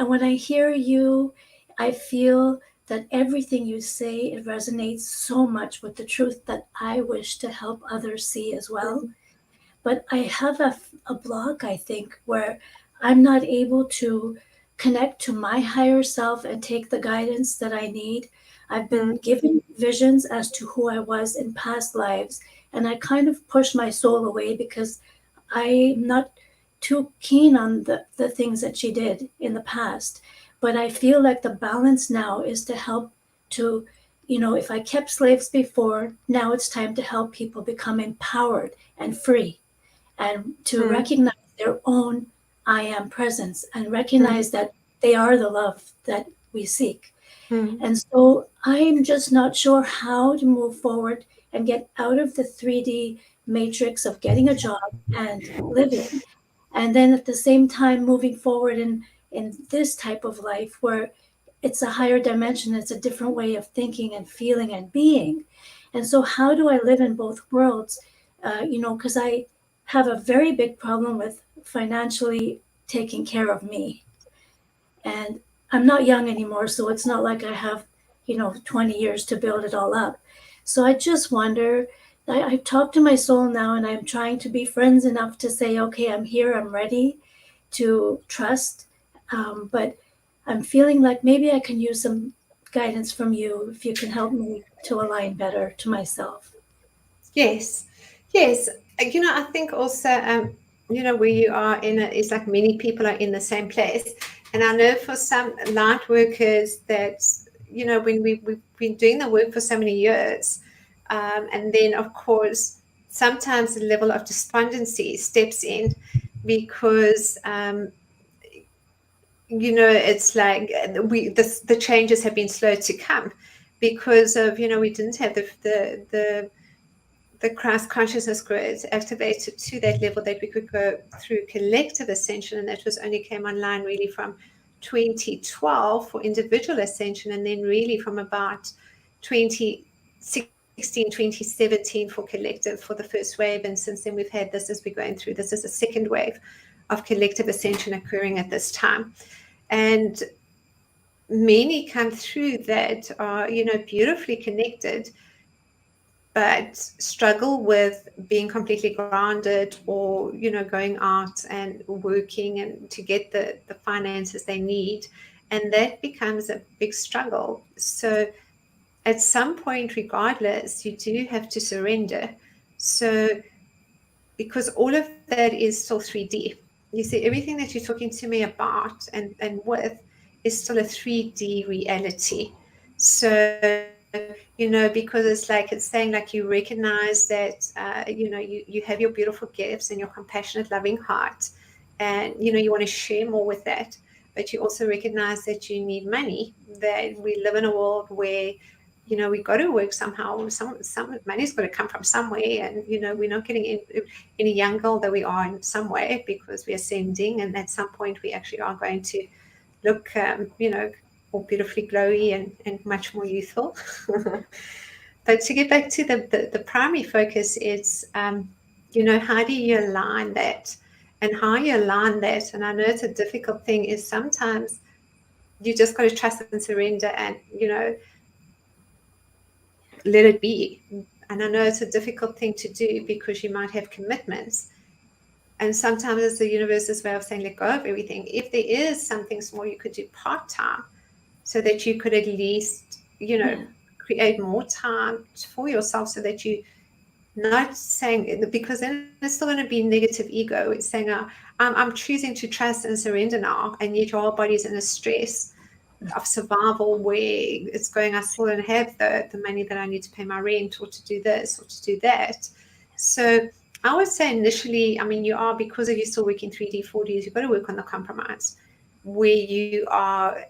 when I hear you, I feel that everything you say, it resonates so much with the truth that I wish to help others see as well. But I have a block, I think, where I'm not able to connect to my higher self and take the guidance that I need. I've been given visions as to who I was in past lives, and I kind of push my soul away because I'm not too keen on the things that she did in the past. But I feel like the balance now is to help to, if I kept slaves before, now it's time to help people become empowered and free, and to recognize their own I am presence and recognize that they are the love that we seek. And so I'm just not sure how to move forward and get out of the 3D matrix of getting a job and living. And then at the same time, moving forward in this type of life where it's a higher dimension, it's a different way of thinking and feeling and being. And so how do I live in both worlds? because I have a very big problem with financially taking care of me. And I'm not young anymore, so it's not like I have, 20 years to build it all up. So I just wonder, I talk to my soul now, and I'm trying to be friends enough to say, okay, I'm here, I'm ready to trust. But I'm feeling like maybe I can use some guidance from you if you can help me to align better to myself. Yes, yes. I think also, where you are it's like many people are in the same place. And I know for some light workers that, when we've been doing the work for so many years, and then, of course, sometimes the level of despondency steps in because, it's like the changes have been slow to come because of, we didn't have the Christ consciousness growth activated to that level that we could go through collective ascension, and that was only came online really from 2012 for individual ascension, and then really from about 2016, 2017 for collective for the first wave. And since then we've had this as we're going through. This is a second wave of collective ascension occurring at this time. And many come through that are, beautifully connected, but struggle with being completely grounded or, going out and working and to get the finances they need. And that becomes a big struggle. So at some point, regardless, you do have to surrender. So because all of that is still 3D. You see, everything that you're talking to me about and with is still a 3D reality. So, because it's saying like you recognize that, you have your beautiful gifts and your compassionate, loving heart, and, you want to share more with that. But you also recognize that you need money, that we live in a world where, we got to work somehow. Some money's got to come from somewhere, and we're not getting any younger, although we are in some way because we're ascending, and at some point we actually are going to look, more beautifully glowy and much more youthful. But to get back to the primary focus, it's how do you align that, and how you align that. And I know it's a difficult thing. Is sometimes you just got to trust and surrender, and let it be. And I know it's a difficult thing to do because you might have commitments. And sometimes it's the universe's way of saying, let go of everything. If there is something small you could do part-time so that you could at least, create more time for yourself, so that you not saying, because then it's still going to be negative ego. It's saying, I'm choosing to trust and surrender now. And yet your whole body's in a stress of survival where it's going, I still don't have the money that I need to pay my rent or to do this or to do that. So I would say initially, you are, because of you still working 3D, 4Ds, you've got to work on the compromise where you are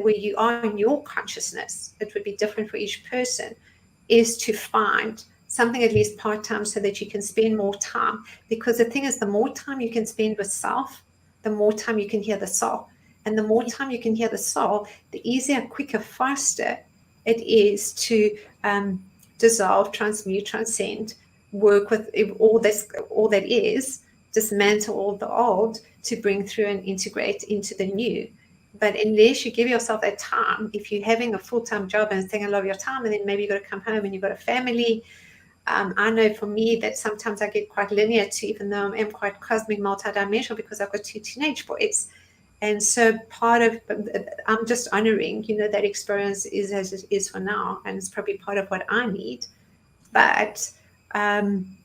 where you are in your consciousness. It would be different for each person, is to find something at least part-time so that you can spend more time. Because the thing is, the more time you can spend with self, the more time you can hear the soul. And the more time you can hear the soul, the easier, quicker, faster it is to dissolve, transmute, transcend, work with all that is, dismantle all the old to bring through and integrate into the new. But unless you give yourself that time, if you're having a full-time job and saying I love your time, and then maybe you've got to come home and you've got a family. I know for me that sometimes I get quite linear too, even though I am quite cosmic, multidimensional, because I've got 2 teenage boys. And so I'm just honoring, that experience is as it is for now. And it's probably part of what I need. But I'm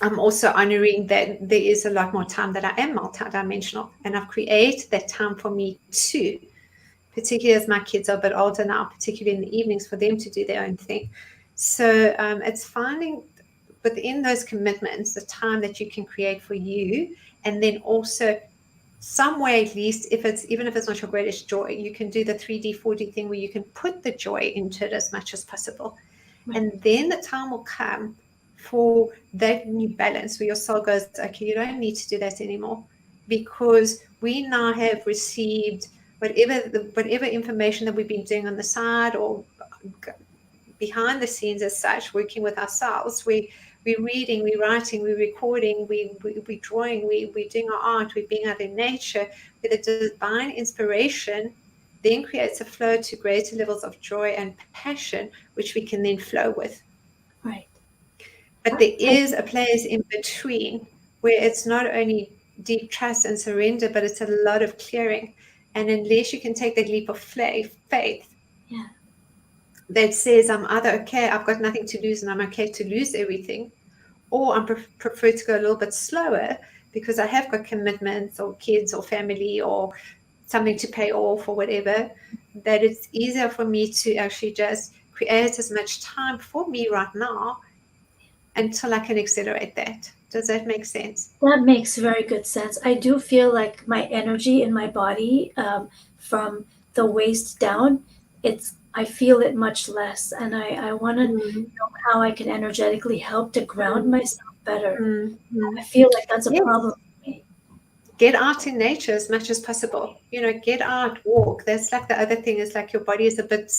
also honoring that there is a lot more time that I am multidimensional. And I've created that time for me too, particularly as my kids are a bit older now, particularly in the evenings, for them to do their own thing. So it's finding within those commitments the time that you can create for you, and then also some way, at least, even if it's not your greatest joy, you can do the 3D, 4D thing where you can put the joy into it as much as possible. Right. And then the time will come for that new balance where your soul goes, okay, you don't need to do that anymore, because we now have received whatever information that we've been doing on the side or behind the scenes as such, working with ourselves. we're reading, we're writing, we're recording, we're drawing, we're doing our art, we're being out in nature, where the divine inspiration then creates a flow to greater levels of joy and passion, which we can then flow with. Right. But there is a place in between where it's not only deep trust and surrender, but it's a lot of clearing. And unless you can take that leap of faith, yeah, that says, I'm either okay, I've got nothing to lose and I'm okay to lose everything, or I prefer to go a little bit slower because I have got commitments or kids or family or something to pay off or whatever, that it's easier for me to actually just create as much time for me right now until I can accelerate that. Does that make sense? That makes very good sense. I do feel like my energy in my body, from the waist down, I feel it much less, and I want to know how I can energetically help to ground myself better. I feel like that's a problem for me. Get out in nature as much as possible. Get out, walk. That's like the other thing is like your body is a bit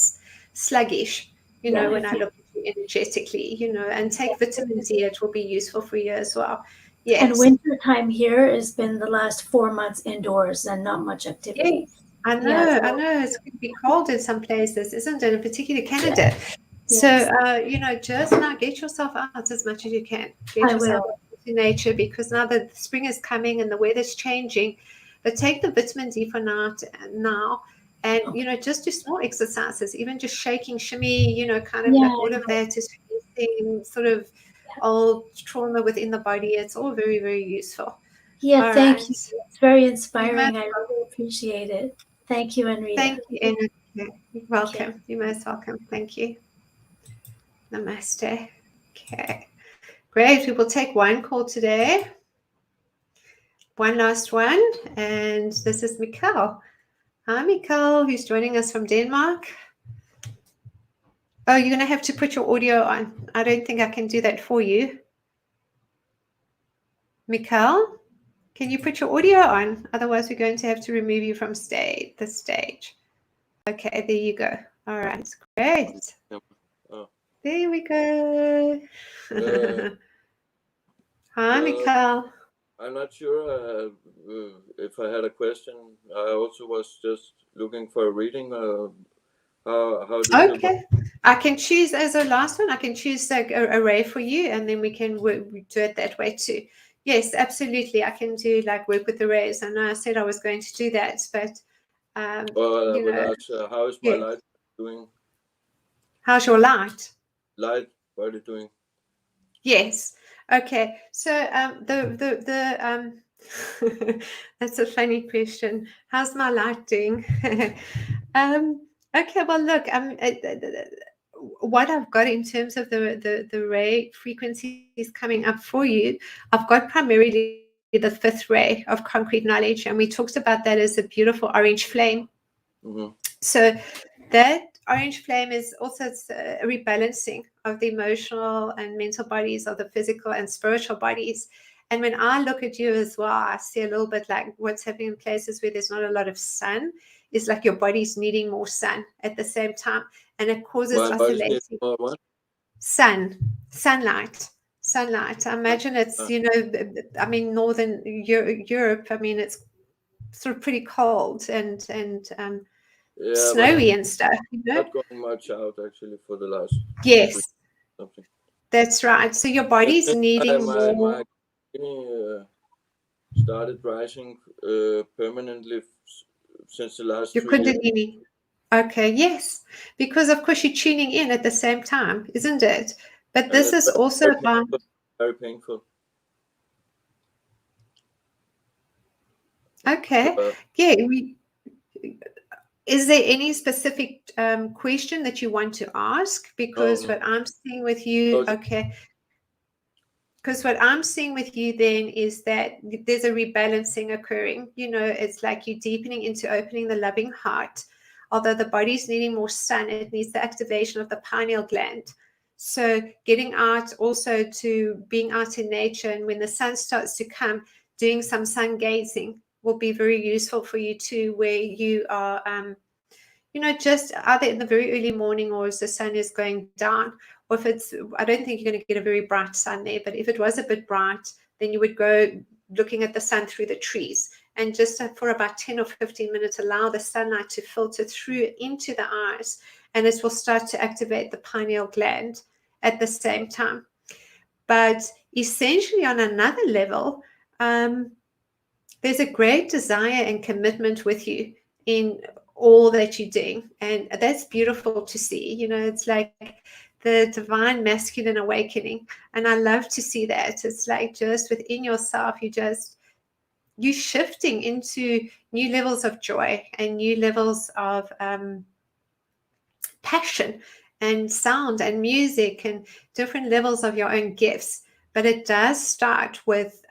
sluggish, when I look at you energetically, and take vitamin D. It will be useful for you as well. Yes. And winter time here has been the last 4 months indoors and not much activity. Yes, I know. It's going to be cold in some places, isn't it? In particular Canada. Yes. So, just now get yourself out as much as you can. Get yourself out to nature, because now that spring is coming and the weather's changing. But take the vitamin D for now, and just do small exercises, even just shaking, shimmy, kind of like all of that is releasing sort of old trauma within the body. It's all very, very useful. Yeah, all thank right. you. It's very inspiring. I really appreciate it. Thank you, Anrita. Thank you, You're welcome. Okay. You're most welcome. Thank you. Namaste. Okay. Great. We will take one call today. One last one. And this is Mikkel. Hi, Mikkel, who's joining us from Denmark. Oh, you're going to have to put your audio on. I don't think I can do that for you. Mikkel, can you put your audio on? Otherwise, we're going to have to remove you from the stage. Okay, there you go. All right, great. Oh. There we go. Hi, Mikkel. I'm not sure if I had a question. I also was just looking for a reading. Okay. I can choose as a last one. I can choose a Ray for you, and then we can do it that way too. Yes, absolutely. I can do work with the rays. I know I said I was going to do that, but how is my light doing? How's your light? Light, what are you doing? Yes. Okay. So that's a funny question. How's my light doing? Okay. Well, look. What I've got in terms of the ray frequencies coming up for you, I've got primarily the 5th ray of concrete knowledge, and we talked about that as a beautiful orange flame. Mm-hmm. So that orange flame is also a rebalancing of the emotional and mental bodies, of the physical and spiritual bodies. And when I look at you as well, I see a little bit like what's happening in places where there's not a lot of sun. It's like your body's needing more sun at the same time, and it causes oscillating. What? Sunlight. I imagine it's northern Europe. I mean, it's sort of pretty cold and snowy and stuff. Not going much out actually for the last. Yes. Something. That's right. So your body's needing more. My kidney started rising permanently since the last 3 years. Okay, yes, because of course you're tuning in at the same time, isn't it? But this is also very painful. Okay. Yeah. Is there any specific question that you want to ask? Because what I'm seeing with you, because what I'm seeing with you then is that there's a rebalancing occurring. It's like you're deepening into opening the loving heart. Although the body's needing more sun, it needs the activation of the pineal gland. So getting out also to being out in nature, and when the sun starts to come, doing some sun gazing will be very useful for you too, where you are just either in the very early morning or as the sun is going down, or if it's, I don't think you're going to get a very bright sun there, but if it was a bit bright, then you would go looking at the sun through the trees, and just for about 10 or 15 minutes, allow the sunlight to filter through into the eyes, and it will start to activate the pineal gland at the same time. But essentially, on another level, there's a great desire and commitment with you in all that you're doing, and that's beautiful to see. It's like the divine masculine awakening, and I love to see that. It's like just within yourself, you're shifting into new levels of joy and new levels of passion and sound and music and different levels of your own gifts. But it does start with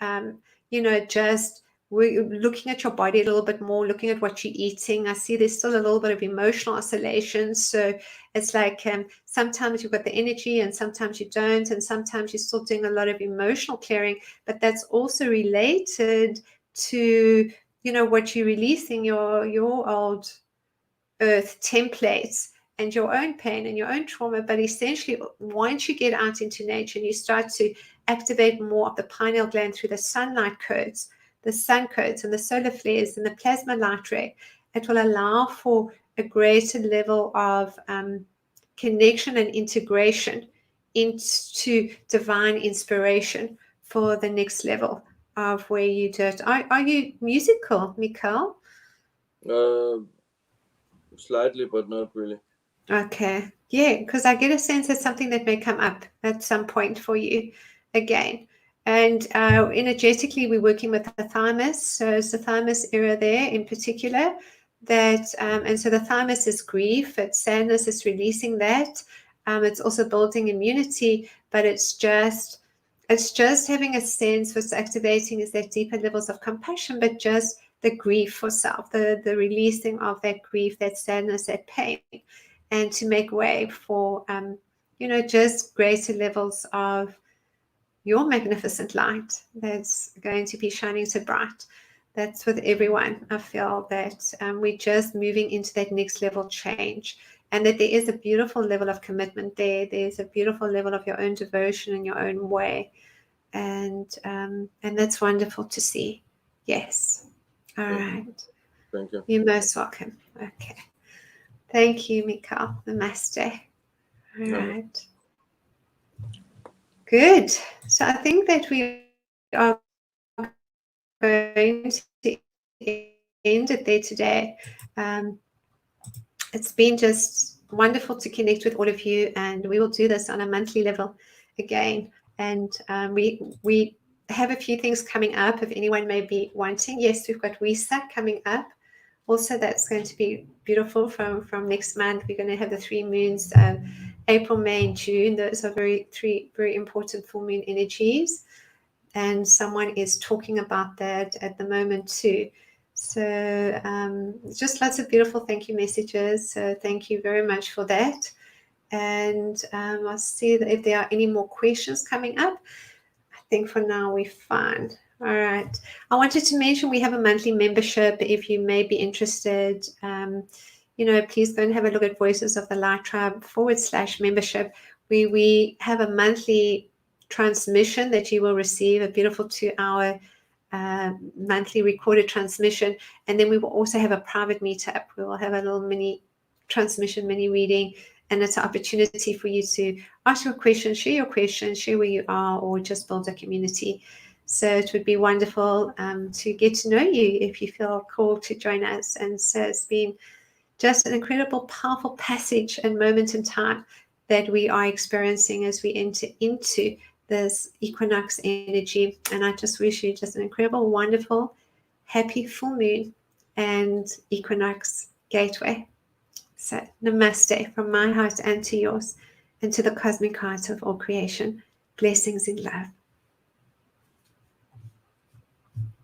just looking at your body a little bit more, looking at what you're eating. I see there's still a little bit of emotional oscillation. So it's like sometimes you've got the energy and sometimes you don't, and sometimes you're still doing a lot of emotional clearing, but that's also related to what you're releasing, your old earth templates and your own pain and your own trauma. But essentially, once you get out into nature and you start to activate more of the pineal gland through the sunlight codes, the sun codes and the solar flares and the plasma light ray, it will allow for a greater level of connection and integration into divine inspiration for the next level of where you do it. Are you musical, Mikael? Slightly, but not really. Okay. Yeah, because I get a sense it's something that may come up at some point for you again. And energetically, we're working with the thymus. So it's the thymus area there in particular. And so the thymus is grief, it's sadness, it's releasing that. It's also building immunity, but it's just having a sense what's activating is that deeper levels of compassion, but just the grief for self, the releasing of that grief, that sadness, that pain, and to make way for, just greater levels of your magnificent light that's going to be shining so bright. That's with everyone. I feel that we're just moving into that next level change, and that there is a beautiful level of commitment there. There's a beautiful level of your own devotion in your own way. And that's wonderful to see. Yes. All right. Thank you. You're most welcome. Okay. Thank you, Mikael. Namaste. All right. Good. So I think that we are going to end it there today. It's been just wonderful to connect with all of you, and we will do this on a monthly level again. And we have a few things coming up if anyone may be wanting. Yes, we've got Wesak coming up. Also, that's going to be beautiful from next month. We're going to have the 3 moons, April, May, and June. Those are 3 very important full moon energies. And someone is talking about that at the moment too. So just lots of beautiful thank you messages. So thank you very much for that. And I'll see if there are any more questions coming up. I think for now we're fine. All right. I wanted to mention we have a monthly membership. If you may be interested, please go and have a look at Voices of the Light Tribe /membership. We have a monthly transmission that you will receive, a beautiful 2-hour monthly recorded transmission. And then we will also have a private meetup. We will have a little mini transmission, mini reading. And it's an opportunity for you to ask your questions, share where you are, or just build a community. So it would be wonderful to get to know you if you feel called to join us. And so it's been just an incredible, powerful passage and moment in time that we are experiencing as we enter into this equinox energy. And I just wish you just an incredible, wonderful, happy full moon and equinox gateway. So namaste from my heart and to yours, and to the cosmic heart of all creation. Blessings in love.